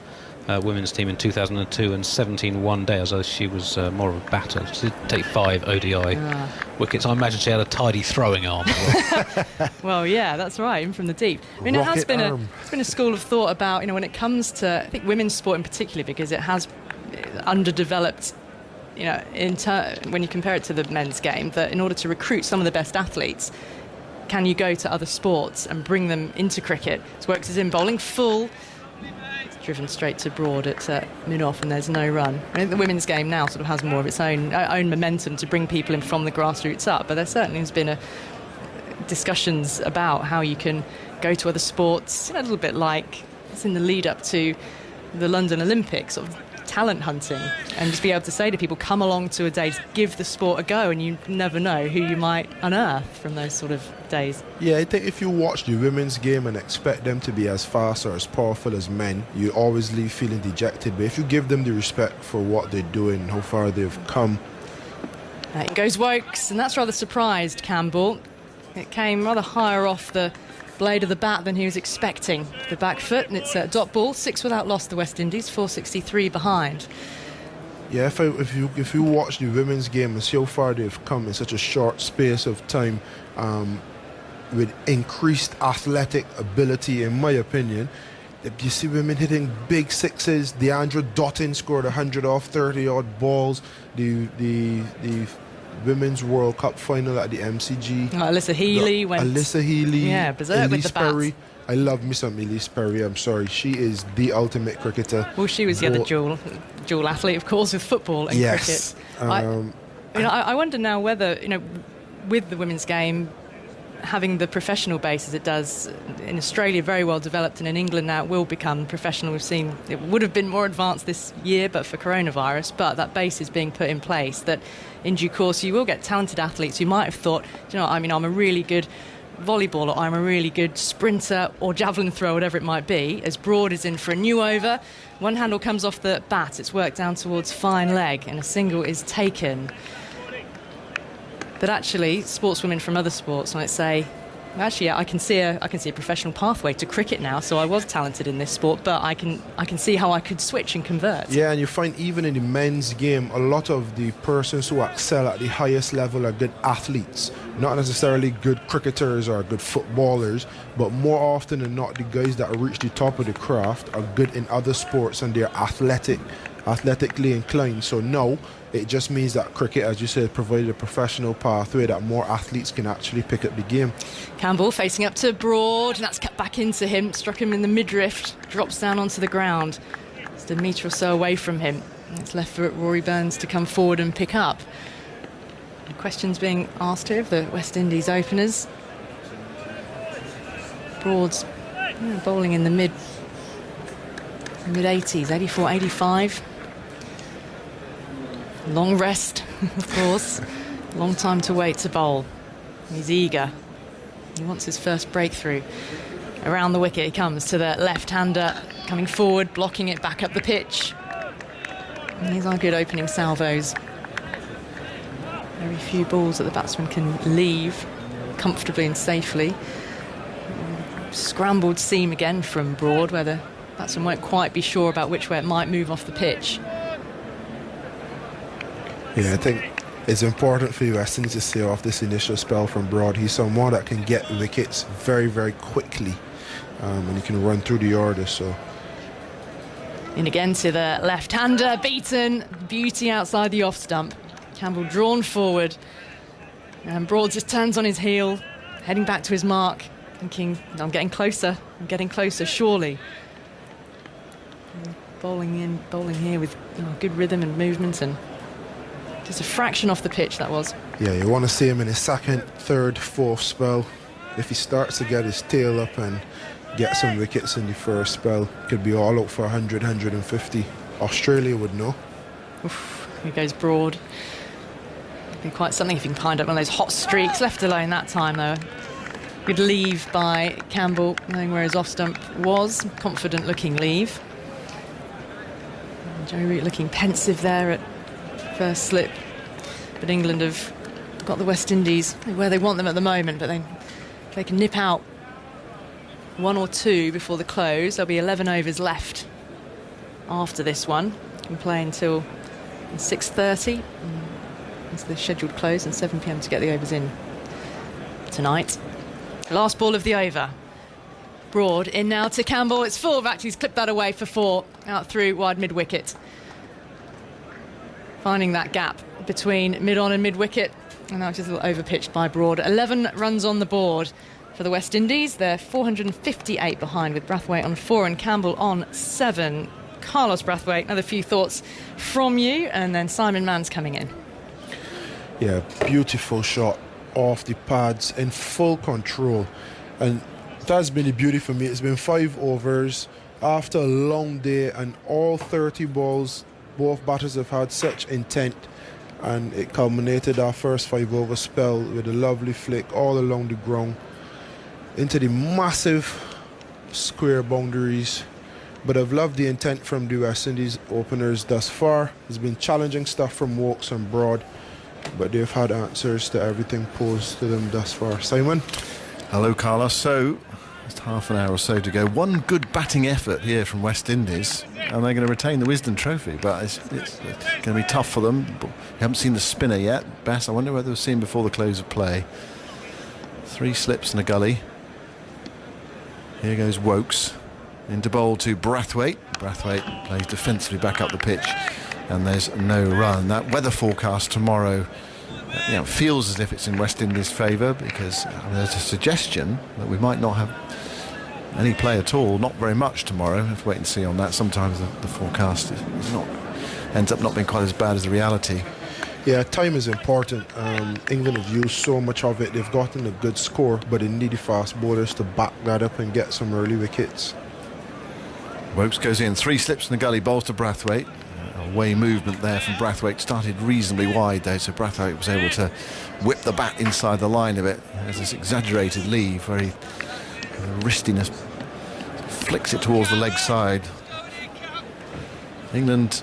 women's team in 2002 and 17 one-days, although she was more of a batter. She did take 5 ODI wickets. I imagine she had a tidy throwing arm. Well, yeah, that's right, in from the deep. I mean, it's been a school of thought about, when it comes to, I think, women's sport in particular, because it has underdeveloped, when you compare it to the men's game, that in order to recruit some of the best athletes, can you go to other sports and bring them into cricket? Wokes is in bowling full. Driven straight to Broad at mid-off, and there's no run. I think the women's game now sort of has more of its own momentum to bring people in from the grassroots up, but there certainly has been discussions about how you can go to other sports, a little bit like it's in the lead up to the London Olympics, sort of talent hunting, and just be able to say to people, come along to a day, give the sport a go, and you never know who you might unearth from those sort of days. Yeah, I think if you watch the women's game and expect them to be as fast or as powerful as men, you always leave feeling dejected. But if you give them the respect for what they're doing and how far they've come. In goes Wokes, and that's rather surprised Campbell. It came rather higher off the blade of the bat than he was expecting. The back foot, and it's a dot ball, 6 without loss, the West Indies, 463 behind. Yeah, if you watch the women's game and see how far they've come in such a short space of time, with increased athletic ability, in my opinion. You see women hitting big sixes. Deandra Dottin scored 100 off 30-odd balls. The Women's World Cup final at the MCG. Alyssa Healy went... Alyssa Healy. Yeah, berserk with the bat. Perry. I love me some Elise Perry. I'm sorry. She is the ultimate cricketer. Well, she was the other dual athlete, of course, with football and cricket. I wonder now whether, with the women's game, having the professional base as it does in Australia, very well developed, and in England now it will become professional. We've seen it would have been more advanced this year but for coronavirus, but that base is being put in place that in due course you will get talented athletes who might have thought, I'm a really good volleyballer, I'm a really good sprinter or javelin thrower, whatever it might be. As Broad is in for a new over, one handle comes off the bat, it's worked down towards fine leg and a single is taken. But actually, sportswomen from other sports might say, I can see a professional pathway to cricket now. So I was talented in this sport, but I can see how I could switch and convert. Yeah, and you find even in the men's game, a lot of the persons who excel at the highest level are good athletes, not necessarily good cricketers or good footballers, but more often than not, the guys that reach the top of the craft are good in other sports and they're athletically inclined. So no, it just means that cricket, as you said, provided a professional pathway that more athletes can actually pick up the game. Campbell facing up to Broad, and that's cut back into him, struck him in the midriff, drops down onto the ground. Just a metre or so away from him. And it's left for Rory Burns to come forward and pick up. Questions being asked here of the West Indies openers. Broad's bowling in the mid-80s, 84, 85. Long rest, of course. Long time to wait to bowl. He's eager. He wants his first breakthrough. Around the wicket he comes to the left-hander, coming forward, blocking it back up the pitch. And these are good opening salvos. Very few balls that the batsman can leave comfortably and safely. Scrambled seam again from Broad, where the batsman won't quite be sure about which way it might move off the pitch. Yeah, I think it's important for West Indies to see off this initial spell from Broad. He's someone that can get wickets very, very quickly, and he can run through the order. So, in again to the left-hander, beaten, beauty outside the off stump. Campbell drawn forward, and Broad just turns on his heel, heading back to his mark, thinking, I'm getting closer, surely. Bowling here with good rhythm and movement, and just a fraction off the pitch that was. Yeah, you want to see him in his second, third, fourth spell. If he starts to get his tail up and get some wickets in the first spell, could be all out for 100, 150. Australia would know. Oof, here goes Broad. It'd be quite something if he can find up one of those hot streaks. Left alone that time, though. Good leave by Campbell, knowing where his off stump was. Confident looking leave. And Joe Root looking pensive there at first slip, but England have got the West Indies where they want them at the moment, but they can nip out one or two before the close. There'll be 11 overs left after this one. Can play until 6:30. It's the scheduled close, and 7 p.m. to get the overs in tonight. Last ball of the over. Broad in now to Campbell. It's full back. He's clipped that away for 4 out through wide mid wicket. Finding that gap between mid-on and mid-wicket. And now just a little over-pitched by Broad. 11 runs on the board for the West Indies. They're 458 behind, with Brathwaite on 4 and Campbell on 7. Carlos Brathwaite, another few thoughts from you, and then Simon Mann's coming in. Yeah, beautiful shot off the pads, in full control. And that's been the beauty for me. It's been 5 overs after a long day, and all 30 balls, both batters have had such intent, and it culminated our first 5-over spell with a lovely flick all along the ground into the massive square boundaries. But I've loved the intent from the West Indies openers thus far. There's been challenging stuff from Wokes and Broad, but they've had answers to everything posed to them thus far. Simon? Hello, Carlos. So, just half an hour or so to go. One good batting effort here from West Indies, and they're going to retain the Wisden Trophy, but it's going to be tough for them. We haven't seen the spinner yet. Bess, I wonder whether we've seen before the close of play. 3 slips and a gully. Here goes Wokes into bowl to Brathwaite. Brathwaite plays defensively back up the pitch, and there's no run. That weather forecast tomorrow feels as if it's in West Indies' favour, because there's a suggestion that we might not have any play at all, not very much tomorrow. We'll have to wait and see on that. Sometimes the forecast ends up not being quite as bad as the reality. Yeah, time is important. England have used so much of it. They've gotten a good score, but they need the fast bowlers to back that up and get some early wickets. Wokes goes in, 3 slips in the gully, bowls to Brathwaite. Away movement there from Brathwaite, started reasonably wide though, so Brathwaite was able to whip the bat inside the line of it. There's this exaggerated leave where he, wristiness, flicks it towards the leg side. England,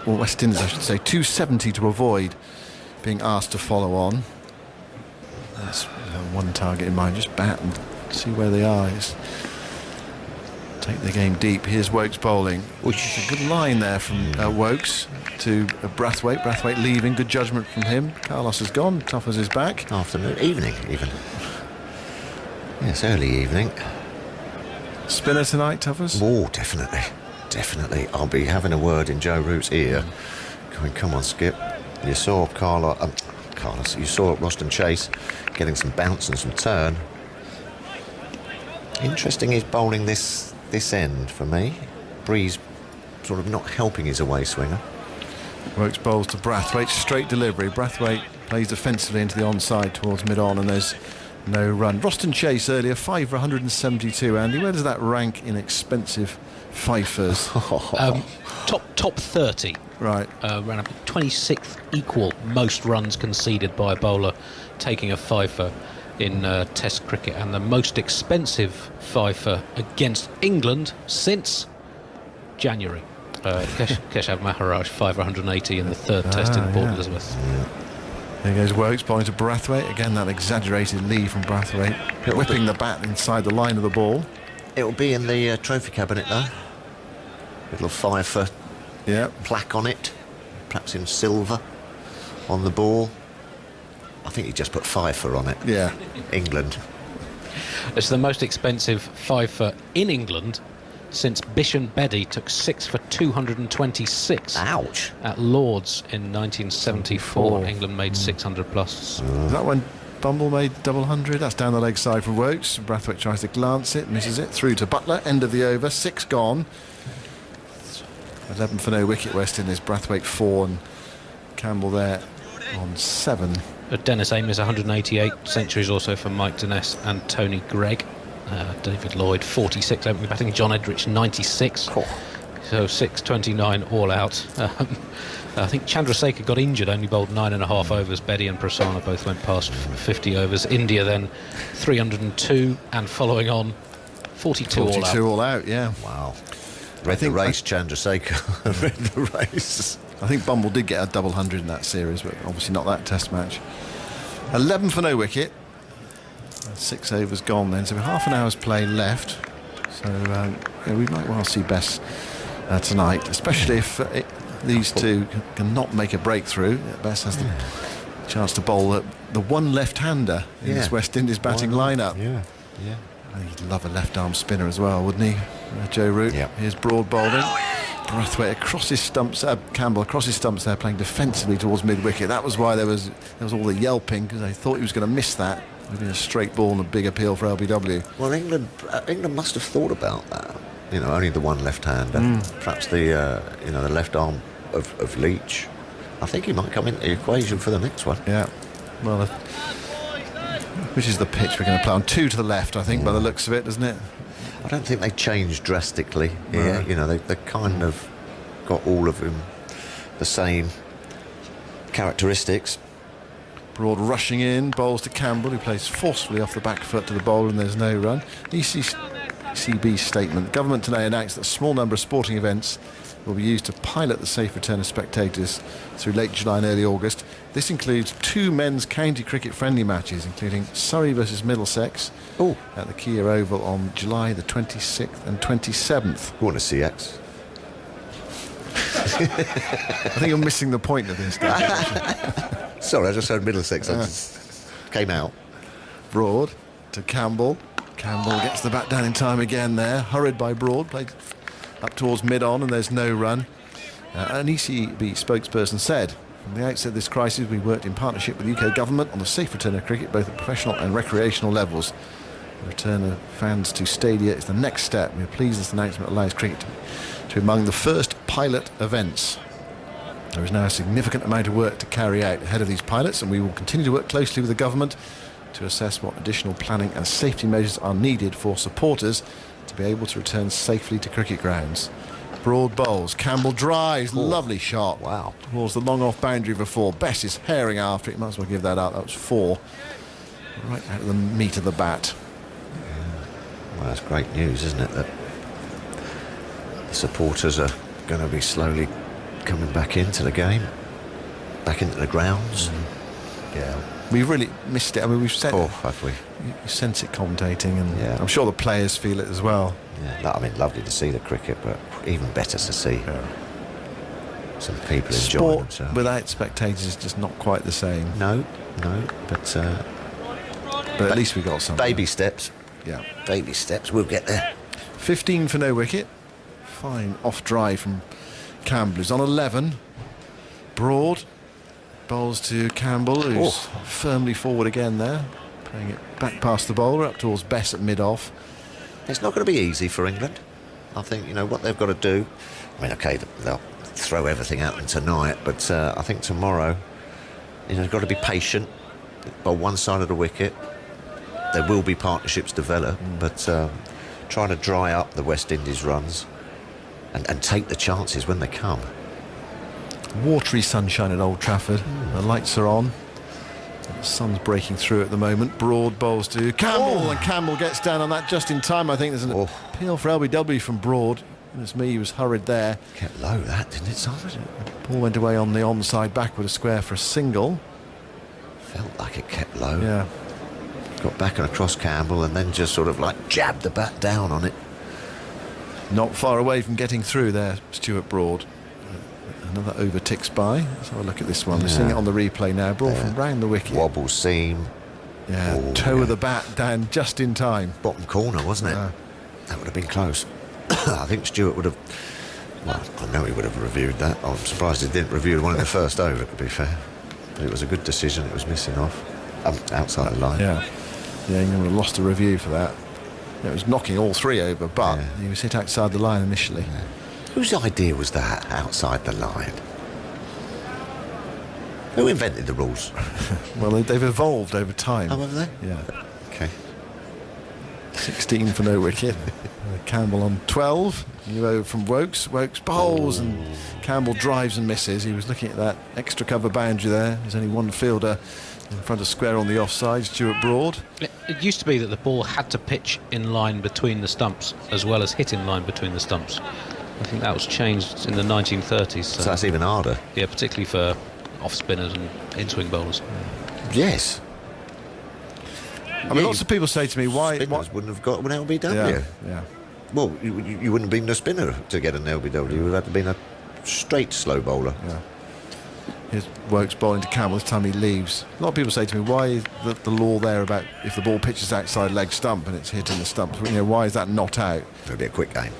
well, West Indies I should say, 270 to avoid being asked to follow on. That's one target in mind, just bat and see where they are. Take the game deep. Here's Wokes bowling. It's a good line there from Wokes to Brathwaite. Brathwaite leaving. Good judgment from him. Carlos has gone. Tuffers is back. Afternoon, evening even. Yes, early evening. Spinner tonight, Tuffers? Oh, definitely. Definitely. I'll be having a word in Joe Root's ear. Going, come on, Skip. You saw Carlos, you saw Roston Chase getting some bounce and some turn. Interesting he's bowling this end for me. Breeze sort of not helping his away swinger. Wokes bowls to Brathwaite, straight delivery. Brathwaite plays defensively into the onside towards mid-on, and there's no run. Roston Chase earlier, 5 for 172. Andy, where does that rank in expensive fifers? Top 30. Right. Ran up 26th equal most runs conceded by a bowler taking a fifer in Test cricket, and the most expensive fifer against England since January. Keshav Maharaj, 5 for 180 in the third Test in Port Elizabeth. There goes Wokes bowling to Brathwaite. Again, that exaggerated lead from Brathwaite, whipping the bat inside the line of the ball. It'll be in the trophy cabinet though. Little fifer plaque on it, perhaps in silver on the ball. I think he just put fifer on it. Yeah. England. It's the most expensive fifer in England since Bishan Bedi took 6 for 226. Ouch. At Lord's in 1974. England made 600 plus. Is that when Bumble made double 100? That's down the leg side from Wokes. Brathwaite tries to glance it, misses it. Through to Butler, end of the over, 6 gone. 11 for no wicket, West Indies. Brathwaite 4 and Campbell there on 7. Dennis Amos 188 centuries also for Mike Dines and Tony Gregg. David Lloyd 46 opening batting. John Edrich 96. So 629 all out. I think Chandrasekhar got injured, only bowled 9.5 overs. Bedi and Prasanna both went past 50 overs. India then 302 and following on 42 all out. 42 all out, yeah. Wow. Read the race, Chandrasekhar. Read the race. I think Bumble did get a double 100 in that series, but obviously not that Test match. 11 for no wicket. 6 overs gone then, so half an hour's play left. So we might well see Bess tonight, especially if these two cannot make a breakthrough. Bess has the chance to bowl the one left-hander in this West Indies batting lineup. Yeah. He'd love a left-arm spinner as well, wouldn't he? Joe Root. Here's Broad bowling. Brathwaite across his stumps, Campbell across his stumps there, playing defensively towards mid-wicket. That was why there was all the yelping, because they thought he was going to miss that. It would have been a straight ball and a big appeal for LBW. Well, England must have thought about that. Only the one left-hander. Perhaps the left arm of Leach. I think he might come into the equation for the next one. Yeah. Well, which is the pitch we're going to play on? 2 to the left, I think, by the looks of it, doesn't it? I don't think they changed drastically here. They kind of got all of them the same characteristics. Broad rushing in, bowls to Campbell, who plays forcefully off the back foot to the bowler, and there's no run. ECB's statement. Government today announced that a small number of sporting events will be used to pilot the safe return of spectators through late July and early August. This includes 2 men's county cricket friendly matches, including Surrey versus Middlesex at the Kia Oval on July the 26th and 27th. You want to see X? I think you're missing the point of this. Sorry, I just heard Middlesex. came out. Broad to Campbell. Campbell gets the bat down in time again there. Hurried by Broad. Played up towards mid-on and there's no run. An ECB spokesperson said, from the outset of this crisis, we worked in partnership with the UK government on the safe return of cricket, both at professional and recreational levels. The return of fans to stadia is the next step. We are pleased this announcement allows cricket to be among the first pilot events. There is now a significant amount of work to carry out ahead of these pilots, and we will continue to work closely with the government to assess what additional planning and safety measures are needed for supporters to be able to return safely to cricket grounds. Broad bowls, Campbell drives, lovely shot. Wow. Towards the long off boundary before. Bess is herring after it, might as well give that up. That was 4. Right out of the meat of the bat. Well, that's great news, isn't it? That the supporters are going to be slowly coming back into the game, back into the grounds. Yeah. We really missed it. I mean, we've said have we? You sense it commentating, and I'm sure the players feel it as well. Yeah, I mean, lovely to see the cricket, but even better to see some people enjoying Sport themselves. without spectators is just not quite the same. No, but at least we got some baby steps. Yeah, baby steps. We'll get there. 15 for no wicket. Fine off drive from Campbell, who's on 11. Broad bowls to Campbell, who's firmly forward again there, playing it back past the bowler up towards Bess at mid-off. It's not going to be easy for England. I think, what they've got to do, I mean, OK, they'll throw everything at them tonight, but I think tomorrow, they've got to be patient. Bowl one side of the wicket. There will be partnerships develop, but trying to dry up the West Indies runs and take the chances when they come. Watery sunshine at Old Trafford. The lights are on. The sun's breaking through at the moment. Broad bowls to Campbell, and Campbell gets down on that just in time. I think there's an appeal for LBW from Broad. Goodness me, he was hurried there. Kept low, that, didn't it, Simon? Ball went away on the onside backward, a square for a single. Felt like it kept low. Yeah. Got back and across Campbell and then just sort of like jabbed the bat down on it. Not far away from getting through there, Stuart Broad. Another over ticks by. Let's have a look at this one. We're seeing it on the replay now. Ball from round the wicket. Wobble seam. Yeah, toe of the bat down just in time. Bottom corner, wasn't it? Yeah. That would have been close. I think Stuart would have... Well, I know he would have reviewed that. I'm surprised he didn't review one in the first over, to be fair. But it was a good decision. It was missing off. Outside the line. Yeah, England would have lost a review for that. It was knocking all 3 over, but he was hit outside the line initially. Yeah. Whose idea was that, outside the line? Who invented the rules? Well, they've evolved over time. Oh, have they? Yeah. Okay. 16 for no wicket. Campbell on 12. New over from Wokes. Wokes bowls and Campbell drives and misses. He was looking at that extra cover boundary there. There's only one fielder in front of square on the offside, Stuart Broad. It used to be that the ball had to pitch in line between the stumps as well as hit in line between the stumps. I think that was changed in the 1930s. So that's even harder. Yeah, particularly for off-spinners and in-swing bowlers. Yes. I mean, lots of people say to me, why... Spinners wouldn't have got an LBW. Yeah. Well, you wouldn't have been a spinner to get an LBW. You would have had to been a straight slow bowler. Yeah. Here's Wokes bowling to Campbell this time he leaves. A lot of people say to me, why is the law there about if the ball pitches outside leg stump and it's hitting the stump? Why is that not out? It'll be a quick game.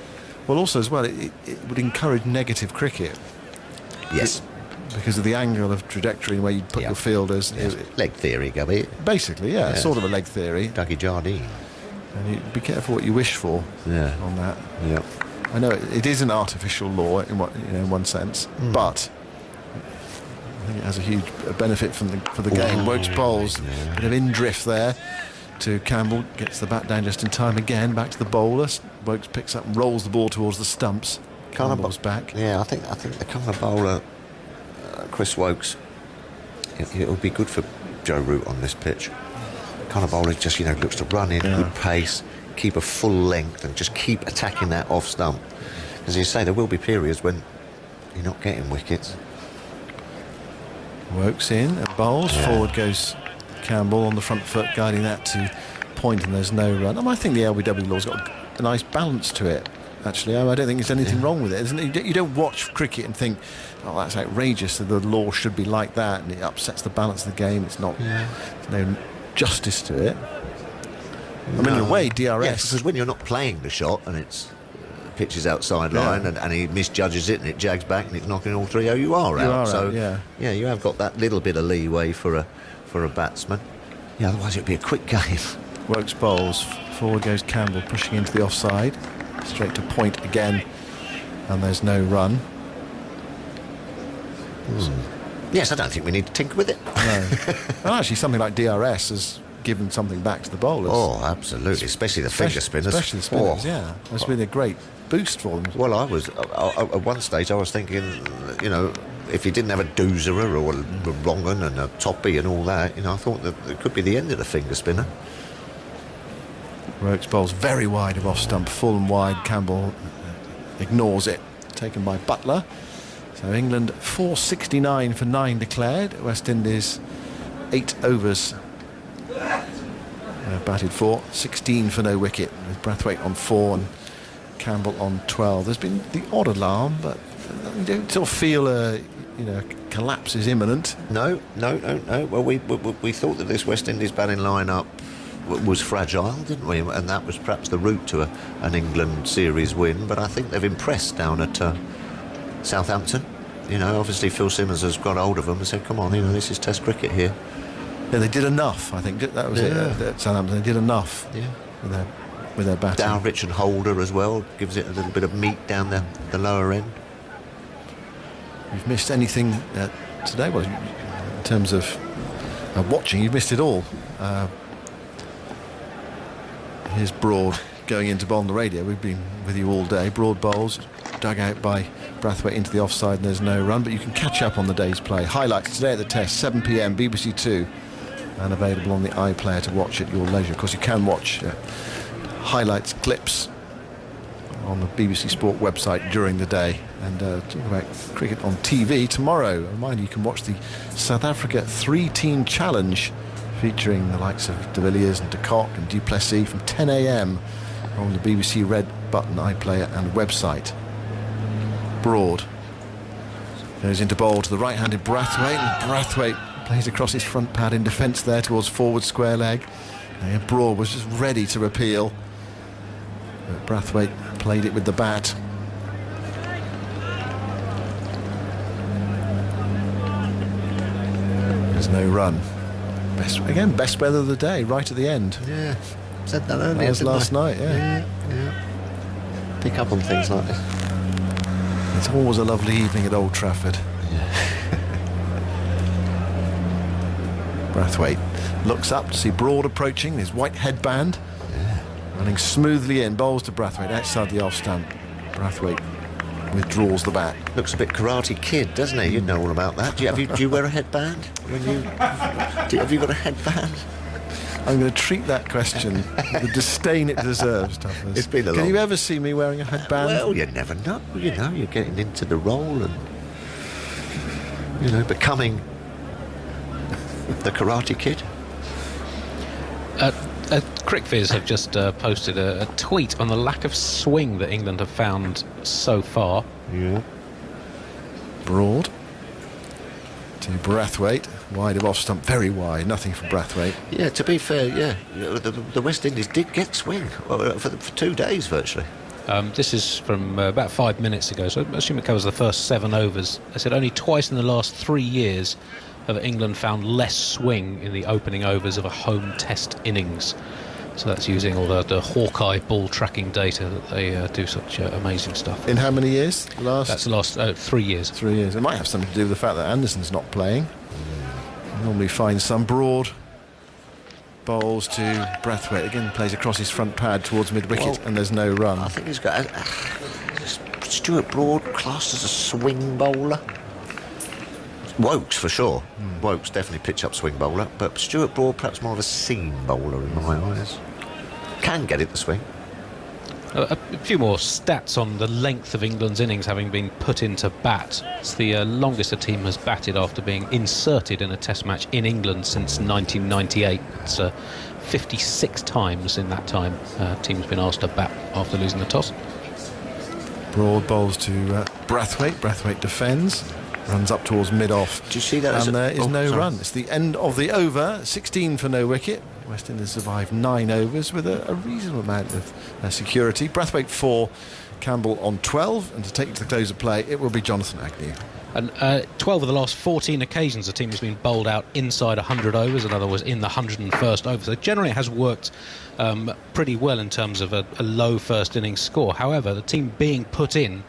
Well, also as well, it would encourage negative cricket. Yes. Because of the angle of trajectory and where you put your fielders. Yes. Leg theory, Gubby. Basically, it's sort of a leg theory. Dougie Jardine. And you be careful what you wish for on that. Yeah. I know it is an artificial law in one sense, but I think it has a huge benefit for the game. Wokes bowls, bit of in drift there to Campbell, gets the bat down just in time again, back to the bowler. Wokes picks up and rolls the ball towards the stumps. Campbell's back. Yeah, I think the kind of bowler, Chris Wokes, it'll be good for Joe Root on this pitch. Kind of bowler just looks to run in, good pace, keep a full length and just keep attacking that off stump. As you say, there will be periods when you're not getting wickets. Wokes in at bowls. Forward goes Campbell on the front foot, guiding that to point, and there's no run. I think the LBW law's got a nice balance to it, actually. I don't think there's anything wrong with it, isn't it? You don't watch cricket and think, oh, that's outrageous, the law should be like that, and it upsets the balance of the game. It's not. There's no justice to it. I mean, in a way, DRS... Yes, because when you're not playing the shot and it's pitch is outside line and he misjudges it and it jags back and it's knocking all three you are out. So, yeah, you have got that little bit of leeway for a batsman. Yeah, otherwise it'd be a quick game. Wokes bowls. Forward goes Campbell, pushing into the offside. Straight to point again. And there's no run. Yes, I don't think we need to tinker with it. No. Well, actually, something like DRS has given something back to the bowlers. Oh, absolutely. Especially the finger spinners. Especially the spinners, yeah. It's been a great boost for them. Well, I was... at one stage, I was thinking, you know, if he didn't have a doozerer or a wrong un and a toppy and all that, you know, I thought that it could be the end of the finger spinner. Wokes bowls very wide of off stump, full and wide. Campbell ignores it. Taken by Butler. So England 469 for 9 declared. West Indies 8 overs batted for, 16 for no wicket, with Brathwaite on 4 and Campbell on 12. There's been the odd alarm, but you don't sort of feel a collapse is imminent. No. Well, we thought that this West Indies batting line-up was fragile, didn't we? And that was perhaps the route to an England series win. But I think they've impressed down at Southampton. You know, obviously Phil Simmons has got hold of them and said, "Come on, you know, this is Test cricket here." Yeah, they did enough. I think that was it. At Southampton, they did enough. Yeah, with their batting. Dowrich and Holder as well gives it a little bit of meat down the lower end. You've missed anything today? Well, in terms of watching, you've missed it all. Here's Broad going into bowl on the radio. We've been with you all day. Broad bowls, dug out by Brathwaite into the offside, and there's no run. But you can catch up on the day's play. Highlights today at the Test, 7 p.m, BBC 2, and available on the iPlayer to watch at your leisure. Of course, you can watch highlights, clips on the BBC Sport website during the day. And talking about cricket on TV tomorrow, I remind you can watch the South Africa 3-team challenge featuring the likes of de Villiers and de Kock and du Plessis from 10 a.m. on the BBC Red Button iPlayer and website. Broad goes into bowl to the right-handed Brathwaite, and Brathwaite plays across his front pad in defence there towards forward square leg. And Broad was just ready to repeal, but Brathwaite played it with the bat. There's no run. Best weather of the day, right at the end. Yeah, said that earlier. That was last night, yeah. Pick up on things like this. It's always a lovely evening at Old Trafford. Brathwaite looks up to see Broad approaching, his white headband. Running smoothly in, bowls to Brathwaite outside the off stump. Brathwaite withdraws the bat. Looks a bit Karate Kid, doesn't he? You'd know all about that. Do you wear a headband? Have you got a headband? I'm going to treat that question with the disdain it deserves, Tuffers. It's been a Can you ever see me wearing a headband? Well, you never know. You know, you're getting into the role and, you know, becoming the Karate Kid. CricViz have just posted a tweet on the lack of swing that England have found so far. Yeah. Broad to Brathwaite, wide of off stump, very wide, nothing for Brathwaite. Yeah, to be fair, the West Indies did get swing for 2 days virtually. This is from about 5 minutes ago, so I assume it covers the first 7 overs. I said only twice in the last 3 years have England found less swing in the opening overs of a home Test innings. So that's using all the Hawkeye ball tracking data that they do such amazing stuff. In how many years? That's the last 3 years. 3 years. It might have something to do with the fact that Anderson's not playing. Normally finds some. Broad bowls to Brathwaite. Again plays across his front pad towards mid-wicket, and there's no run. I think he's got... Stuart Broad classed as a swing bowler. Wokes for sure. Wokes definitely pitch-up swing bowler, but Stuart Broad perhaps more of a seam bowler in my eyes. Can get it the swing. A few more stats on the length of England's innings having been put into bat. It's the longest a team has batted after being inserted in a Test match in England since 1998. It's 56 times in that time team's been asked to bat after losing the toss. Broad bowls to Brathwaite. Brathwaite defends. runs up towards mid-off. Did you see that? And there is no sorry. run. It's the end of the over. 16 for no wicket. West Indies survived 9 overs with a reasonable amount of security. Brathwaite 4, Campbell on 12, and to take it to the close of play, it will be Jonathan Agnew. And 12 of the last 14 occasions the team has been bowled out inside 100 overs, in other words, in the 101st over. So generally it has worked pretty well in terms of a low first innings score. However, the team being put in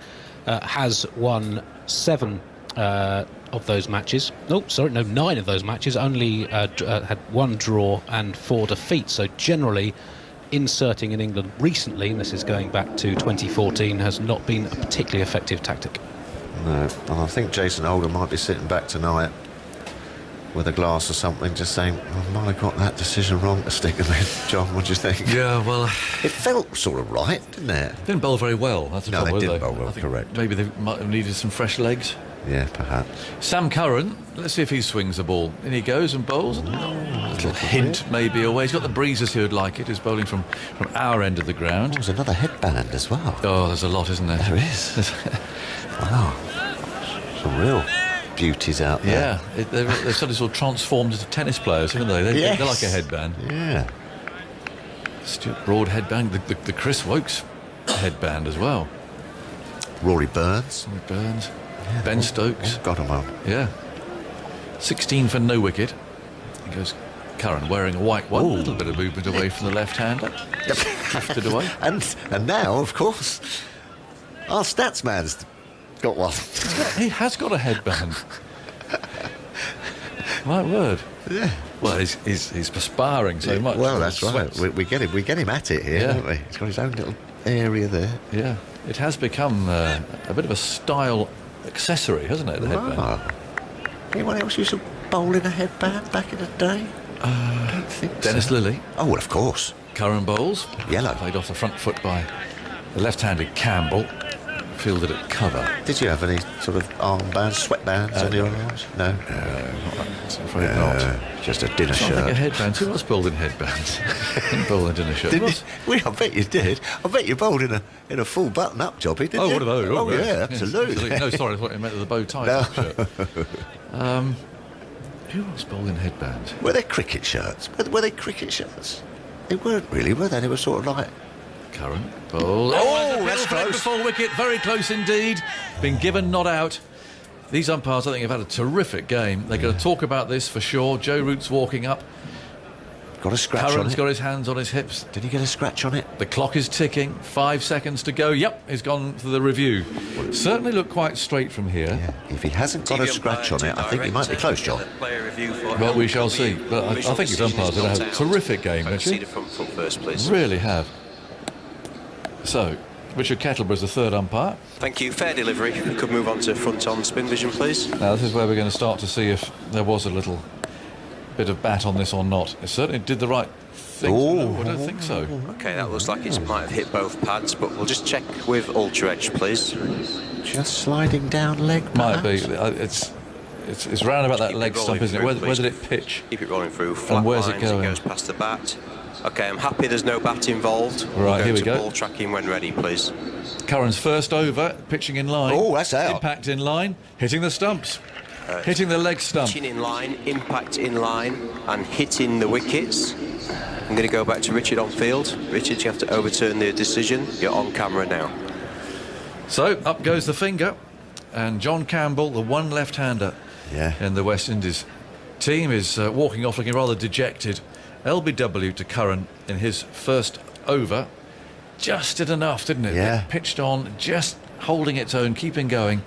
has won 7 of those matches. 9 of those matches. Only had 1 draw and 4 defeats. So generally, inserting in England recently, and this is going back to 2014, has not been a particularly effective tactic. No, and I think Jason Holder might be sitting back tonight with a glass or something, just saying, I might have got that decision wrong to stick him in. John, what do you think? Yeah, well, It felt sort of right, didn't it? didn't bowl very well. That's the No, problem, they did didn't bowl well, I think correct. Maybe they might have needed some fresh legs. Yeah, perhaps. Sam Curran, let's see if he swings the ball. In he goes and bowls. A little hint maybe away. He's got the breezers who'd like it. He's bowling from our end of the ground. There's another headband as well. Oh, there's a lot, isn't there? There is. Wow. Some real beauties out there. Yeah, they've suddenly sort of transformed into tennis players, haven't they? They're like a headband. Yeah. Stuart Broad headband, the Chris Wokes headband as well. Rory Burns. Rory Burns, Ben Stokes. Got him on. Yeah. 16 for no wicket. He goes Curran wearing a white one. A little bit of movement away from the left-hander. Drifted away. And now, of course, our stats man's got one. He has got a headband. My word. Yeah. Well, he's perspiring so much. Well, that's right. Sweats. We get him at it here, Yeah. don't we? He's got his own little area there. Yeah. It has become a bit of a style accessory, hasn't it, the headband? Ah. Anyone else used to bowl in a headband back in the day? I don't think Dennis so. Lilly. Oh, well, of course. Curran bowls. Yellow. Played off the front foot by the left-handed Campbell. Fielded at cover. Did you have any sort of armbands, sweatbands on your arms? No? I'm afraid not. Just a dinner I think a shirt. headband. Who else bowled in headbands? Didn't bowl in dinner shirt. Didn't Who you? else? Well, I bet you did. I bet you bowled in a full button-up jobby, didn't Oh, you? one of those. Oh, yeah, yes. absolutely. No, sorry, I thought you meant the bow tie No. shirt. Who else bowled in headbands? Were they cricket shirts? Were they cricket shirts? They weren't really, were they? They were sort of like... Curran bowl. Oh, that's Field close. before wicket, very close indeed. Been given not out. These umpires, I think, have had a terrific game. They're going to talk about this for sure. Joe Root's walking up. Got a scratch on Curran's it. got his hands on his hips. Did he get a scratch on it? The clock is ticking. 5 seconds to go. Yep, he's gone for the review. Certainly looked quite straight from here. Yeah. If he hasn't got a scratch on it, I think he might be close, John. Well, we shall see. But I think his umpires have had a terrific game, actually. Really have. So, Richard Kettlebury's the third umpire. Thank you. Fair delivery. We could move on to front-on spin vision, please. Now, this is where we're going to start to see if there was a little bit of bat on this or not. It certainly did the right thing. No, I don't think so. Okay, that looks like it might have hit both pads, but we'll just check with Ultra Edge, please. Just sliding down leg, Might be. perhaps? It's round about that Keep it leg stump, rolling isn't it? through, Where please. did it pitch? Keep it rolling through. Flat And where's it lines, going? It goes past the bat. Okay, I'm happy there's no bat involved. Right, here we to go. Ball tracking when ready, please. Curran's first over, pitching in line. Oh, that's out. Impact in line, hitting the stumps. Hitting the leg stump. Pitching in line, impact in line, and hitting the wickets. I'm going to go back to Richard on field. Richard, you have to overturn the decision. You're on camera now. So, up goes the finger. And John Campbell, the one left-hander in the West Indies team, is walking off looking rather dejected. LBW to Curran in his first over. Just did enough, didn't it? Yeah. It pitched on, just holding its own, keeping going.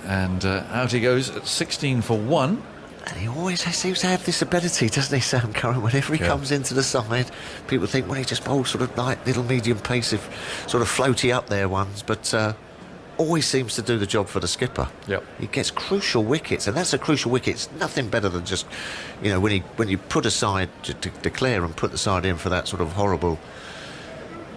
And out he goes at 16 for 1. And he always seems to have this ability, doesn't he, Sam Curran? Whenever he comes into the side, people think, well, he just bowls sort of like little medium pace of sort of floaty up there ones, but always seems to do the job for the skipper. Yep. He gets crucial wickets, and that's a crucial wicket. It's nothing better than just, you know, when you put aside to declare and put the side in for that sort of horrible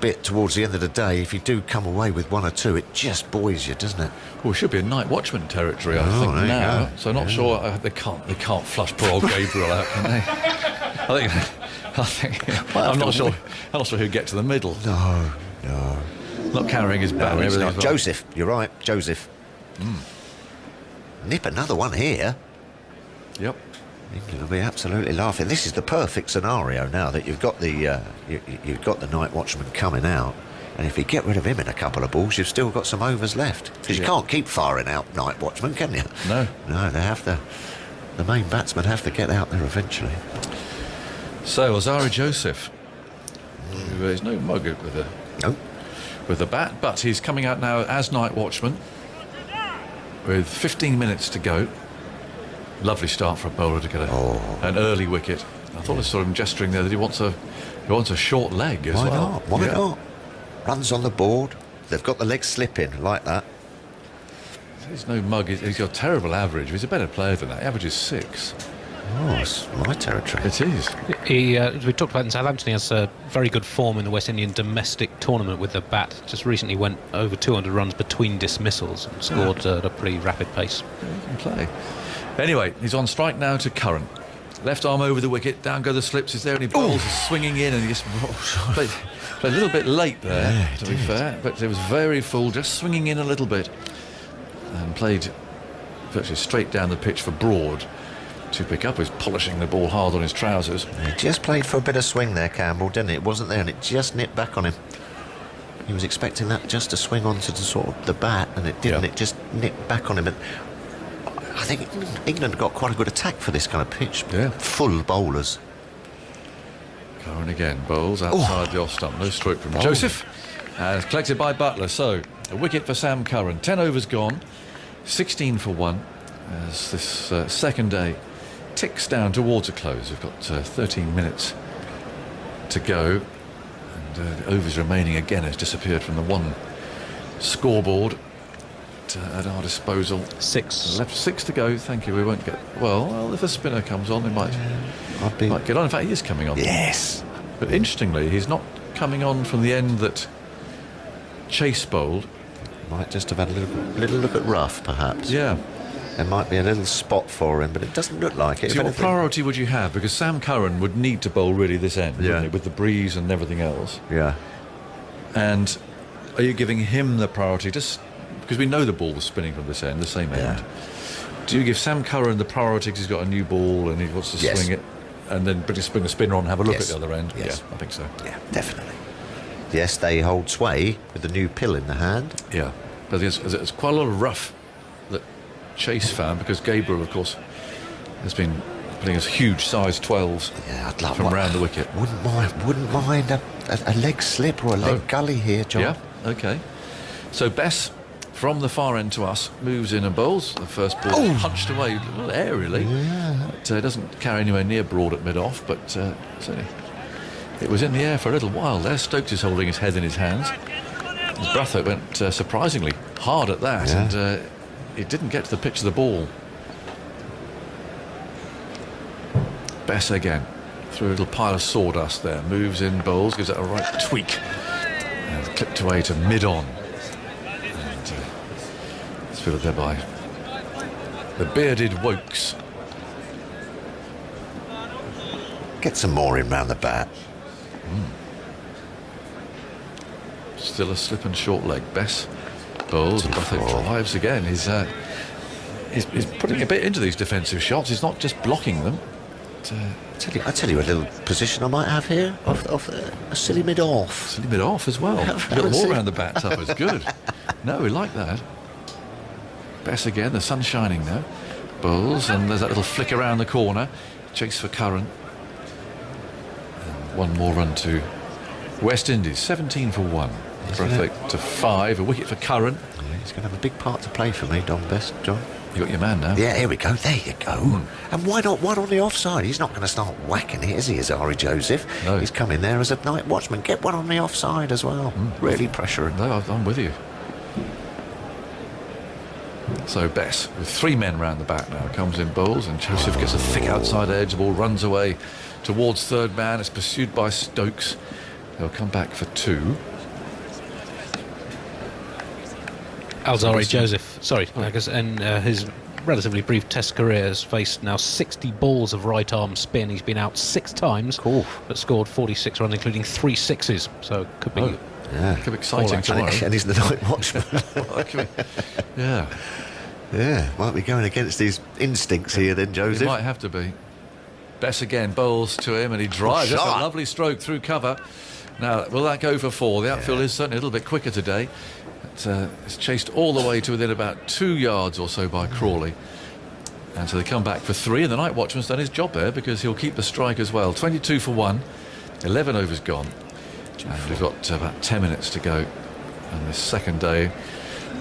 bit towards the end of the day. If you do come away with 1 or 2, it just buoys you, doesn't it? Well, it should be a night watchman territory, I think, there you now. go. So not sure they can't flush poor old Gabriel out, can they? I think I'm not sure who'd get to the middle. No. Not carrying his bat. No, and it's everything not. as well. Joseph, you're right, Joseph. nip another one here, Yep. England will be absolutely laughing. This is the perfect scenario now that you've got the you've got the night watchman coming out, and if you get rid of him in a couple of balls, you've still got some overs left, because you can't keep firing out night watchman, can you? No. They have to. The main batsmen have to get out there eventually. So Azari Joseph, who is no mug with the bat, but he's coming out now as night watchman with 15 minutes to go. Lovely start for a bowler to get an early wicket. I thought I saw him gesturing there that he wants a short leg as well. Why not? Runs on the board. They've got the legs slipping like that. He's no mug. He's got a terrible average. He's a better player than that. He averages 6. Oh, it's my territory. It is. He, as we talked about in Southampton, he has very good form in the West Indian domestic tournament with the bat. Just recently went over 200 runs between dismissals and scored at a pretty rapid pace. He can play. Anyway, he's on strike now to Curran. Left arm over the wicket, down go the slips. Is there any balls swinging in, and he just played a little bit late there, to be fair, but it was very full, just swinging in a little bit, and played virtually straight down the pitch for Broad to pick up. He was polishing the ball hard on his trousers. He just played for a bit of swing there, Campbell, didn't it? It wasn't there, and it just nipped back on him. He was expecting that just to swing onto the bat, and it didn't. It just nipped back on him. And I think England got quite a good attack for this kind of pitch. Yeah. Full bowlers. Curran again, bowls outside the off stump. No stroke from Joseph. And it's collected by Butler. So, a wicket for Sam Curran. 10 overs gone. 16 for 1. As this second day ticks down towards a close. We've got 13 minutes to go. And the overs remaining again has disappeared from the one scoreboard at our disposal. 6. Left 6 to go. Thank you. We won't get... Well, if a spinner comes on, they might get on. In fact, he is coming on. Yes. But interestingly, he's not coming on from the end that Chase bowled. Might just have had a little look at rough, perhaps. Yeah. There might be a little spot for him, but it doesn't look like it. So what priority would you have? Because Sam Curran would need to bowl really this end, wouldn't he, with the breeze and everything else. Yeah. And are you giving him the priority? Just because we know the ball was spinning from this end, the same end. Do you give Sam Curran the priority because he's got a new ball and he wants to swing it, and then bring a spinner on and have a look at the other end? Yes. Yeah, I think so. Yeah, definitely. Yes, they hold sway with the new pill in the hand. Yeah, but there's quite a lot of rough that Chase found, because Gabriel, of course, has been putting us huge size 12s from round the wicket. Wouldn't mind a leg slip or a leg gully here, John. Yeah, OK. So Bess, from the far end to us, moves in and bowls. The first ball punched away a little airily. It doesn't carry anywhere near Broad at mid-off, but certainly it was in the air for a little while there. Stokes is holding his head in his hands. His Brathwaite went surprisingly hard at that, and it didn't get to the pitch of the ball. Bess again, through a little pile of sawdust there, moves in, bowls, gives it a right tweak, and clipped away to mid-on. And it's fielded there by the bearded Wokes. Get some more in round the bat. Still a slip and short leg. Bess bowls, and Brathwaite drives again. He's putting a bit into these defensive shots. He's not just blocking them. I tell you a little position I might have here off a silly mid-off. Silly mid-off as well. A bit more around the bat top is good. No, we like that. Bess again, the sun's shining now. Bowls, and there's that little flick around the corner. Chase for Curran. And one more run to West Indies, 17 for 1. Brathwaite to 5, a wicket for Curran. Yeah, he's going to have a big part to play for me, Don Bess, John. You got your man now. Yeah, here we go. There you go. And why not one on the offside? He's not going to start whacking it, is he, Azari Joseph? No. He's come in there as a night watchman. Get one on the offside as well. Really pressuring. No, I'm with you. So Bess, with 3 men round the bat now, comes in bowls, and Joseph gets a thick outside edge. The ball runs away towards third man. It's pursued by Stokes. They'll come back for 2. Alzari Joseph, because in his relatively brief Test career has faced now 60 balls of right arm spin. He's been out 6 times, but scored 46 runs, including 3 sixes. So it could be could be exciting tomorrow. And he's the night watchman. Yeah. Yeah, might be going against his instincts here then, It Joseph. might have to be. Bess again bowls to him and he drives. That's a shot. lovely stroke through cover. Now, will that go for 4? The outfield is certainly a little bit quicker today. It's chased all the way to within about 2 yards or so by Crawley. And so they come back for 3, and the night watchman's done his job there because he'll keep the strike as well. 22 for 1, 11 overs gone. And we've got about 10 minutes to go. And this second day,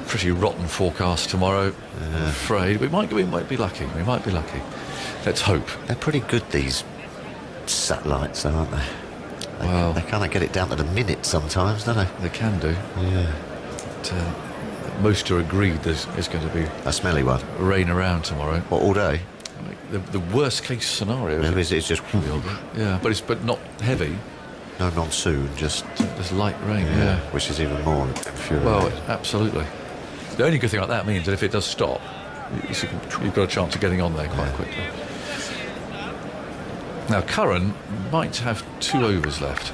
pretty rotten forecast tomorrow, I'm afraid. We might be lucky. We might be lucky. Let's hope. They're pretty good, these satellites, though, aren't they? Well, They kind of get it down to the minute sometimes, don't they? they can do. Yeah. But, most are agreed there's going to be A smelly one. rain around tomorrow. What, all day? The worst case scenario. No, it's just Yeah, but not heavy. no monsoon, just light rain. Yeah. which is even more infuriating. Well, absolutely. The only good thing about that means that if it does stop, you've got a chance of getting on there quite quickly. Now, Curran might have 2 overs left.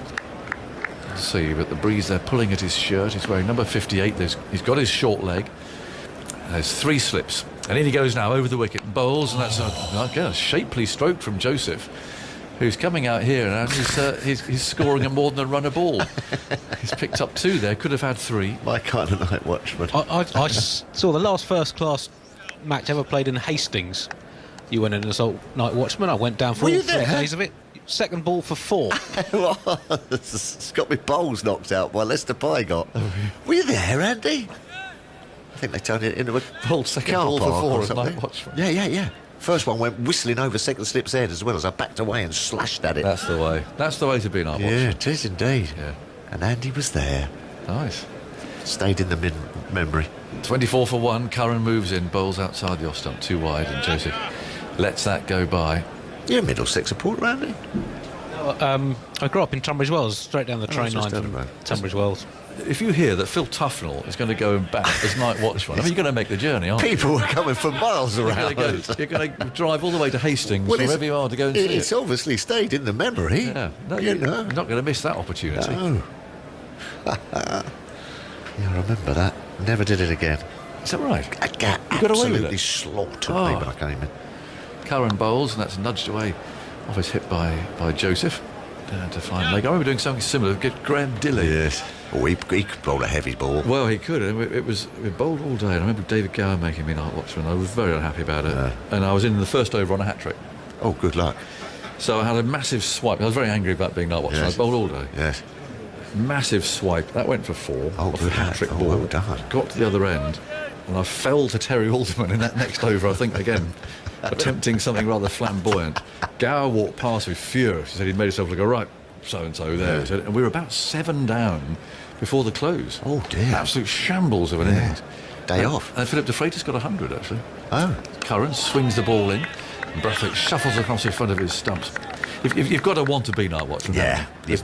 Let's see, but the breeze there pulling at his shirt. He's wearing number 58. He's got his short leg. There's 3 slips. And in he goes now over the wicket. Bowls, and that's again a shapely stroke from Joseph, who's coming out here and he's scoring more than a run a ball. He's picked up 2 there, could have had 3. My kind of night watchman. I saw the last first-class match ever played in Hastings. You went in as old night watchman. I went down for Were all you 3 there? days of it. Second ball for 4. It's got me bowls knocked out by Lester Pygott. Were you there, Andy? I think they turned it into a Second car ball for park 4 or at something. night watchman. Yeah. First one went whistling over second slip's head as well as I backed away and slashed at it. That's the way. That's the way to be night watchman. Yeah, it is indeed. Yeah. And Andy was there. Nice. Stayed in the memory. 24 for 1. Curran moves in, bowls outside the off stump, 2 wide, and Joseph lets that go by. You're a Middlesex supporter, Andy? I grew up in Tunbridge Wells, straight down the train just line down the from road. Tunbridge Wells. If you hear that Phil Tufnell is going to go back as night watchman, I mean, you're going to make the journey, aren't you? People were coming from miles around. You're going to drive all the way to Hastings, Well, wherever you are, to go and see It's it. obviously stayed in the memory. Yeah, no, You know. you're not going to miss that opportunity. No. Yeah, I remember that. Never did it again. Is that right? I got You got away with absolutely it? slaughtered me Oh. when I came in. Curran bowls, and that's nudged away off his hip by Joseph. Down to fine leg. I remember doing something similar. Get Graham Dilley. Yes. Oh, he could bowl a heavy ball. Well, he could. We bowled all day. And I remember David Gower making me night watchman. I was very unhappy about it. And I was in the first over on a hat trick. Oh, good luck. So I had a massive swipe. I was very angry about being night watchman. Yes. I bowled all day. Yes. Massive swipe. That went for 4. Oh, off the good hat lad. trick Oh, ball. well done. Got to the other end. And I fell to Terry Alderman in that next over, I think, again, attempting something rather flamboyant. Gower walked past with furious. He said he'd made himself look all right. So-and-so there. He said, and we were about 7 down before the close. Oh, dear. Absolute shambles of an innings. Day off. And Philip de Freitas got 100, actually. Oh. Curran swings the ball in, and Brathwaite shuffles across in front of his stumps. If you've got to want to be night watchman, Yeah, there's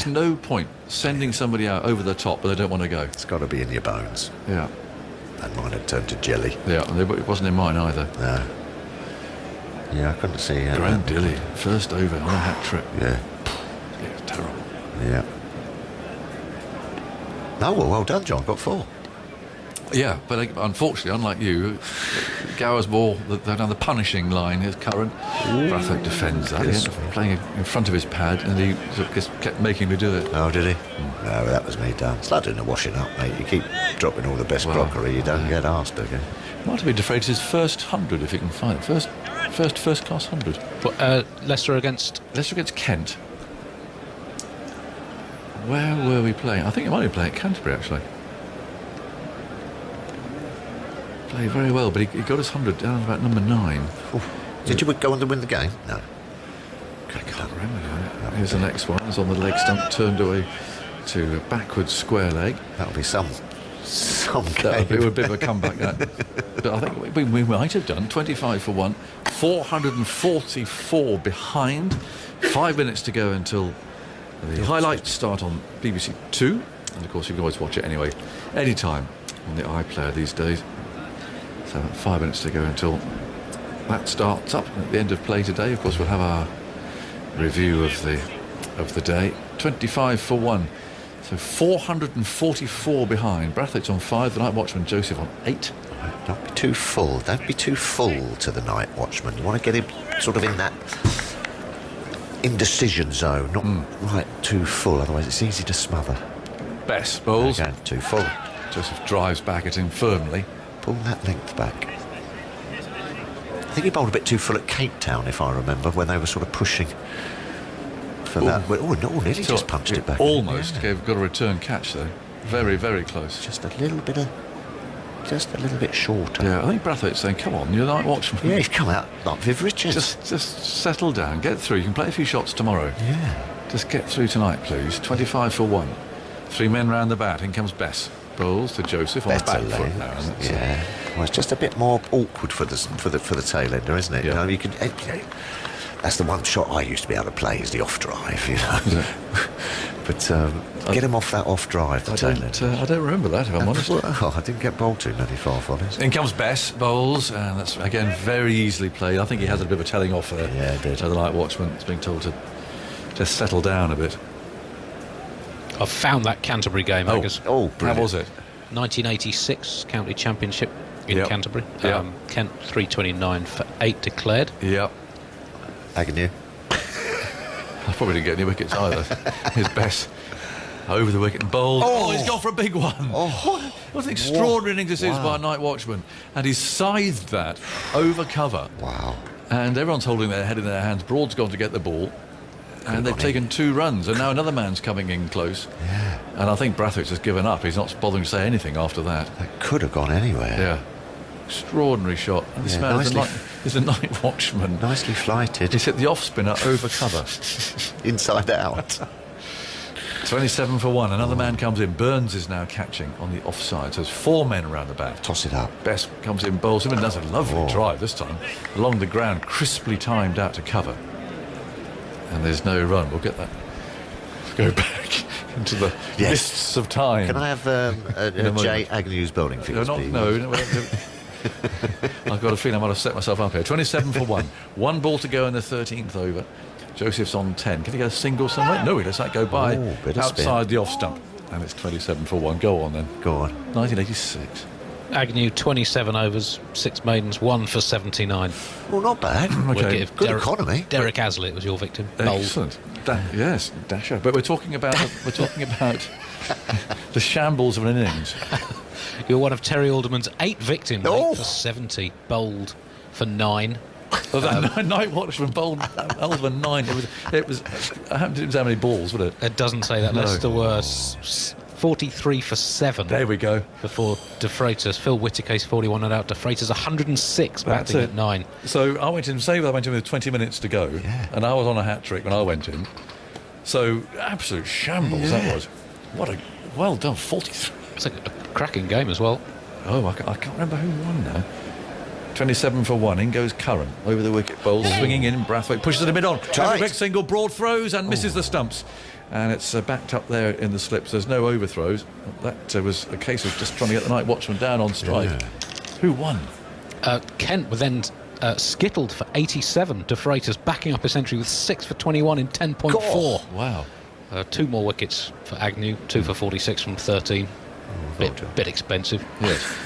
no point sending somebody out over the top, but they don't want to go. It's got to be in your bones. Yeah, And mine had turned to jelly. yeah. And it wasn't in mine either. No. Yeah, I couldn't see it. Graham Dilley, first over on a hat trick. Yeah. Yeah, it's terrible. Yeah. No, well done, John. Got 4. Yeah, but unfortunately, unlike you, Gower's ball down the punishing line. Here's Curran. Brathwaite defends that. Yes. He playing in front of his pad, and he sort of just kept making me do it. Oh, did he? No, that was me done. It's like doing the washing up, mate. You keep dropping all the best crockery, you don't get asked again. Might have been de Freitas' first 100, if you can find it. First class 100. But, Leicester against Kent. Where were we playing? I think it might have been playing at Canterbury, actually. Played very well, but he got his 100 down about number 9. Did you go on to win the game? No. I can't remember now. Here's the next one. It's on the leg stump, turned away to a backwards square leg. That'll be some It game. would be a bit of a comeback, that. But I think we might have done 25 for 1, 444 behind. 5 minutes to go until the highlights start on BBC 2. And of course, you can always watch it anyway, anytime on the iPlayer these days. So 5 minutes to go until that starts up. At the end of play today, of course, we'll have our review of the day. 25 for 1. So 444 behind. Brathwaite's on 5, the Night Watchman, Joseph on 8. Don't be too full. Don't be too full to the Night Watchman. You want to get him sort of in that indecision zone, not right too full, otherwise it's easy to smother. Bess bowls. Again, too full. Joseph drives back at him firmly. Pull that length back. I think he bowled a bit too full at Cape Town, if I remember, when they were sort of pushing for that. Oh, no, nearly just punched it back. Almost got a return catch though. Very, very close. Just a little bit shorter. Yeah, I think Brathwaite's saying, come on, you're the Night Watchman. Yeah, he's come out like Viv Richards. Just settle down, get through. You can play a few shots tomorrow. Yeah. Just get through tonight, please. 25 for 1. 3 men round the bat. In comes Bess. Bowls to Joseph on the back foot now. Yeah. Well, it's just a bit more awkward for the tail ender, isn't it? Yeah. You know, you can. That's the one shot I used to be able to play, is the off drive. You know. But get him off that off drive. The tail ender. I don't remember that, if I'm honest. Well, I didn't get bowled too many far volleys. In comes Bess, bowls, and that's again very easily played. I think he has a bit of a telling off there. Yeah, he did. The Night Watchman is being told to just settle down a bit. I've found that Canterbury game, Agus. How was it? 1986 County Championship in Canterbury. Yep. Kent 329 for 8 declared. Yep. Agnew. I probably didn't get any wickets either. Here's Bess over the wicket and bowled. Oh, he's gone for a big one. What an extraordinary innings this is by a Night Watchman. And he's scythed that over cover. Wow. And everyone's holding their head in their hands. Broad's gone to get the ball. And they've taken 2 runs, and now another man's coming in close. Yeah. And I think Brathwaite's has given up. He's not bothering to say anything after that. That could have gone anywhere. Yeah. Extraordinary shot. And this man is a Night Watchman. Nicely flighted. He's hit the off spinner over cover. Inside out. 27 for 1. Another man comes in. Burns is now catching on the offside. So there's 4 men around the bat. Toss it up. Bess comes in, bowls him, and does a lovely drive this time. Along the ground, crisply timed out to cover. And there's no run. We'll get that. Go back into the mists of time. Can I have a J. Agnew's bowling figures, please? No. I've got a feeling I might have set myself up here. 27 for 1. 1 ball to go in the 13th over. Joseph's on 10. Can he get a single somewhere? No, he lets that go by outside the off stump. And it's 27 for 1. Go on then. Go on. 1986. Agnew 27 overs, 6 maidens, 1 for 79. Well, not bad. Okay. Good economy. Derek Aslett was your victim. Excellent. Yes, Dasher. But we're talking about the shambles of an innings. You're one of Terry Alderman's 8 victims. 8 for 70, bowled for 9. Night Watchman bowled Alderman 9. It was how many balls, would it? It doesn't say that. No. Leicester were 43 for 7. There we go. Before De Freitas. Phil Whittaker's 41 not out. De Freitas 106 batting at 9. So I went in with 20 minutes to go, and I was on a hat trick when I went in. So absolute shambles that was. What a well done 43. It's a cracking game as well. Oh, I can't remember who won now. 27 for 1. In goes Curran over the wicket. Bowls swinging in. Brathwaite pushes it a bit on. Quick single, broad throws and misses the stumps. And it's backed up there in the slips. There's no overthrows. That was a case of just trying to get the Night Watchman down on strike. Yeah. Who won? Kent were then skittled for 87. De Freitas backing up his century with 6 for 21 in 10.4. Wow. 2 more wickets for Agnew. 2 for 46 from 13. Bit expensive. Yes.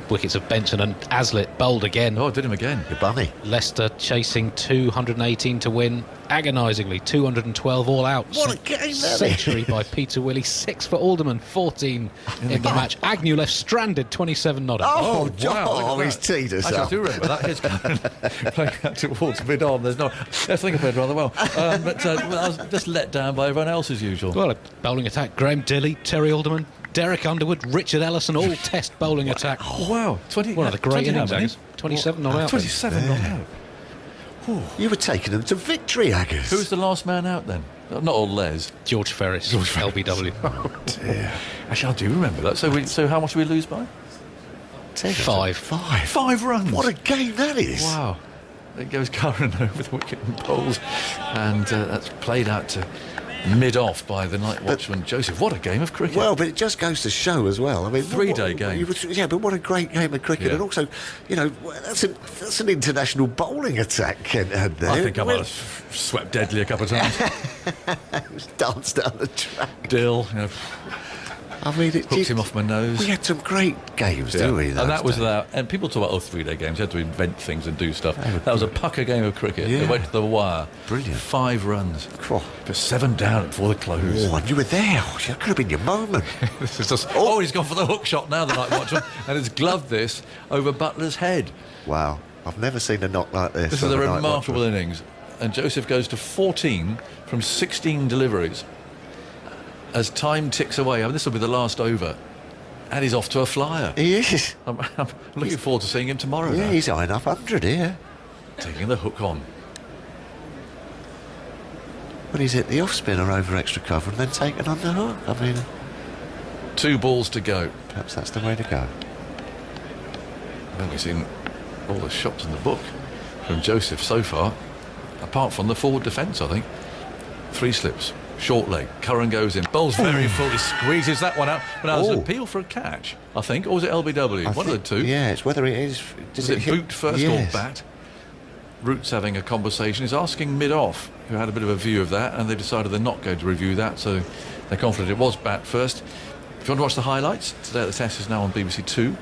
Wickets of Benson and Aslett bowled again. Oh, did him again. Good bunny. Leicester chasing 218 to win. Agonisingly, 212 all out. What a game that is. Century by Peter Willey. 6 for Alderman, 14 in the match. Agnew left stranded, 27 not out. Oh, wow. He's teed us up. I do remember that. He's playing that towards mid-on. There's no... I think I played rather well. But I was just let down by everyone else as usual. Well, a bowling attack. Graham Dilley, Terry Alderman, Derek Underwood, Richard Ellison, all test bowling attack. Oh, wow. 20, one of the great innings. 27 not out. 27 not out. Ooh. You were taking them to victory, Agus. Who was the last man out then? Not old Les. George Ferris. LBW. Oh dear. Actually, I do remember that. So how much did we lose by? 5. 5 runs. What a game that is. Wow. There goes Curran over the wicket and bowls. And that's played out to mid-off by the night watchman, Joseph. What a game of cricket. Well, but it just goes to show as well. I mean, 3-day game. Yeah, but what a great game of cricket. Yeah. And also, you know, that's an international bowling attack Kent had there. I think I might have swept deadly a couple of times. Danced down the track. Dill, you know, I mean, hooked him off my nose. We had some great games, didn't we? And that was that. And people talk about 3-day games. You had to invent things and do stuff. That was a pucker game of cricket. Yeah. It went to the wire. Brilliant. 5 runs. Oh. But 7 down before the close. Oh, and you were there. That could have been your moment. This is just, he's gone for the hook shot now, the night watchman, and has gloved this over Butler's head. Wow. I've never seen a knock like this. This is a remarkable innings. And Joseph goes to 14 from 16 deliveries. As time ticks away, I mean, this will be the last over. And he's off to a flyer. He is. I'm looking forward to seeing him tomorrow. Yeah, now. he's eyeing up 100 here. Taking the hook on. But he's hit the off spinner over extra cover and then taken on the hook. I mean, 2 balls to go. perhaps that's the way to go. I've only seen all the shots in the book from Joseph so far, apart from the forward defence, I think. 3 slips. Short leg. Curran goes in. Bowls very full. He squeezes that one out. But now there's an appeal for a catch, I think. Or was it LBW? One of the two. Yeah, it's whether it is. Does it boot first or bat? Root's having a conversation. He's asking mid-off, who had a bit of a view of that, and they decided they're not going to review that, so they're confident it was bat first. If you want to watch the highlights, today the test is now on BBC 2.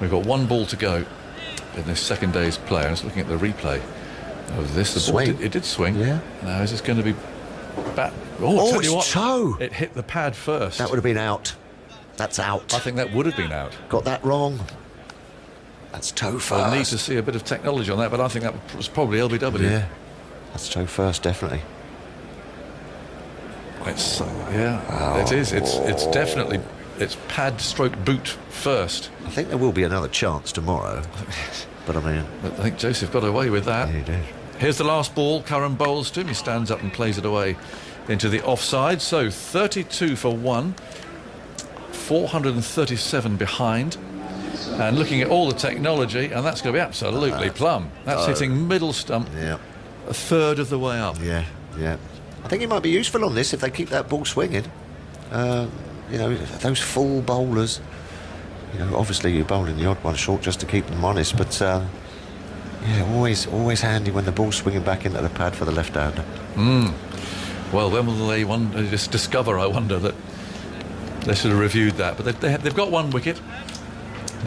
We've got 1 ball to go in this second day's play. I was looking at the replay of this. The ball it did swing. Yeah. Now is this going to be bat? Oh, it's toe. It hit the pad first. That would have been out. That's out. I think that would have been out. Got that wrong. That's toe first. We'll need to see a bit of technology on that, but I think that was probably LBW. Yeah. That's toe first, definitely. It's it is. It's definitely pad stroke boot first. I think there will be another chance tomorrow. But I think Joseph got away with that. Yeah, he did. Here's the last ball. Curran bowls to him. He stands up and plays it away into the offside. So 32 for 1, 437 behind. And looking at all the technology, and that's going to be absolutely plumb. That's hitting middle stump, a third of the way up. Yeah. I think it might be useful on this if they keep that ball swinging. You know, those full bowlers. You know, obviously you're bowling the odd one short just to keep them honest, but always handy when the ball's swinging back into the pad for the left-hander. Well, when will they just discover, I wonder, that they should have reviewed that. But they've got 1 wicket,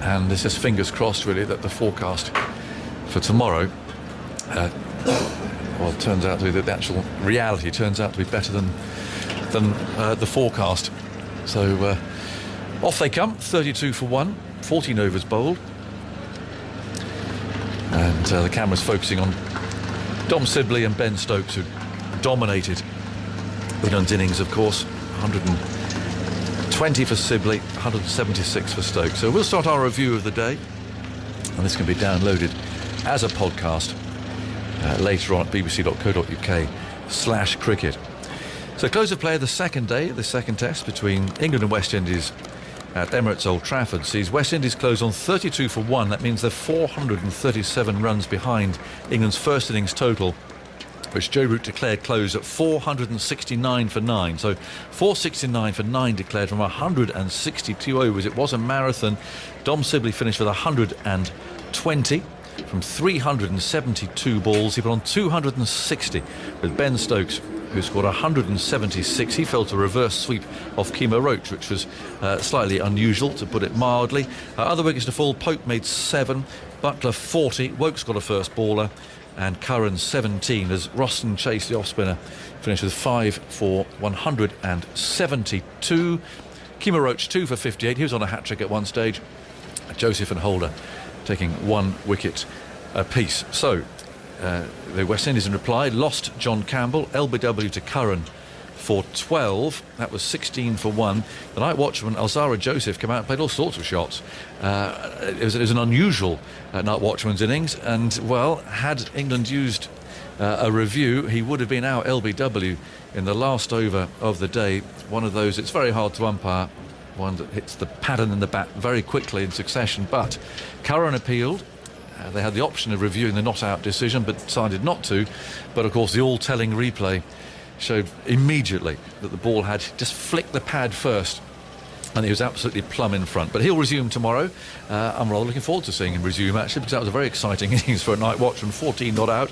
and it's just fingers crossed, really, that the forecast for tomorrow, it turns out to be that the actual reality turns out to be better than the forecast. So off they come, 32 for 1, 14 overs bowled. And the camera's focusing on Dom Sibley and Ben Stokes, who dominated England's innings, of course. 120 for Sibley, 176 for Stokes. So we'll start our review of the day, and this can be downloaded as a podcast later on at bbc.co.uk/cricket. So close of play of the second day, the second test between England and West Indies at Emirates Old Trafford sees West Indies close on 32 for 1. That means they're 437 runs behind England's first innings total, which Joe Root declared close at 469 for 9. So 469 for 9 declared from 162 overs. It was a marathon. Dom Sibley finished with 120 from 372 balls. He put on 260 with Ben Stokes, who scored 176. He felt a reverse sweep off Kemo Roach, which was slightly unusual, to put it mildly. Other wickets to fall, Pope made 7, Buttler 40, Wokes got a first baller, and Curran 17, as Roston Chase, the off-spinner, finished with 5 for 172. Kemo Roach 2 for 58. He was on a hat-trick at one stage. Joseph and Holder taking 1 wicket apiece. So the West Indies in reply lost John Campbell, LBW to Curran for 12. That was 16 for 1. The night watchman Alzara Joseph came out and played all sorts of shots. It was an unusual night watchman's innings, and well, had England used a review, he would have been out LBW in the last over of the day. One of those, it's very hard to umpire, one that hits the pattern in the bat very quickly in succession. But Curran appealed. They had the option of reviewing the not-out decision, but decided not to. But of course, the all-telling replay showed immediately that the ball had just flicked the pad first, and he was absolutely plumb in front. But he'll resume tomorrow. I'm rather looking forward to seeing him resume, actually, because that was a very exciting innings for a night watch, from 14 not out.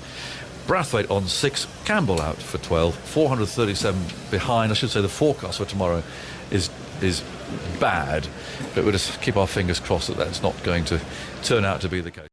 Brathwaite on 6, Campbell out for 12, 437 behind. I should say the forecast for tomorrow is bad, but we'll just keep our fingers crossed that that's not going to turn out to be the case.